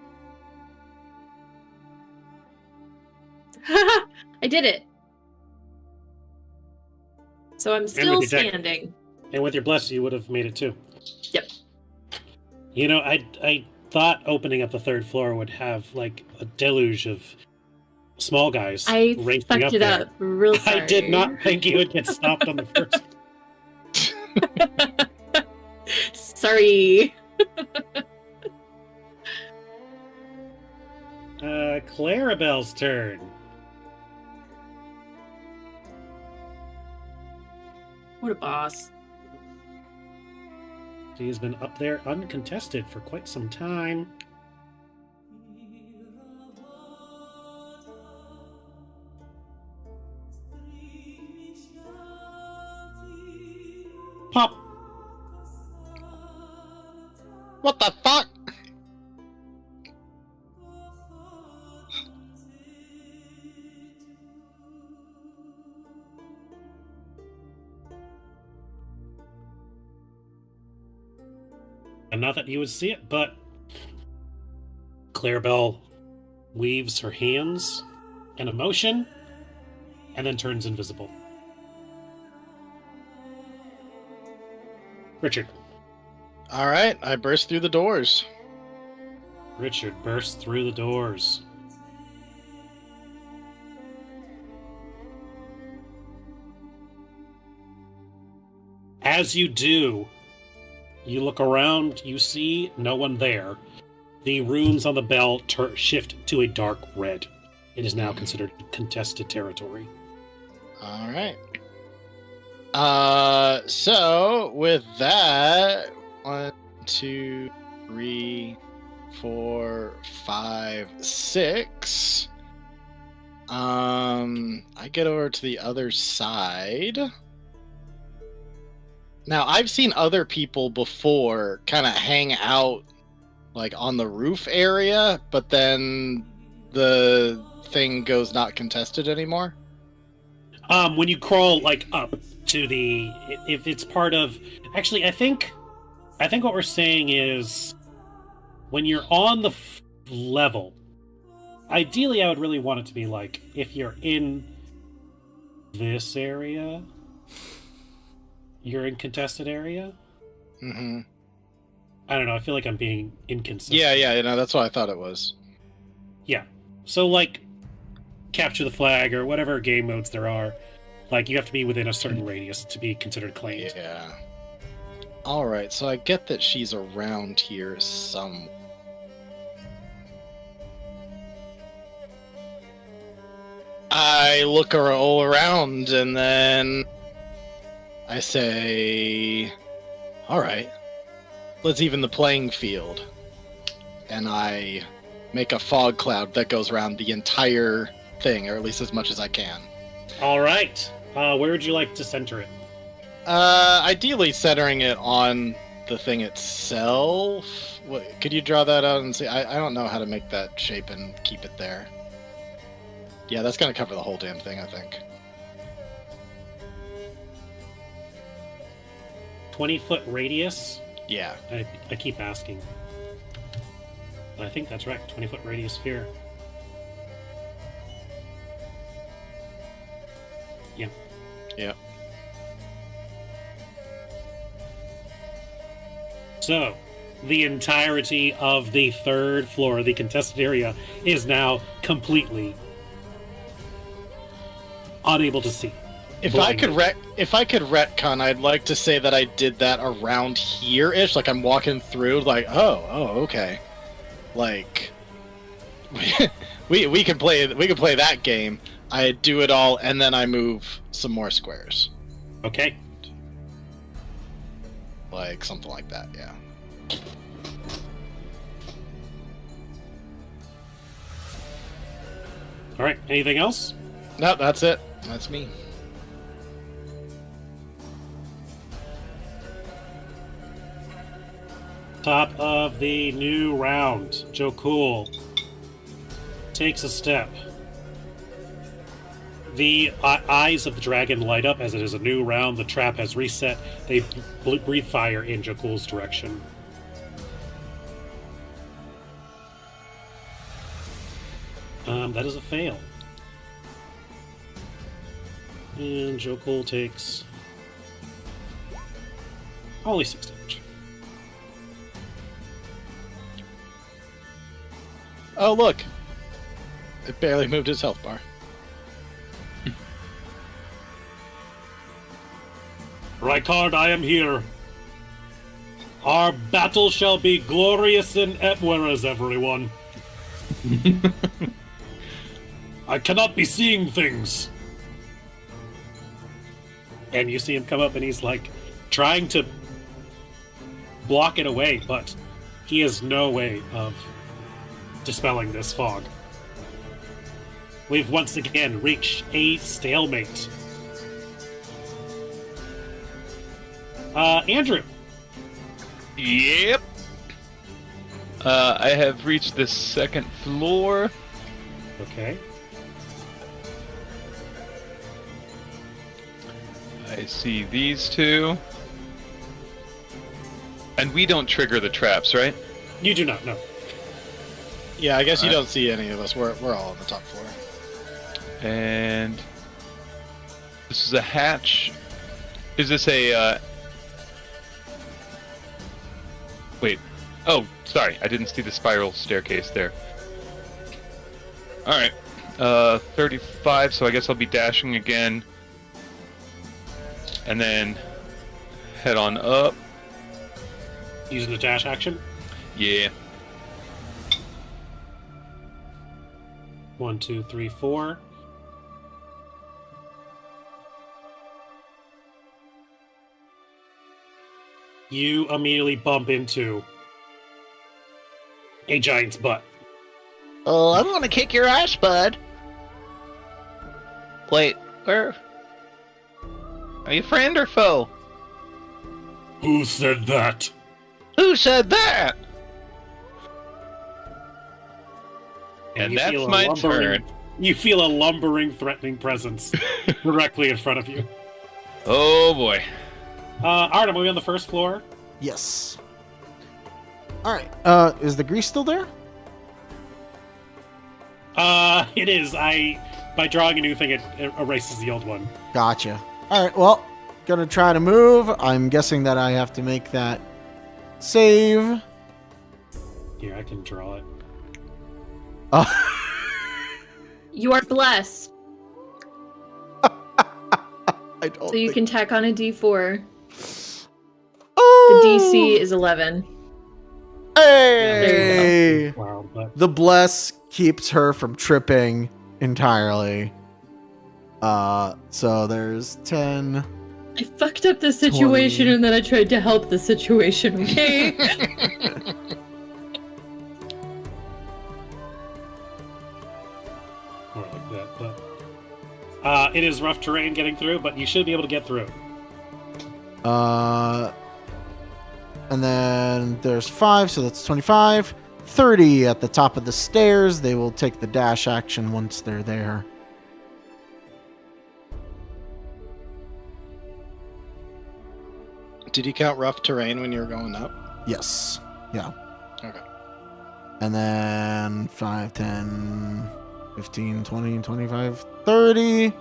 I did it. So I'm still with your deck. standing. And with your bless, you would have made it too. Yep. You know, I thought opening up the 3rd floor would have like a deluge of small guys I racing fucked up it there. up real sorry. I did not think you would get stopped on the first. Sorry. Clarabelle's turn. What a boss. She has been up there uncontested for quite some time. Pop. What the fuck? And not that you would see it, but Clarabelle weaves her hands in a motion and then turns invisible. Richard. All right, I burst through the doors. Richard bursts through the doors. As you do, you look around, you see no one there. The runes on the bell shift to a dark red. It is now considered contested territory. All right. So with that, 1, 2, 3, 4, 5, 6. I get over to the other side. Now, I've seen other people before kind of hang out like on the roof area, but then the thing goes not contested anymore. When you crawl like up to the, if it's part of, actually, I think what we're saying is when you're on the level, ideally, I would really want it to be like if you're in this area, you're in contested area. Mm-hmm. I don't know. I feel like I'm being inconsistent. Yeah, that's what I thought it was. Yeah. So, like, capture the flag or whatever game modes there are, like, you have to be within a certain radius to be considered claimed. Yeah. Alright, so I get that she's around here some. I look her all around and then I say, alright, let's even the playing field. And I make a fog cloud that goes around the entire thing, or at least as much as I can. All right. Where would you like to center it? Ideally centering it on the thing itself. What, could you draw that out and see? I don't know how to make that shape and keep it there. Yeah, that's gonna cover the whole damn thing, I think. 20-foot radius? Yeah. I keep asking. But I think that's right. 20-foot radius sphere. Yeah. Yeah. So, the entirety of the third floor, the contested area, is now completely unable to see. If I could retcon, I'd like to say that I did that around here-ish, like I'm walking through, like, oh, okay. Like, we can play that game. I do it all, and then I move some more squares. Okay. Like, something like that, yeah. Alright, anything else? No, that's it. That's me. Top of the new round. Joe Cool takes a step. The eyes of the dragon light up as it is a new round. The trap has reset. They breathe fire in Joe Cool's direction. That is a fail. And Joe Cool takes only 6 damage. Oh, look! It barely moved his health bar. Rykard, I am here. Our battle shall be glorious in Epweras, everyone. I cannot be seeing things. And you see him come up and he's like trying to block it away, but he has no way of dispelling this fog. We've once again reached a stalemate. Andrew. Yep. I have reached the second floor. Okay. I see these two. And we don't trigger the traps, right? You do not know. Yeah, I guess you Alright. don't see any of us. We're all on the top floor. And this is a hatch. Is this a wait. Oh, sorry. I didn't see the spiral staircase there. Alright. 35, so I guess I'll be dashing again. And then head on up. Using the dash action. Yeah. 1, 2, 3, 4. You immediately bump into a giant's butt. Oh, I'm gonna kick your ass, bud. Wait, where? Are you friend or foe? Who said that? Who said that? And you that's feel a my lumbering- turn. You feel a lumbering, threatening presence directly in front of you. Oh boy. Artem, are we on the first floor? Yes. All right. Is the grease still there? It is. By drawing a new thing, it erases the old one. Gotcha. All right. Well, gonna try to move. I'm guessing that I have to make that save. Here, I can draw it. You are blessed. I don't So you think- can tack on a d4. Oh! The DC is 11. Hey! Wow, but The bless keeps her from tripping entirely. So there's 10. I fucked up the situation 20. and then I tried to help the situation, okay? more like that. But it is rough terrain getting through, but you should be able to get through. And then there's 5, so that's 25. 30 at the top of the stairs. They will take the dash action once they're there. Did you count rough terrain when you were going up? Yes. Yeah. Okay. And then 5, 10, 15, 20, 25, 30.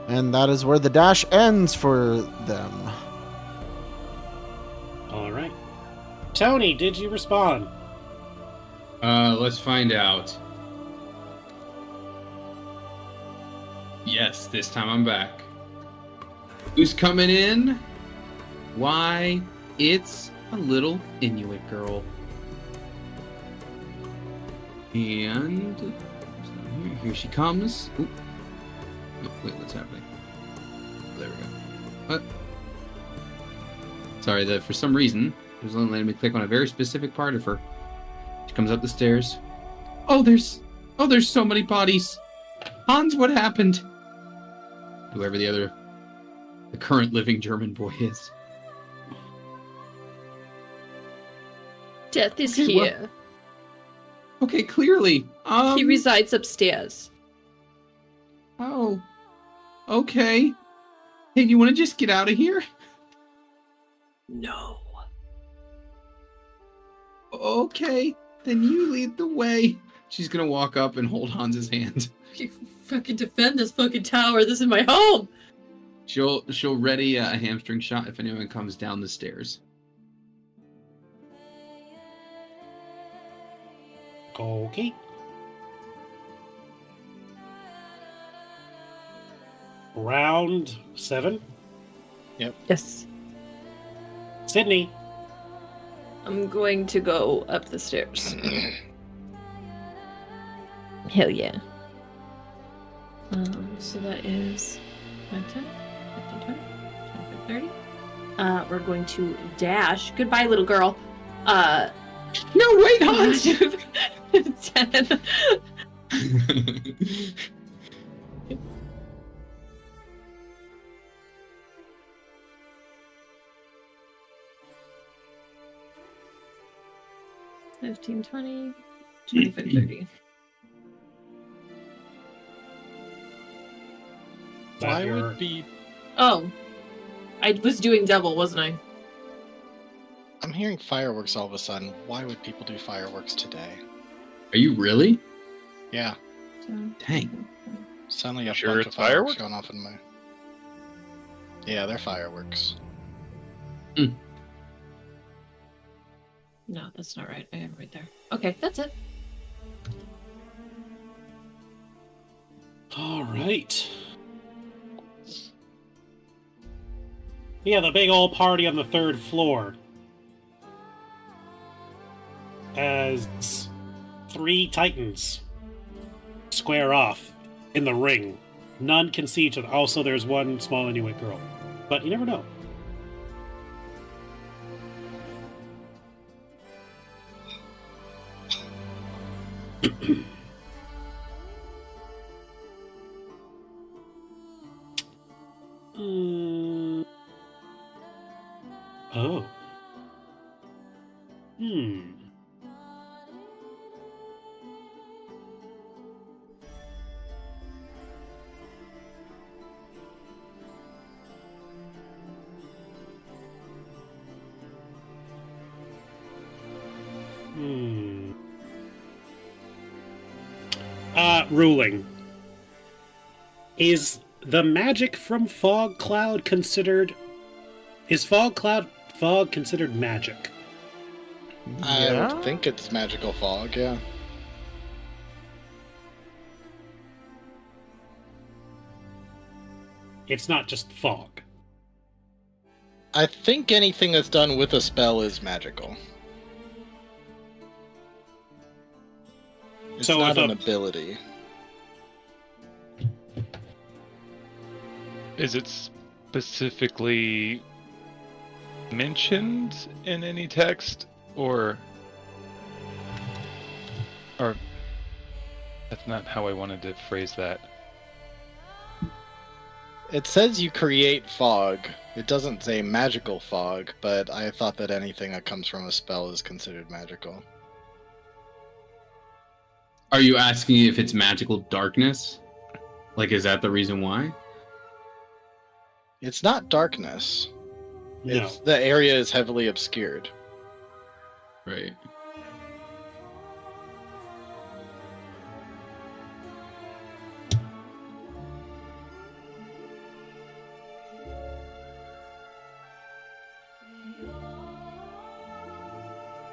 And that is where the dash ends for them. All right. Tony, did you respond? Let's find out. Yes, this time I'm back. Who's coming in? Why, it's a little Inuit girl. And here she comes. Ooh. Wait, what's happening? There we go. What? Sorry, that for some reason it was only letting me click on a very specific part of her. She comes up the stairs. Oh, there's so many bodies. Hans, what happened? Whoever the current living German boy is. Death is Okay, here. Okay, clearly. He resides upstairs. Oh. Okay. Hey, do you want to just get out of here? No. Okay. Then you lead the way. She's gonna walk up and hold Hans's hand. You fucking defend this fucking tower. This is my home. She'll ready a hamstring shot if anyone comes down the stairs. Okay. Round 7. Yes. Sydney. I'm going to go up the stairs. Hell yeah. So that is 5, 10, 15, 20, 25, 30. We're going to dash. Goodbye, little girl. No, wait, Hans! 10. $15, $20, $25, $30. Why Your- would be? Oh, I was doing double, wasn't I? I'm hearing fireworks all of a sudden. Why would people do fireworks today? Are you really? Yeah, Dang. suddenly a Sure bunch it's of fireworks fireworks? going off in my. Yeah, they're fireworks. No, that's not right. I am right there. Okay, that's it. All right. Yeah, the big old party on the 3rd floor. As 3 titans square off in the ring. None can see each other. Also, there's one small Inuit girl. But you never know. Oh. Ruling. Is the magic from fog cloud considered... Is fog considered magic? I Yeah? would think it's magical fog, yeah. It's not just fog. I think anything that's done with a spell is magical. It's So not if an a- ability. Is it specifically mentioned in any text, or that's not how I wanted to phrase that. It says you create fog. It doesn't say magical fog, but I thought that anything that comes from a spell is considered magical. Are you asking if it's magical darkness? Like, is that the reason why? It's not darkness. No. It's, the area is heavily obscured. Right.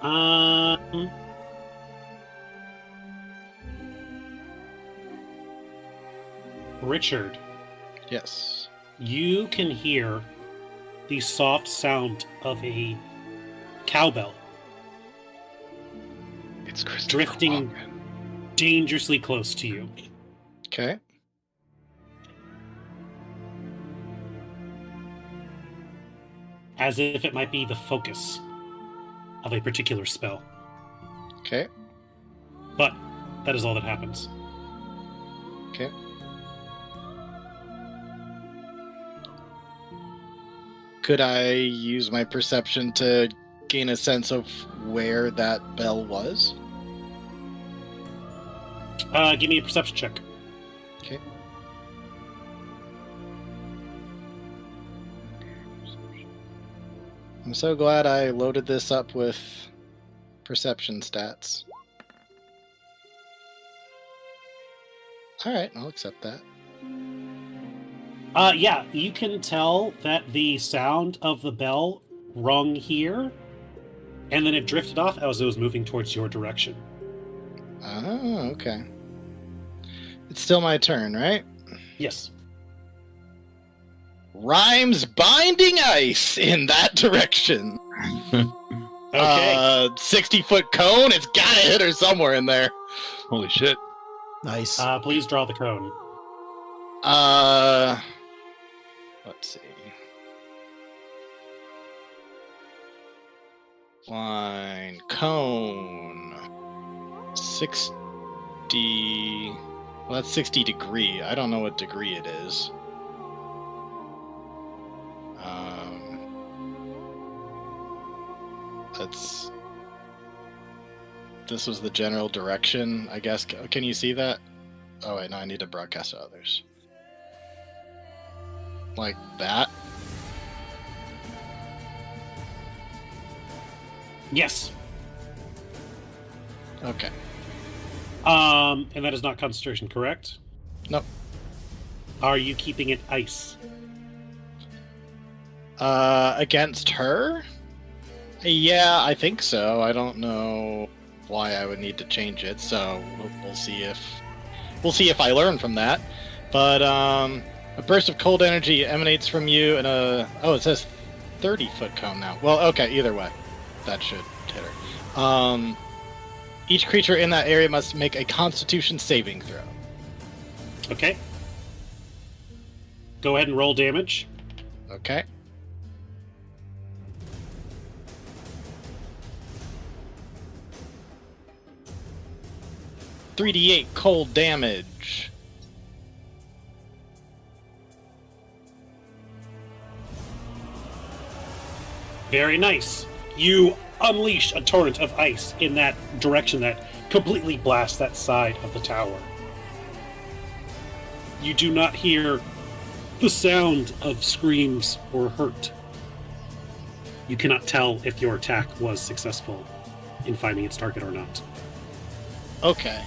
Um, Richard, Yes. you can hear the soft sound of a cowbell It's Christopher Drifting. Walken. dangerously close to you. Okay. As if it might be the focus of a particular spell. Okay. But that is all that happens. Okay. Could I use my perception to gain a sense of where that bell was? Give me a perception check. Okay. I'm so glad I loaded this up with perception stats. Alright, I'll accept that. Yeah, you can tell that the sound of the bell rung here, and then it drifted off as it was moving towards your direction. Oh, okay. It's still my turn, right? Yes. Rhymes binding ice in that direction. Okay. 60-foot cone. It's gotta hit her somewhere in there. Holy shit. Nice. Please draw the cone. Let's see. Line cone 60. Well, that's 60 degree. I don't know what degree it is. That's. This was the general direction, I guess. Can you see that? Oh wait, no, I need to broadcast to others. Like that? Yes. Okay. And that is not concentration, correct? Nope. Are you keeping it ice? Against her? Yeah, I think so. I don't know why I would need to change it, so we'll see if I learn from that. But a burst of cold energy emanates from you, and it says 30-foot cone now. Well, okay, either way, that should hit her. Each creature in that area must make a Constitution saving throw. Okay. Go ahead and roll damage. Okay. .3d8 cold damage. Very nice. You unleash a torrent of ice in that direction that completely blasts that side of the tower. You do not hear the sound of screams or hurt. You cannot tell if your attack was successful in finding its target or not. Okay.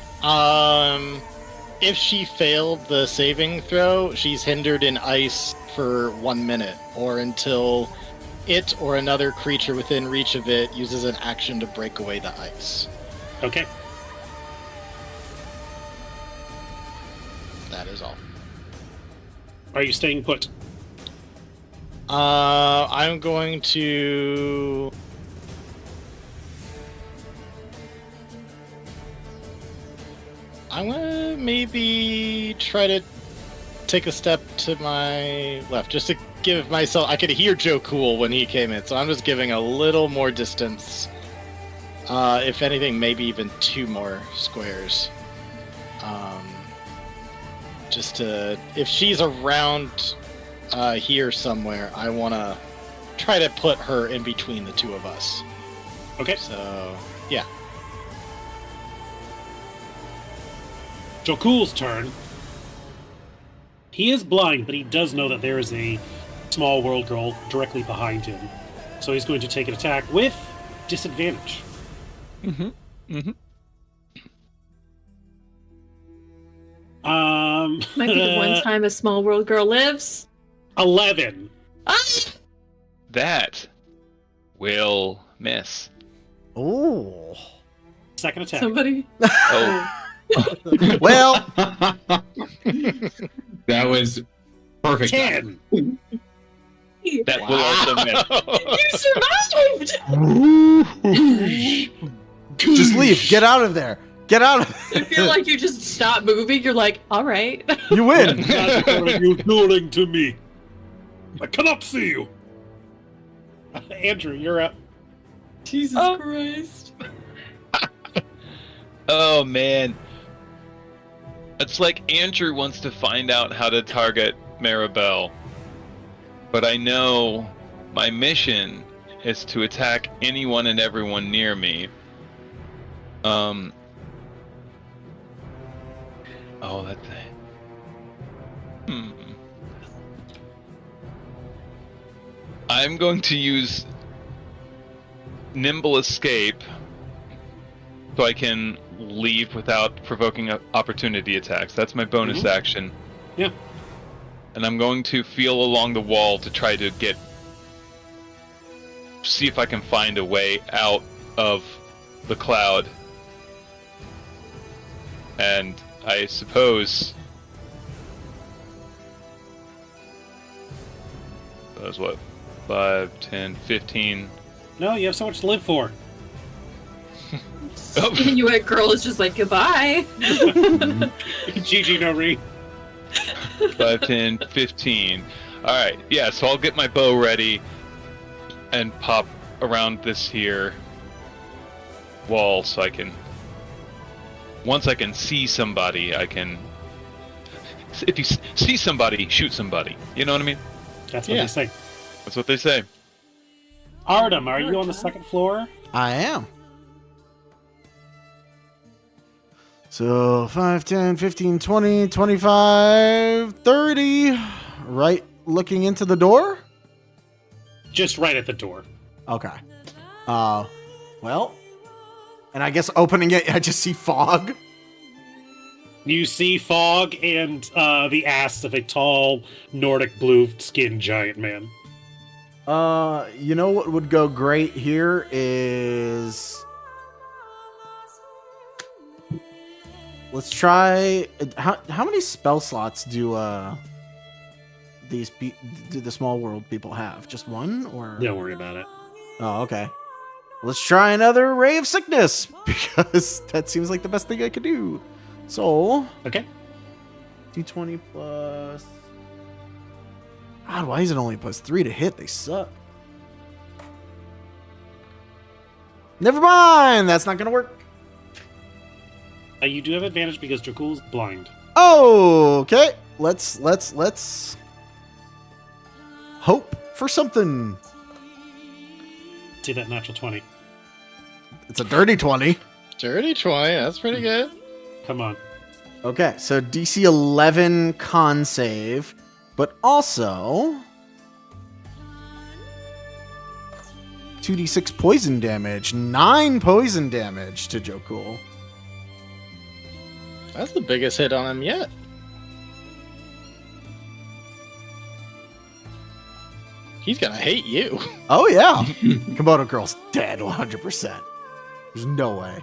If she failed the saving throw, she's hindered in ice for 1 minute, or until it or another creature within reach of it uses an action to break away the ice. Okay. That is all. Are you staying put? I'm going to... I'm gonna maybe try to take a step to my left, just to give myself... I could hear Joe Cool when he came in, so I'm just giving a little more distance. If anything, maybe even 2 more squares. Just to... If she's around here somewhere, I want to try to put her in between the two of us. Okay. So, yeah. Jokul's turn. He is blind, but he does know that there is a small world girl directly behind him. So he's going to take an attack with disadvantage. Mm-hmm. Mm-hmm. Might be the one time a small world girl lives. 11. Ah! That will miss. Oh. Second attack. Somebody. Oh, Well, That was perfect. 10. that will also miss. You survived! just leave. Get out of there. Get out of I feel like you just stop moving. You're like, all right. You win. Not you dueling to me. I cannot see you. Andrew, you're up. Jesus Christ. Oh man. It's like Andrew wants to find out how to target Maribel. But I know my mission is to attack anyone and everyone near me. Oh, that thing. I'm going to use Nimble Escape so I can leave without provoking opportunity attacks. That's my bonus action. Yeah. And I'm going to feel along the wall to try to see if I can find a way out of the cloud. And I suppose that was what? 5, 10, 15. No, you have so much to live for. Oh. Inuit girl is just like, goodbye. GG no re. 5, 10, 15. Alright, yeah, so I'll get my bow ready and pop around this here wall so I can... Once I can see somebody, I can... If you see somebody, shoot somebody. You know what I mean? That's what Yeah. they say. That's what they say. Artem, are you on the second floor? I am. So 5, 10, 15, 20, 25, 30. Right looking into the door? Just right at the door. Okay. Well. And I guess opening it, I just see fog. You see fog and the ass of a tall Nordic blue-skinned giant man. You know what would go great here is... Let's try... How many spell slots do do the small world people have? Just one, or? Don't worry about it. Oh, okay. Let's try another Ray of Sickness, because that seems like the best thing I could do. So... Okay. D20 plus... God, why is it only plus 3 to hit? They suck. Never mind! That's not gonna work. You do have advantage because Drakul's blind. Okay. Let's hope for something. See that natural 20. It's a dirty 20. Dirty 20, that's pretty good. Come on. Okay, so DC 11 con save, but also 2d6 poison damage, 9 poison damage to Jokul. That's the biggest hit on him yet. He's gonna hate you. Oh, yeah. Komodo Girl's dead 100%. There's no way.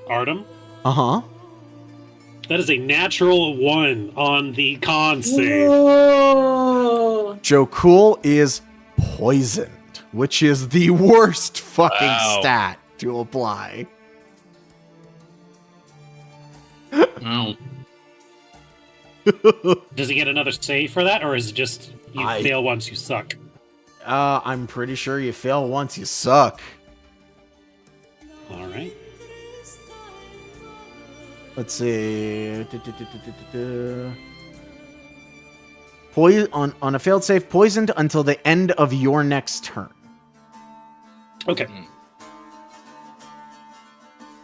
Artem, Uh-huh. that is a natural 1 on the con save. Whoa. Joe Cool is poisoned, which is the worst fucking Wow. stat to apply. Wow. Does he get another save for that, or is it just you fail once you suck? I'm pretty sure you fail once you suck. All right. Let's see. On a failed save, poisoned until the end of your next turn. Okay.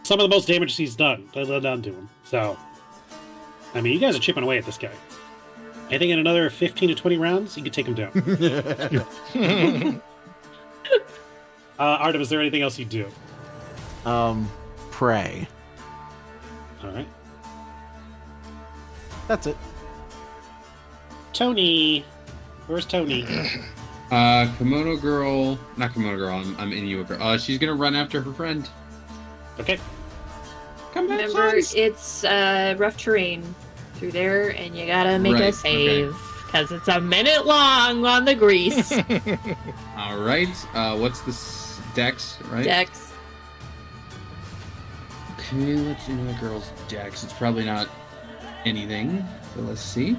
Some of the most damage he's done to him. So, I mean, you guys are chipping away at this guy. I think in another 15 to 20 rounds, you could take him down. Artem, is there anything else you do? Pray. All right. That's it. Tony. Where's Tony? Komodo Girl. Not Komodo Girl. I'm Inuit Girl. She's gonna run after her friend. Okay. Come back, Remember, friends. it's rough terrain through there, and you gotta make Right, a okay. save because it's a minute long on the grease. All right. What's this? Dex, right? Dex. Okay, let's do the girl's Dex. It's probably not anything, but let's see.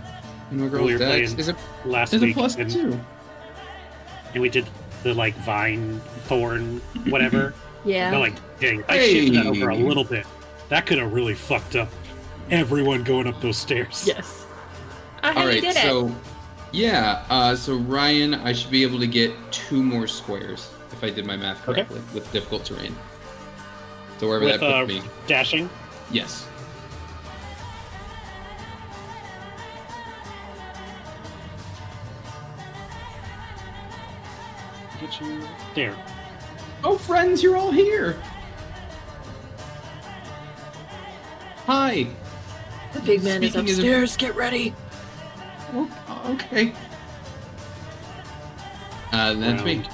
We Girl's were Dex playing is it? last Is it week, plus and, 2? and we did the like vine, thorn, whatever. Yeah. I'm like, dang, I Hey. shifted that over a little bit. That could have really fucked up everyone going up those stairs. Yes. Oh, All how you right, did so yeah, so Ryan, I should be able to get 2 more squares if I did my math Okay. correctly with difficult terrain. So wherever With that puts me. dashing. Yes. Get you there. Oh, friends, you're all here. Hi. it. The big man is Speaking of- upstairs. Get ready. Oh, okay. That's me. Round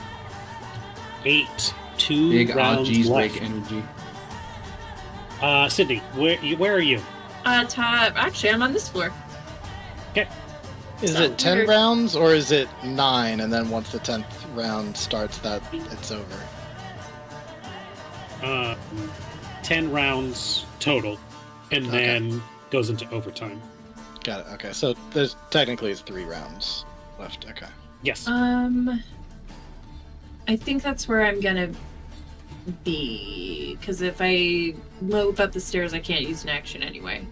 8. 2 Big rounds G's left. big energy. Sydney, where are you? Top. Actually, I'm on this floor. Is So it 10 weird. rounds or is it 9 and then once the 10th round starts that it's over? 10 rounds total, and Okay. then goes into overtime. Got it. Okay. So there's technically it's 3 rounds left. Okay. Yes. I think that's where I'm gonna be because if I move up the stairs, I can't use an action anyway.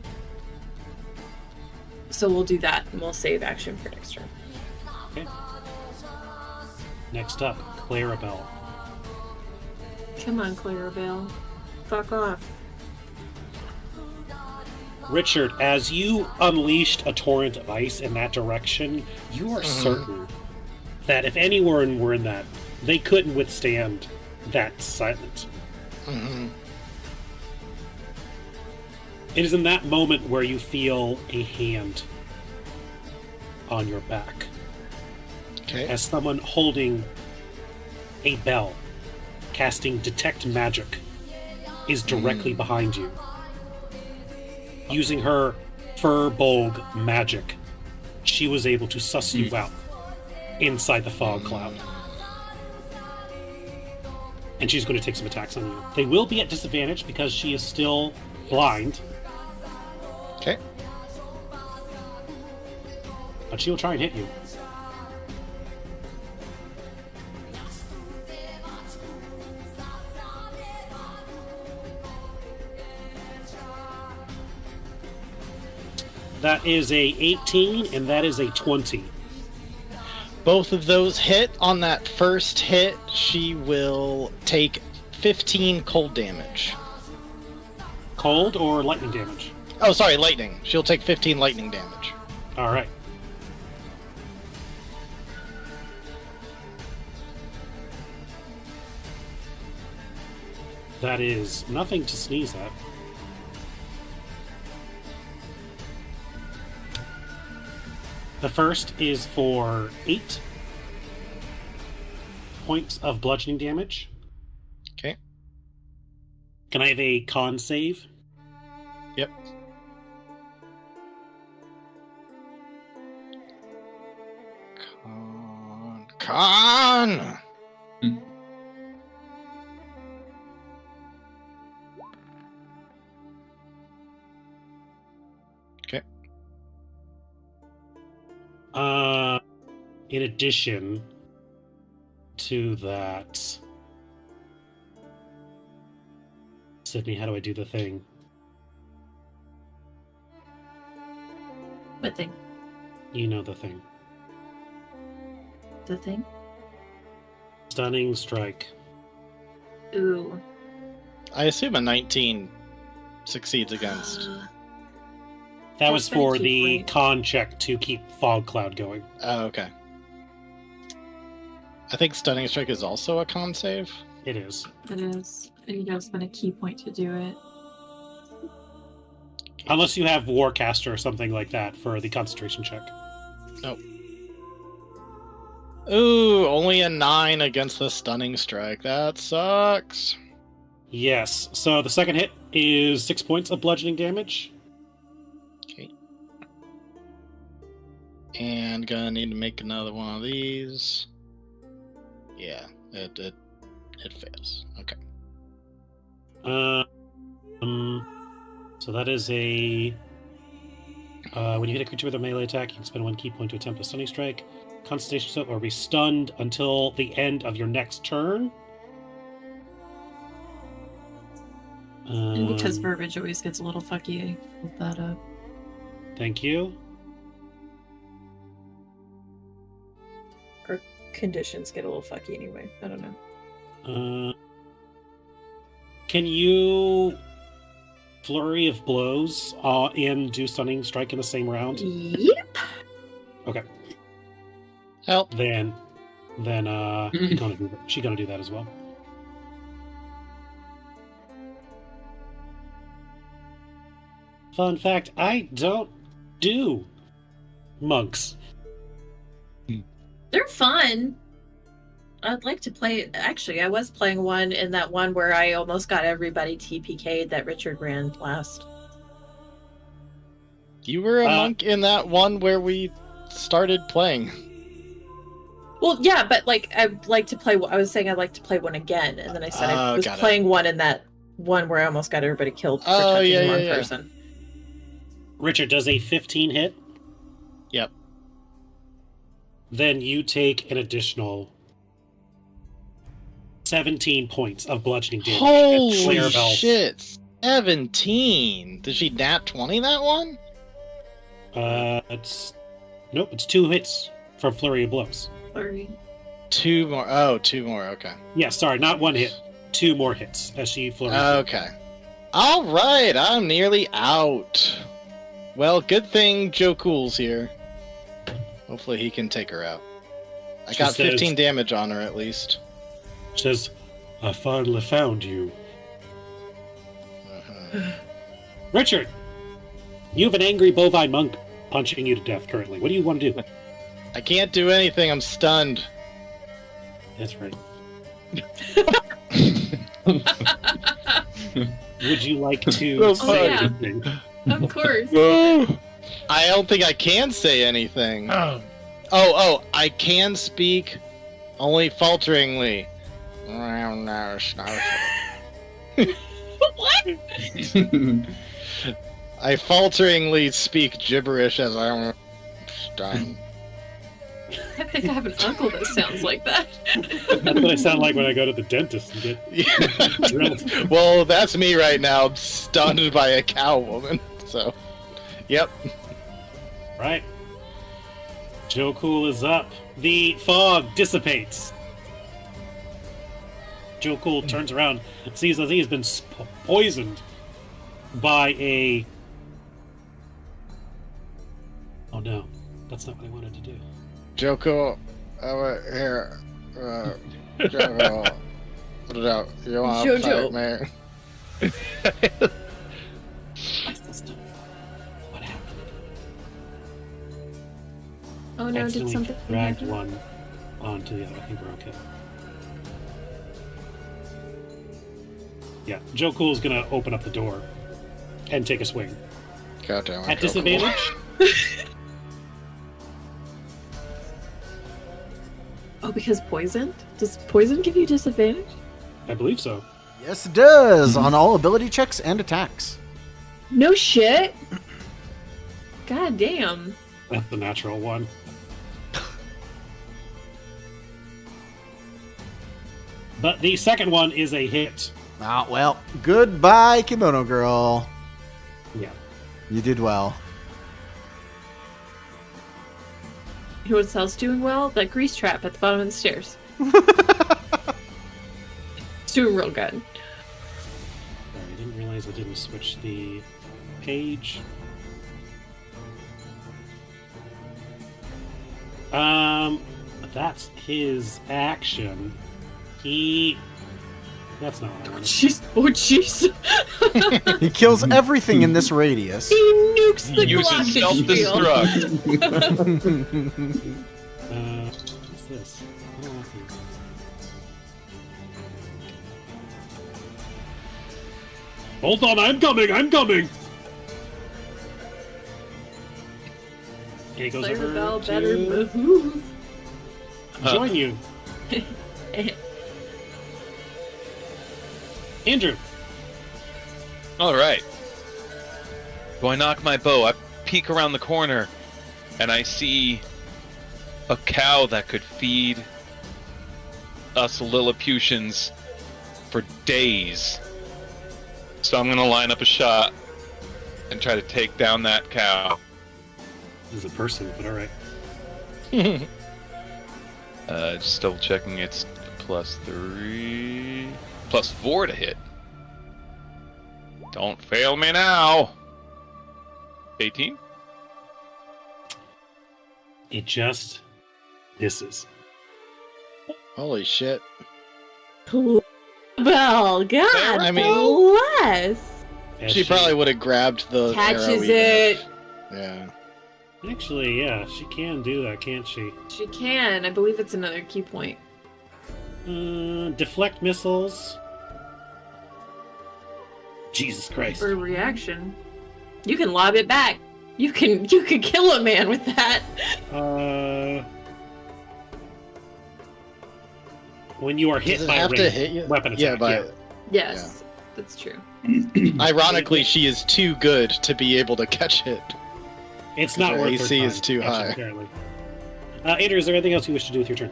So we'll do that, and we'll save action for next turn. Next up, Clarabelle. Come on, Clarabelle. Fuck off. Richard, as you unleashed a torrent of ice in that direction, you are certain that if anyone were in that, they couldn't withstand that silence. Mm-hmm. It is in that moment where you feel a hand on your back, Okay. as someone holding a bell, casting Detect Magic, is directly behind you. Using her Furbolg magic, she was able to suss you out inside the fog cloud. And she's going to take some attacks on you. They will be at disadvantage because she is still blind, Okay. but she will try and hit you. That is a 18, and that is a 20. Both of those hit. On that first hit, she will take 15 cold damage. Cold or lightning damage? Oh, sorry, lightning. She'll take 15 lightning damage. All right. That is nothing to sneeze at. The first is for 8 points of bludgeoning damage. Okay. Can I have a con save? Yep. Con. Okay. In addition to that, Sydney, how do I do the thing? What thing? You know the thing. The thing? Stunning strike. Ooh. I assume a 19 succeeds against. That was That's gonna for keep the range. con check to keep Fog Cloud going. Oh, okay. I think Stunning Strike is also a con save. It is. It is. And you gotta spend a key point to do it. Unless you have Warcaster or something like that for the concentration check. Nope. Ooh, only a 9 against the Stunning Strike. That sucks. Yes. So the second hit is 6 points of bludgeoning damage. Okay. And gonna need to make another one of these. Yeah, it fails. Okay. So that is a. When you hit a creature with a melee attack, you can spend 1 key point to attempt a stunning strike, concentration soak, or be stunned until the end of your next turn. And because verbiage always gets a little fucky, I looked that up. Thank you. Or conditions get a little fucky anyway. I don't know. Can you flurry of blows and do stunning strike in the same round? Yep. Okay. Help. Then she's gonna do that as well. Fun fact: I don't do monks. They're fun. I'd like to play. Actually, I was playing one in that one where I almost got everybody TPK'd that Richard ran last. You were a monk in that one where we started playing. Well, yeah, but like I'd like to play. I was saying I'd like to play one again, and then I said I Oh, was got it. playing one in that one where I almost got everybody killed for Oh, touching yeah, one yeah. person. Richard, does a 15 hit? Yep. Then you take an additional 17 points of bludgeoning damage. Holy Clarabelle. shit! 17. Did she nat 20 that one? It's nope. It's 2 hits from flurry of blows. Sorry. 2 more. Oh, 2 more. Okay. Yeah, sorry, not 1 hit. 2 more hits as she flurries. Okay. All right. I'm nearly out. Well, good thing Joe Cool's here. Hopefully he can take her out. I She got says- 15 damage on her at least. Says, "I finally found you, Uh-huh. Richard. You have an angry bovine monk punching you to death currently. What do you want to do?" I can't do anything. I'm stunned. That's right. Would you like to Oh, say yeah. anything? Of course. I don't think I can say anything. Oh, I can speak only falteringly. What? I falteringly speak gibberish as I'm stunned. I think I have an uncle that sounds like that. That's what I sound like when I go to the dentist and get drilled. Well, that's me right now. I'm stunned by a cow woman. So, yep. Right. Joe Cool is up. The fog dissipates. Joe Cool turns around, sees that he's been poisoned by a. Oh no, that's not what I wanted to do. Joko, over here. Joko. You want to Jojo. fight me? My system. What happened? Oh no, did accidentally something dragged happen? one onto the other. I think we're okay. Yeah, Joe Cool's gonna open up the door and take a swing. Goddamn. At disadvantage? Oh, because poison? Does poison give you disadvantage? I believe so. Yes, it does on all ability checks and attacks. No shit. God damn. That's the natural one. But the second one is a hit. Ah, well, goodbye, Kimono Girl. Yeah. You did well. You know what else doing well? That grease trap at the bottom of the stairs. It's doing real good. Sorry, I didn't realize I didn't switch the page. That's his action. That's not what I wanted. Jeez. Oh, jeez. He kills everything in this radius. He nukes the Uses glockenspiel. self-destruct. What's this? I don't like these. Hold on, I'm coming! I'm coming! And he goes Claire over Bell to better move. join you. Andrew. All right. So I knock my bow. I peek around the corner, and I see a cow that could feed us Lilliputians for days. So I'm gonna line up a shot and try to take down that cow. This is a person, but alright. Just double checking. It's +3, +4 to hit. Don't fail me now. 18. It just misses. Holy shit. Bell, God, I mean- bless. As She probably would have grabbed the arrow Catches even it. if- Yeah. Actually, yeah, she can do that, can't she? She can. I believe it's another key point. Deflect missiles. Jesus Christ. For reaction. You can lob it back. You can kill a man with that. When you are hit Does it by have a to ranged hit you? weapon attack, Yeah, but Yes, that's true. ironically, she is too good to be able to catch it. it's not her worth AC her is time, too actually, high. Apparently. Andrew, is there anything else you wish to do with your turn?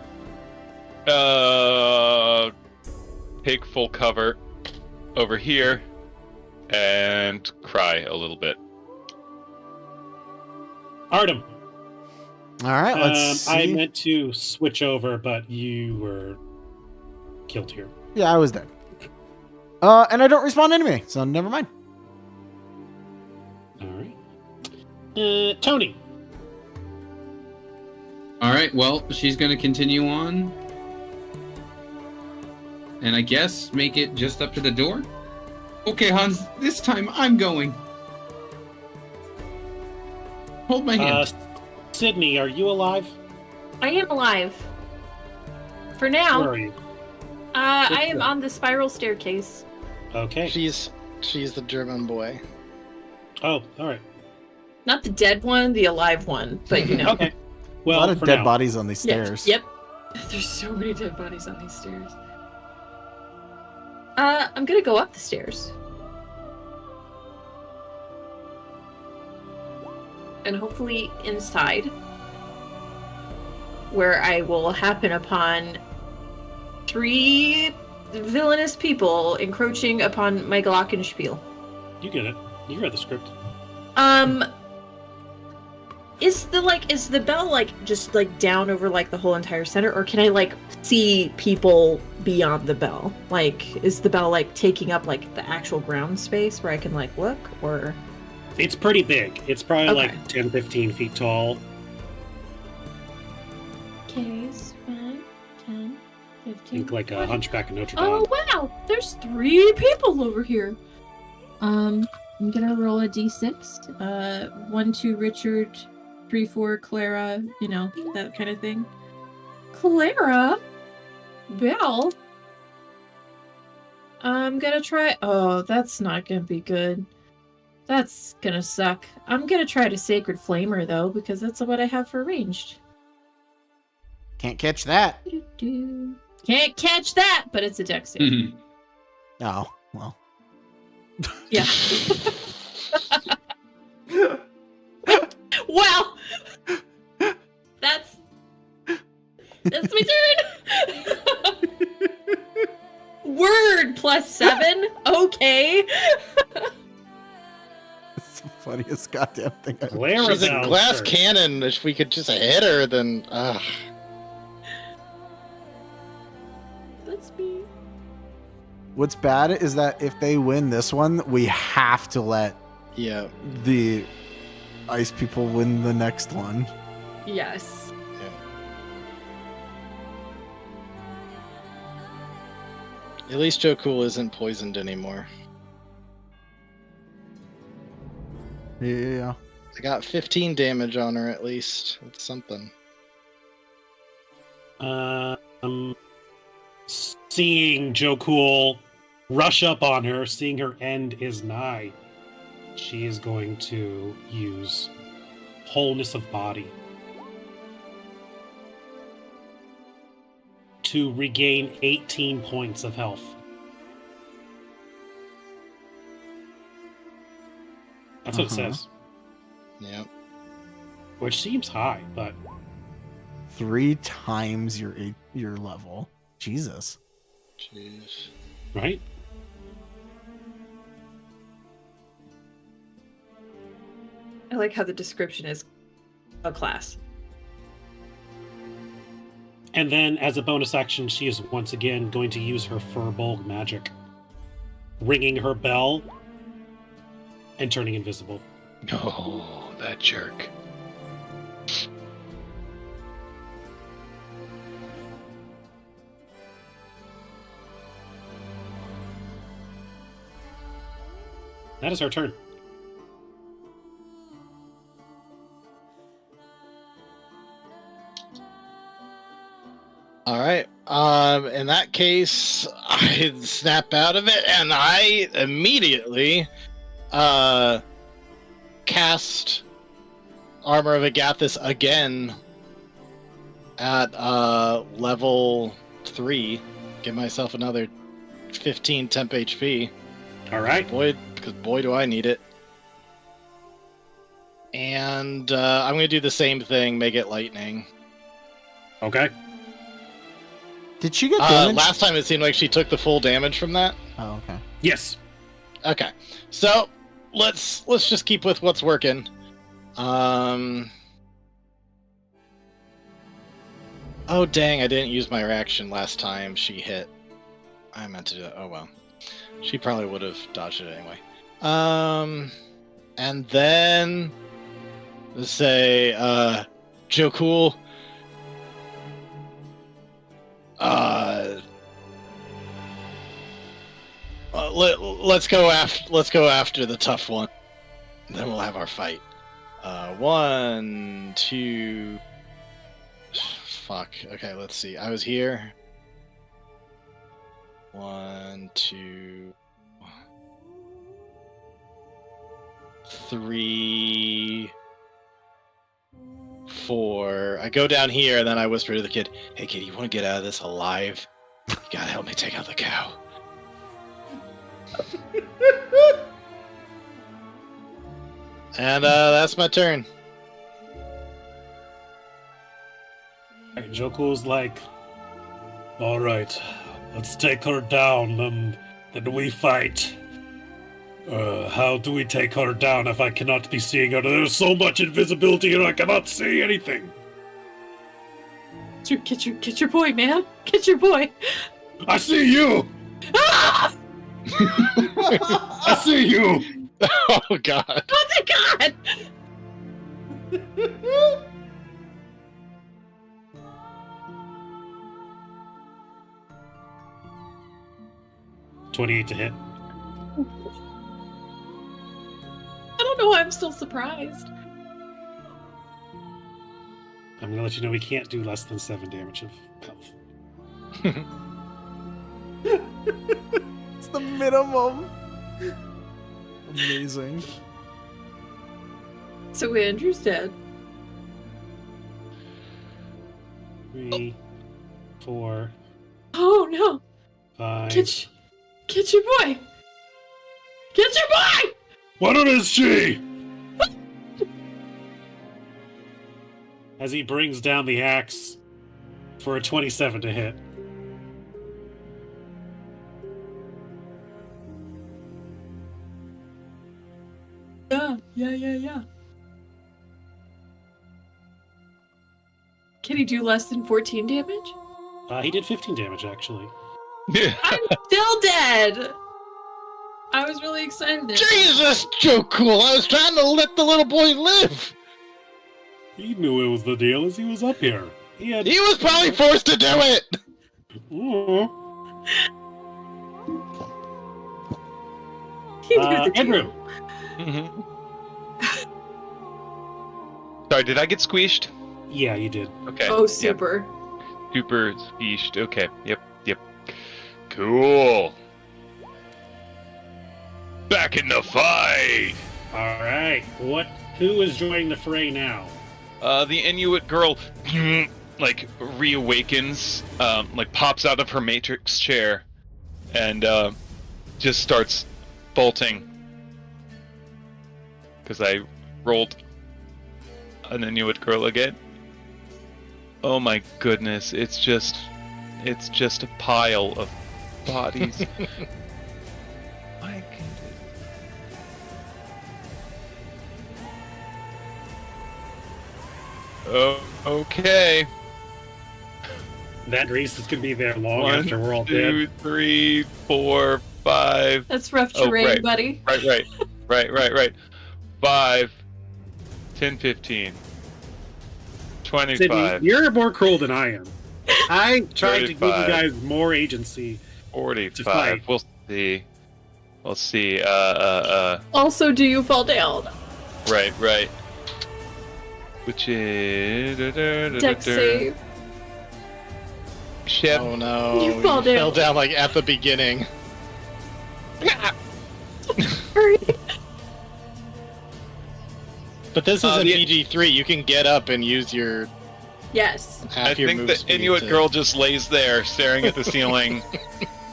Take full cover over here and cry a little bit. Artem. All right, let's see. I meant to switch over, but you were killed here. Yeah, I was dead. And I don't respawn enemy, so never mind. All right. Tony. All right. Well, she's gonna continue on, and I guess make it just up to the door. Okay, Hans. This time I'm going. Hold my hand. Sydney, are you alive? I am alive. For Where now. are you? I am on the spiral staircase. Okay. She's the German boy. Oh, all right. Not the dead one, the alive one, but you know. Okay. A Well, lot of for dead now. bodies on these Yeah, stairs. Yep. There's so many dead bodies on these stairs. I'm gonna go up the stairs. And hopefully inside, where I will happen upon 3 villainous people encroaching upon my glockenspiel. You get it. You read the script. Is the bell like just like down over like the whole entire center, or can I like see people beyond the bell? Like, is the bell like taking up like the actual ground space where I can like look, or? It's pretty big. It's probably Okay. like 10, 15 feet tall. Okay, 5, 10, 15. Think like a Hunchback of Notre Dame. Oh wow, there's 3 people over here. I'm gonna roll a d6. 1 to Richard, 3-4 Clara, you know, that kind of thing. Clara? Belle? I'm gonna try. Oh, that's not gonna be good. That's gonna suck. I'm gonna try to Sacred Flamer though, because that's what I have for ranged. Can't catch that. Doo-doo. Can't catch that, but it's a dex save. Oh, well. Yeah. Well, that's my turn. Word +7. Okay. It's the funniest goddamn thing I've She's a Clarabelle's glass turn. cannon. If we could just hit her, then. That's me. What's bad is that if they win this one, we have to let Yeah. the ice people win the next one. Yes. At least Joe Cool isn't poisoned anymore. Yeah. I got 15 damage on her at least. That's something. Seeing Joe Cool rush up on her, seeing her end is nigh, she is going to use Wholeness of Body to regain 18 points of health. That's what it says, Yeah. which seems high, but 3 times your level. Jesus. Jeez. right? I like how the description is a class. And then, as a bonus action, she is once again going to use her Firbolg magic, ringing her bell and turning invisible. Oh, that jerk. That is her turn. All right. In that case, I snap out of it and I immediately cast Armor of Agathis again at level 3. Give myself another 15 temp HP. All right. Boy, because boy do I need it. And I'm going to do the same thing, make it lightning. Okay. Did she get damage? Last time it seemed like she took the full damage from that. Oh, okay. Yes. Okay, so let's just keep with what's working. Oh dang, I didn't use my reaction last time she hit. I meant to do that. Oh well. She probably would have dodged it anyway. And then let's say Joe Cool. Let's go after the tough one. Then we'll have our fight. 1, 2. Fuck. Okay, let's see. I was here. 1, 2, 3, 4. I go down here and then I whisper to the kid, "Hey kid, you want to get out of this alive? You gotta help me take out the cow." And that's my turn. And Joku's like, all right, let's take her down and then we fight. How do we take her down if I cannot be seeing her? There's so much invisibility and I cannot see anything. Get your boy, man. Get your boy. I see you! Ah! I see you! Oh god. Oh my god! 28 to hit. I don't know why I'm still surprised. I'm gonna let you know we can't do less than 7 damage of health. It's the minimum. Amazing. So Andrew's dead. 3, 4, Oh no! 5. Get your boy! Get your boy! What is she? As he brings down the axe for a 27 to hit. Yeah. Can he do less than 14 damage? He did 15 damage, actually. I'm still dead! I was really excited there. Jesus, Joe Cool! I was trying to let the little boy live! He knew it was the deal as he was up here. He had... He was probably forced to do it! Ooh. He knew the deal. Andrew. Mhm. Sorry, did I get squeezed? Yeah, you did. Okay. Oh, yep. super. Super squeezed. Okay. Yep. Cool. Back in the fight. All right. Who is joining the fray now? The Inuit girl, like, reawakens, like, pops out of her Matrix chair, and, just starts bolting. Because I rolled an Inuit girl again. Oh my goodness, it's just a pile of bodies. I can Oh, okay. That grease is going to be there long 1, after we're all 2, dead. 3, 4, 5. That's rough Oh, terrain, right. buddy. Right. 5, 10, 15, 25. Sydney, you're more cruel than I am. I tried to give you 35. guys more agency. 45. fight. We'll see. Also, do you fall down? Right. Which is Dex save. Shep. Oh no, You fall down. fell down like at the beginning. Hurry. But this is a the- BG3, you can get up and use your Yes. I half your think move the speed Inuit to- girl just lays there, staring at the ceiling,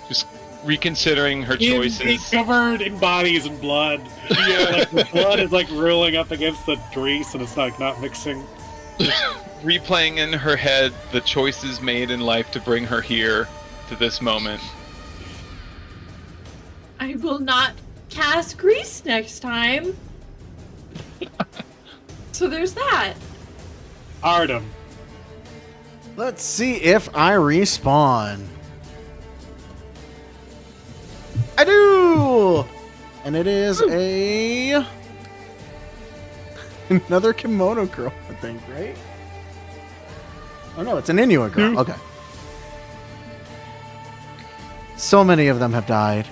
just reconsidering her He's choices. covered in bodies and blood. Like, the blood is like rolling up against the grease and it's like not mixing. Replaying in her head the choices made in life to bring her here to this moment. I will not cast grease next time. So there's that. Artem. Let's see if I respawn. I do! And it is another kimono girl, I think, right? Oh no, it's an Inuit girl. Okay. So many of them have died.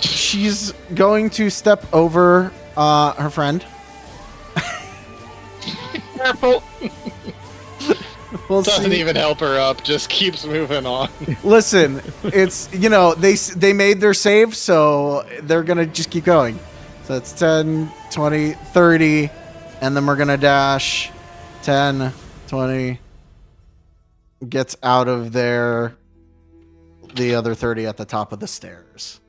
She's going to step over her friend. Careful. We'll Doesn't see. even help her up, just keeps moving on. Listen, it's, they made their save, so they're going to just keep going. So it's 10, 20, 30, and then we're going to dash 10, 20, gets out of there, the other 30 at the top of the stairs.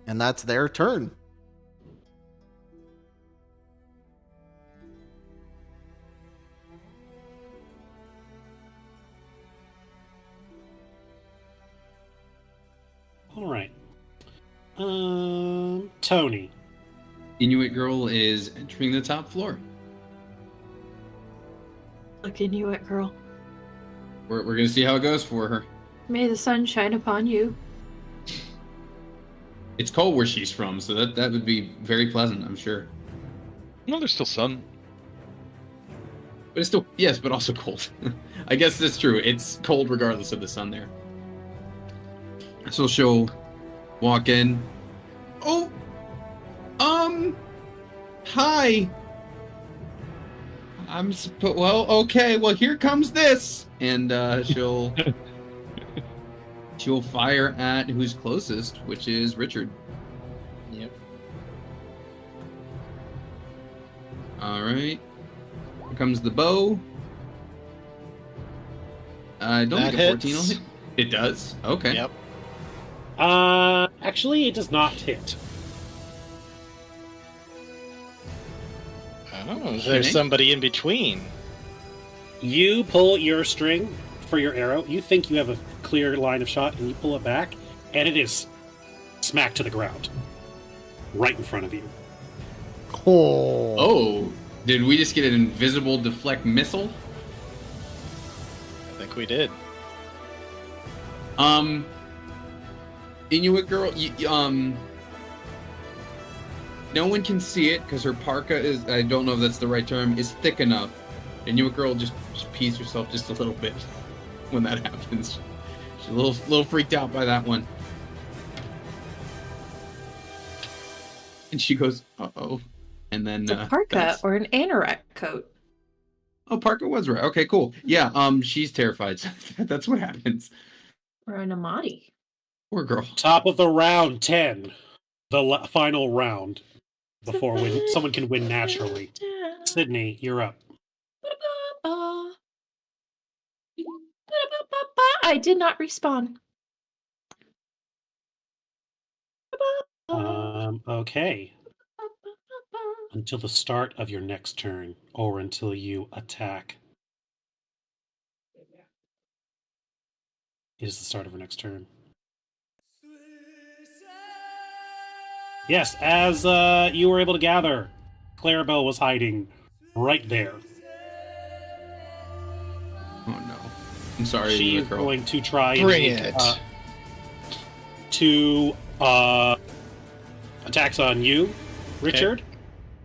And that's their turn. All right. Tony. Inuit girl is entering the top floor. Look into it, girl. We're gonna see how it goes for her. May the sun shine upon you. It's cold where she's from, so that would be very pleasant, I'm sure. No, there's still sun. But it's still, yes, but also cold. I guess that's true. It's cold regardless of the sun there. So she'll walk in. Oh, hi. Well, okay. Well, here comes this, and she'll fire at who's closest, which is Richard. Yep. All right. Here comes the bow. I don't That think a 14 will hits. hit. It does. Okay. Yep. Actually, it does not hit. Oh, Okay. there's somebody in between. You pull your string for your arrow. You think you have a clear line of shot, and you pull it back, and it is smacked to the ground, right in front of you. Oh, did we just get an invisible deflect missile? I think we did. Inuit girl, no one can see it because her parka is, I don't know if that's the right term, is thick enough. Inuit girl just pees herself just a little bit when that happens. She's a little freaked out by that one. And she goes, uh-oh. And then A parka or an anorak coat. Oh, parka was right. Okay, cool. Yeah, she's terrified. That's what happens. Or an amati. Poor girl. Top of the round, 10. The final round before someone can win naturally. Sydney, you're up. I did not respawn. Okay. Until the start of your next turn, or until you attack. It is the start of your next turn. Yes, as you were able to gather, Clarabelle was hiding right there. Oh no. I'm sorry, She Inuit is girl. going to try and Bring make, it. two attacks on you, Richard.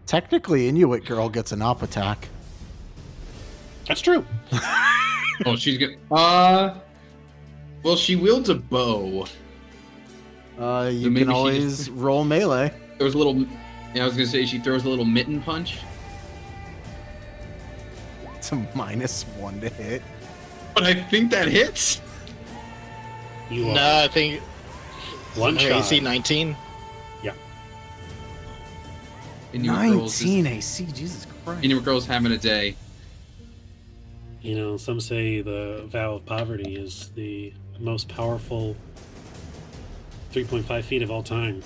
Technically, Inuit girl gets an op attack. That's true. Oh, she's good. Well, she wields a bow. You maybe can she always just- roll melee. There was a little. Yeah, I was gonna say she throws a little mitten punch. It's a -1 to hit. But I think that hits. You are No, I think one her shot. AC 19. Inuit girls, 19 AC, Jesus Christ. Inuit girls having a day. You know, some say the vow of poverty is the most powerful 3.5 feet of all time.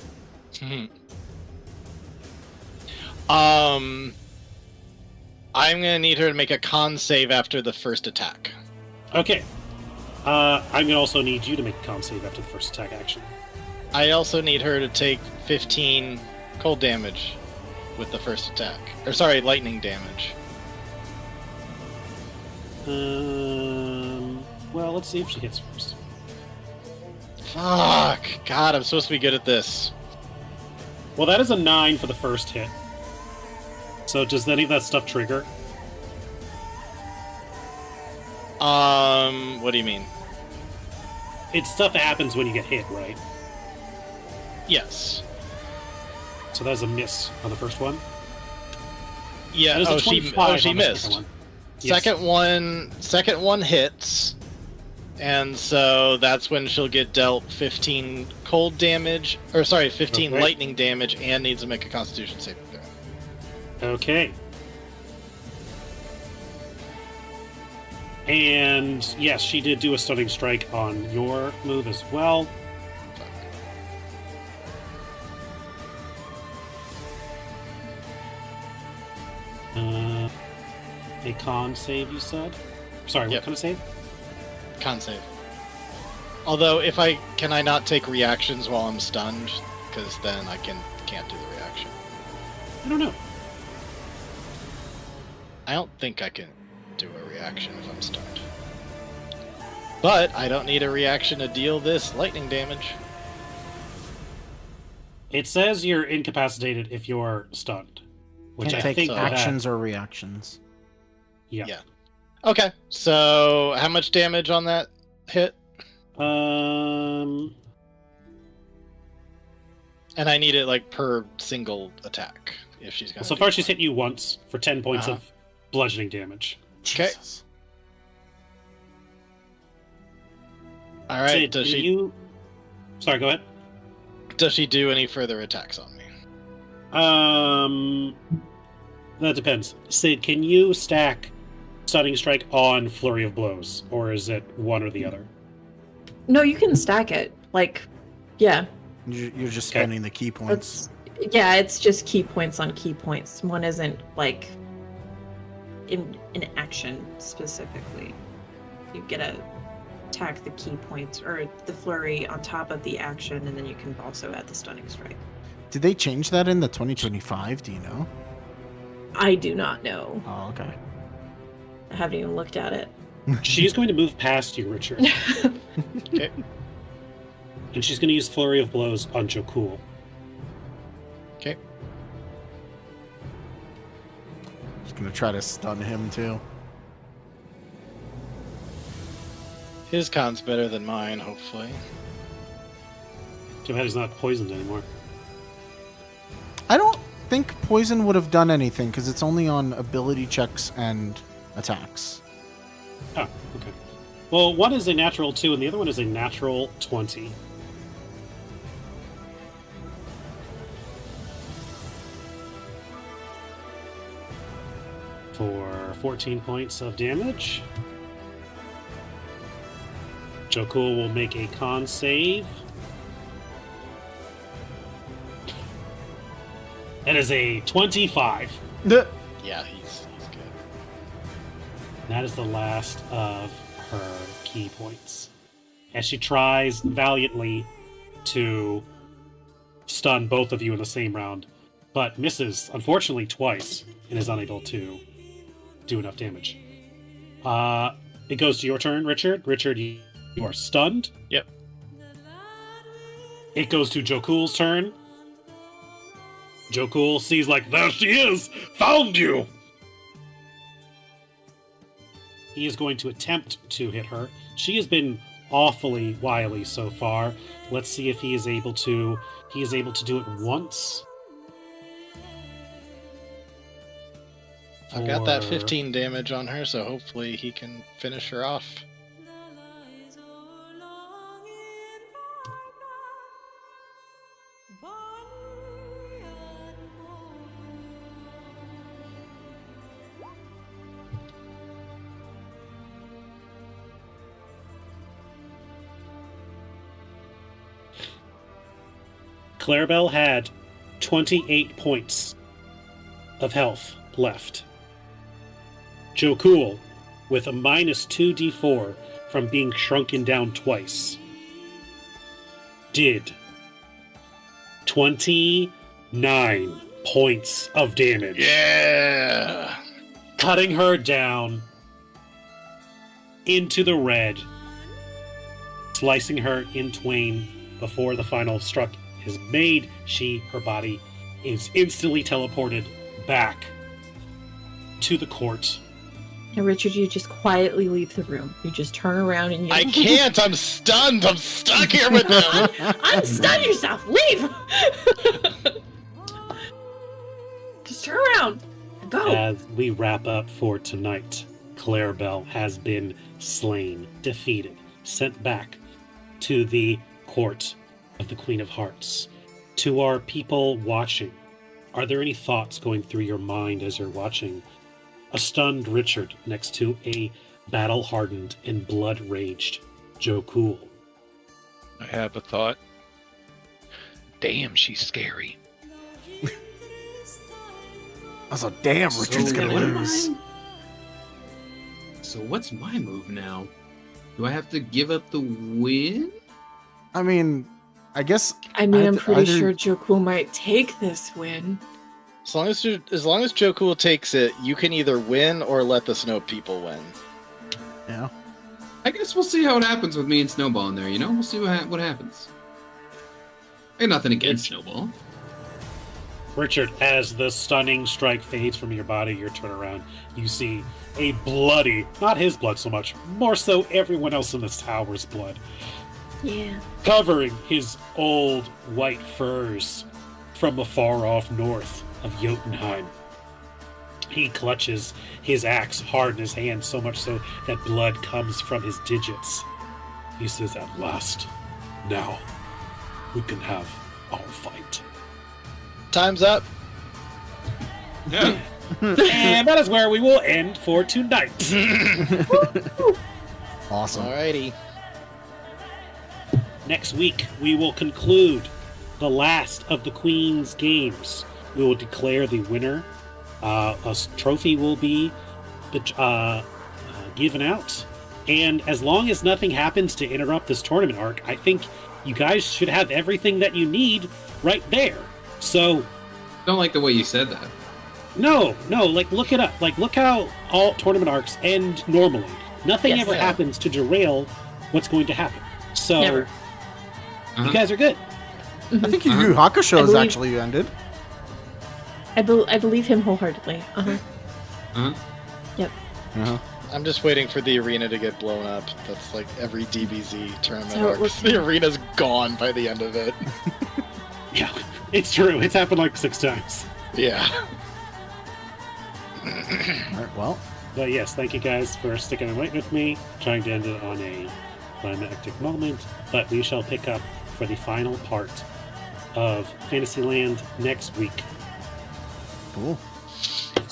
I'm gonna need her to make a con save after the first attack. Okay. I'm going to also need you to make a con save after the first attack action. I also need her to take 15 cold damage with the first attack. Or sorry, lightning damage. Well, let's see if she hits first. Fuck. God, I'm supposed to be good at this. Well, that is a 9 for the first hit. So does any of that stuff trigger? What do you mean? It's stuff that happens when you get hit, right? Yes. So that was a miss on the first one. Yeah, That is a oh, 25 she on the second missed. one. Yes. Second one hits. And so that's when she'll get dealt 15 cold damage, or sorry, 15 Okay. lightning damage, and needs to make a Constitution saving throw. Okay. And yes, she did do a stunning strike on your move as well. A con save, you said? Sorry, what Yep. kind of save? Con save. Although, can I not take reactions while I'm stunned? Because then I can't do the reaction. I don't know. I don't think I can do a reaction if I'm stunned. But I don't need a reaction to deal this lightning damage. It says you're incapacitated if you're stunned, which Can't I take think so. actions or reactions. Yeah. Okay, so how much damage on that hit? Um. And I need it like per single attack if she's gonna. So do far, one. she's hit you once for 10 points Uh-huh. of bludgeoning damage. Okay. Jesus. All right. Sid, Does can she you... Sorry, go ahead. does she do any further attacks on me? That depends. Sid, can you stack Stunning Strike on Flurry of Blows, or is it one or the other? No, you can stack it. Like, yeah. You're just Okay. spending the key points. It's just key points on key points. One isn't like in action specifically. You get to attack the key points or the flurry on top of the action, and then you can also add the stunning strike. Did they change that in the 2025? Do you know? I do not know. Oh, okay. I haven't even looked at it. She's going to move past you, Richard. Okay. And she's going to use Flurry of Blows on Jokul. Okay. She's gonna try to stun him too. His con's better than mine, hopefully. Too bad he's not poisoned anymore. I don't think poison would have done anything because it's only on ability checks and attacks. Oh, okay. Well, one is a natural 2 and the other one is a natural 20. For 14 points of damage. Jokul will make a con save. That is a 25. Yeah, he's good. That is the last of her key points. As she tries valiantly to stun both of you in the same round, but misses, unfortunately, twice, and is unable to do enough damage. It goes to your turn, Richard. Richard, you are stunned. Yep. It goes to Jokul's turn. Jokul sees like, there she is! Found you! He is going to attempt to hit her. She has been awfully wily so far. Let's see if he is able to. He is able to do it once. I've got that For- 15 damage on her, so hopefully he can finish her off. Clarabelle had 28 points of health left. Jokul, with a minus 2d4 from being shrunken down twice, did 29 points of damage. Yeah! Cutting her down into the red, slicing her in twain before the final struck is made. Her body is instantly teleported back to the court. And Richard, you just quietly leave the room. You just turn around and you. I can't! I'm stunned! I'm stuck here with them! Unstun yourself! Leave! Just turn around. Go! As we wrap up for tonight, Clarabelle has been slain, defeated, sent back to the court of the Queen of Hearts. To our people watching, are there any thoughts going through your mind as you're watching a stunned Richard next to a battle-hardened and blood-raged Jokul? I have a thought. Damn, she's scary. Also, damn, Richard's gonna what am lose. So what's my move now? Do I have to give up the win? I mean, I guess I mean, I'm I'd- pretty either- sure Jokul might take this win. As long as Jokul takes it, you can either win or let the Snow People win. yeah. I guess we'll see how it happens with me and Snowball in there, you know? We'll see what happens. I got nothing against Snowball. Richard, as the stunning strike fades from your body, your turnaround, you see a bloody, not his blood so much, more so everyone else in this tower's blood, Yeah. covering his old white furs from the far off north of Jotunheim. He clutches his axe hard in his hand, so much so that blood comes from his digits. He says, "At last, now we can have our fight." Time's up. Yeah. And that is where we will end for tonight. Awesome. Alrighty. Next week, we will conclude the last of the Queen's games. We will declare the winner. A trophy will be given out. And as long as nothing happens to interrupt this tournament arc, I think you guys should have everything that you need right there. So, Don't like the way you said that. no, like look it up. Like look how all tournament arcs end normally. Nothing Yes. ever happens to derail what's going to happen. So Never. you Uh-huh. guys are good. I think Yu Yu Hakusho I has believe- actually ended. I believe him wholeheartedly. Uh-huh. Uh-huh. I'm just waiting for the arena to get blown up. That's like every DBZ tournament. That's how it arc. looks. The arena's gone by the end of it. Yeah, it's true. It's happened like 6 times. Yeah. All right. Well, But yes, thank you guys for sticking and waiting with me, trying to end it on a climactic moment. But we shall pick up for the final part of Fantasyland next week. cool.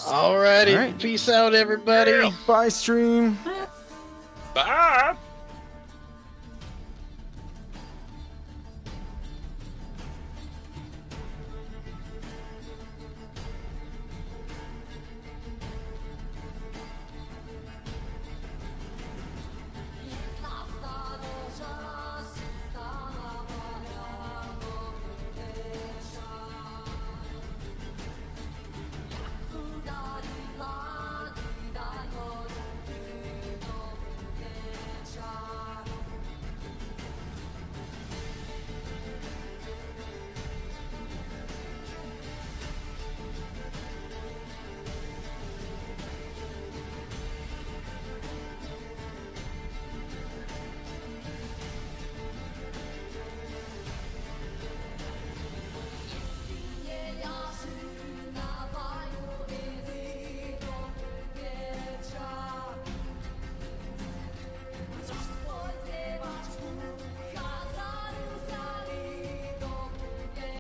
Alrighty. Alright. Peace out, everybody. Bye, stream. Bye.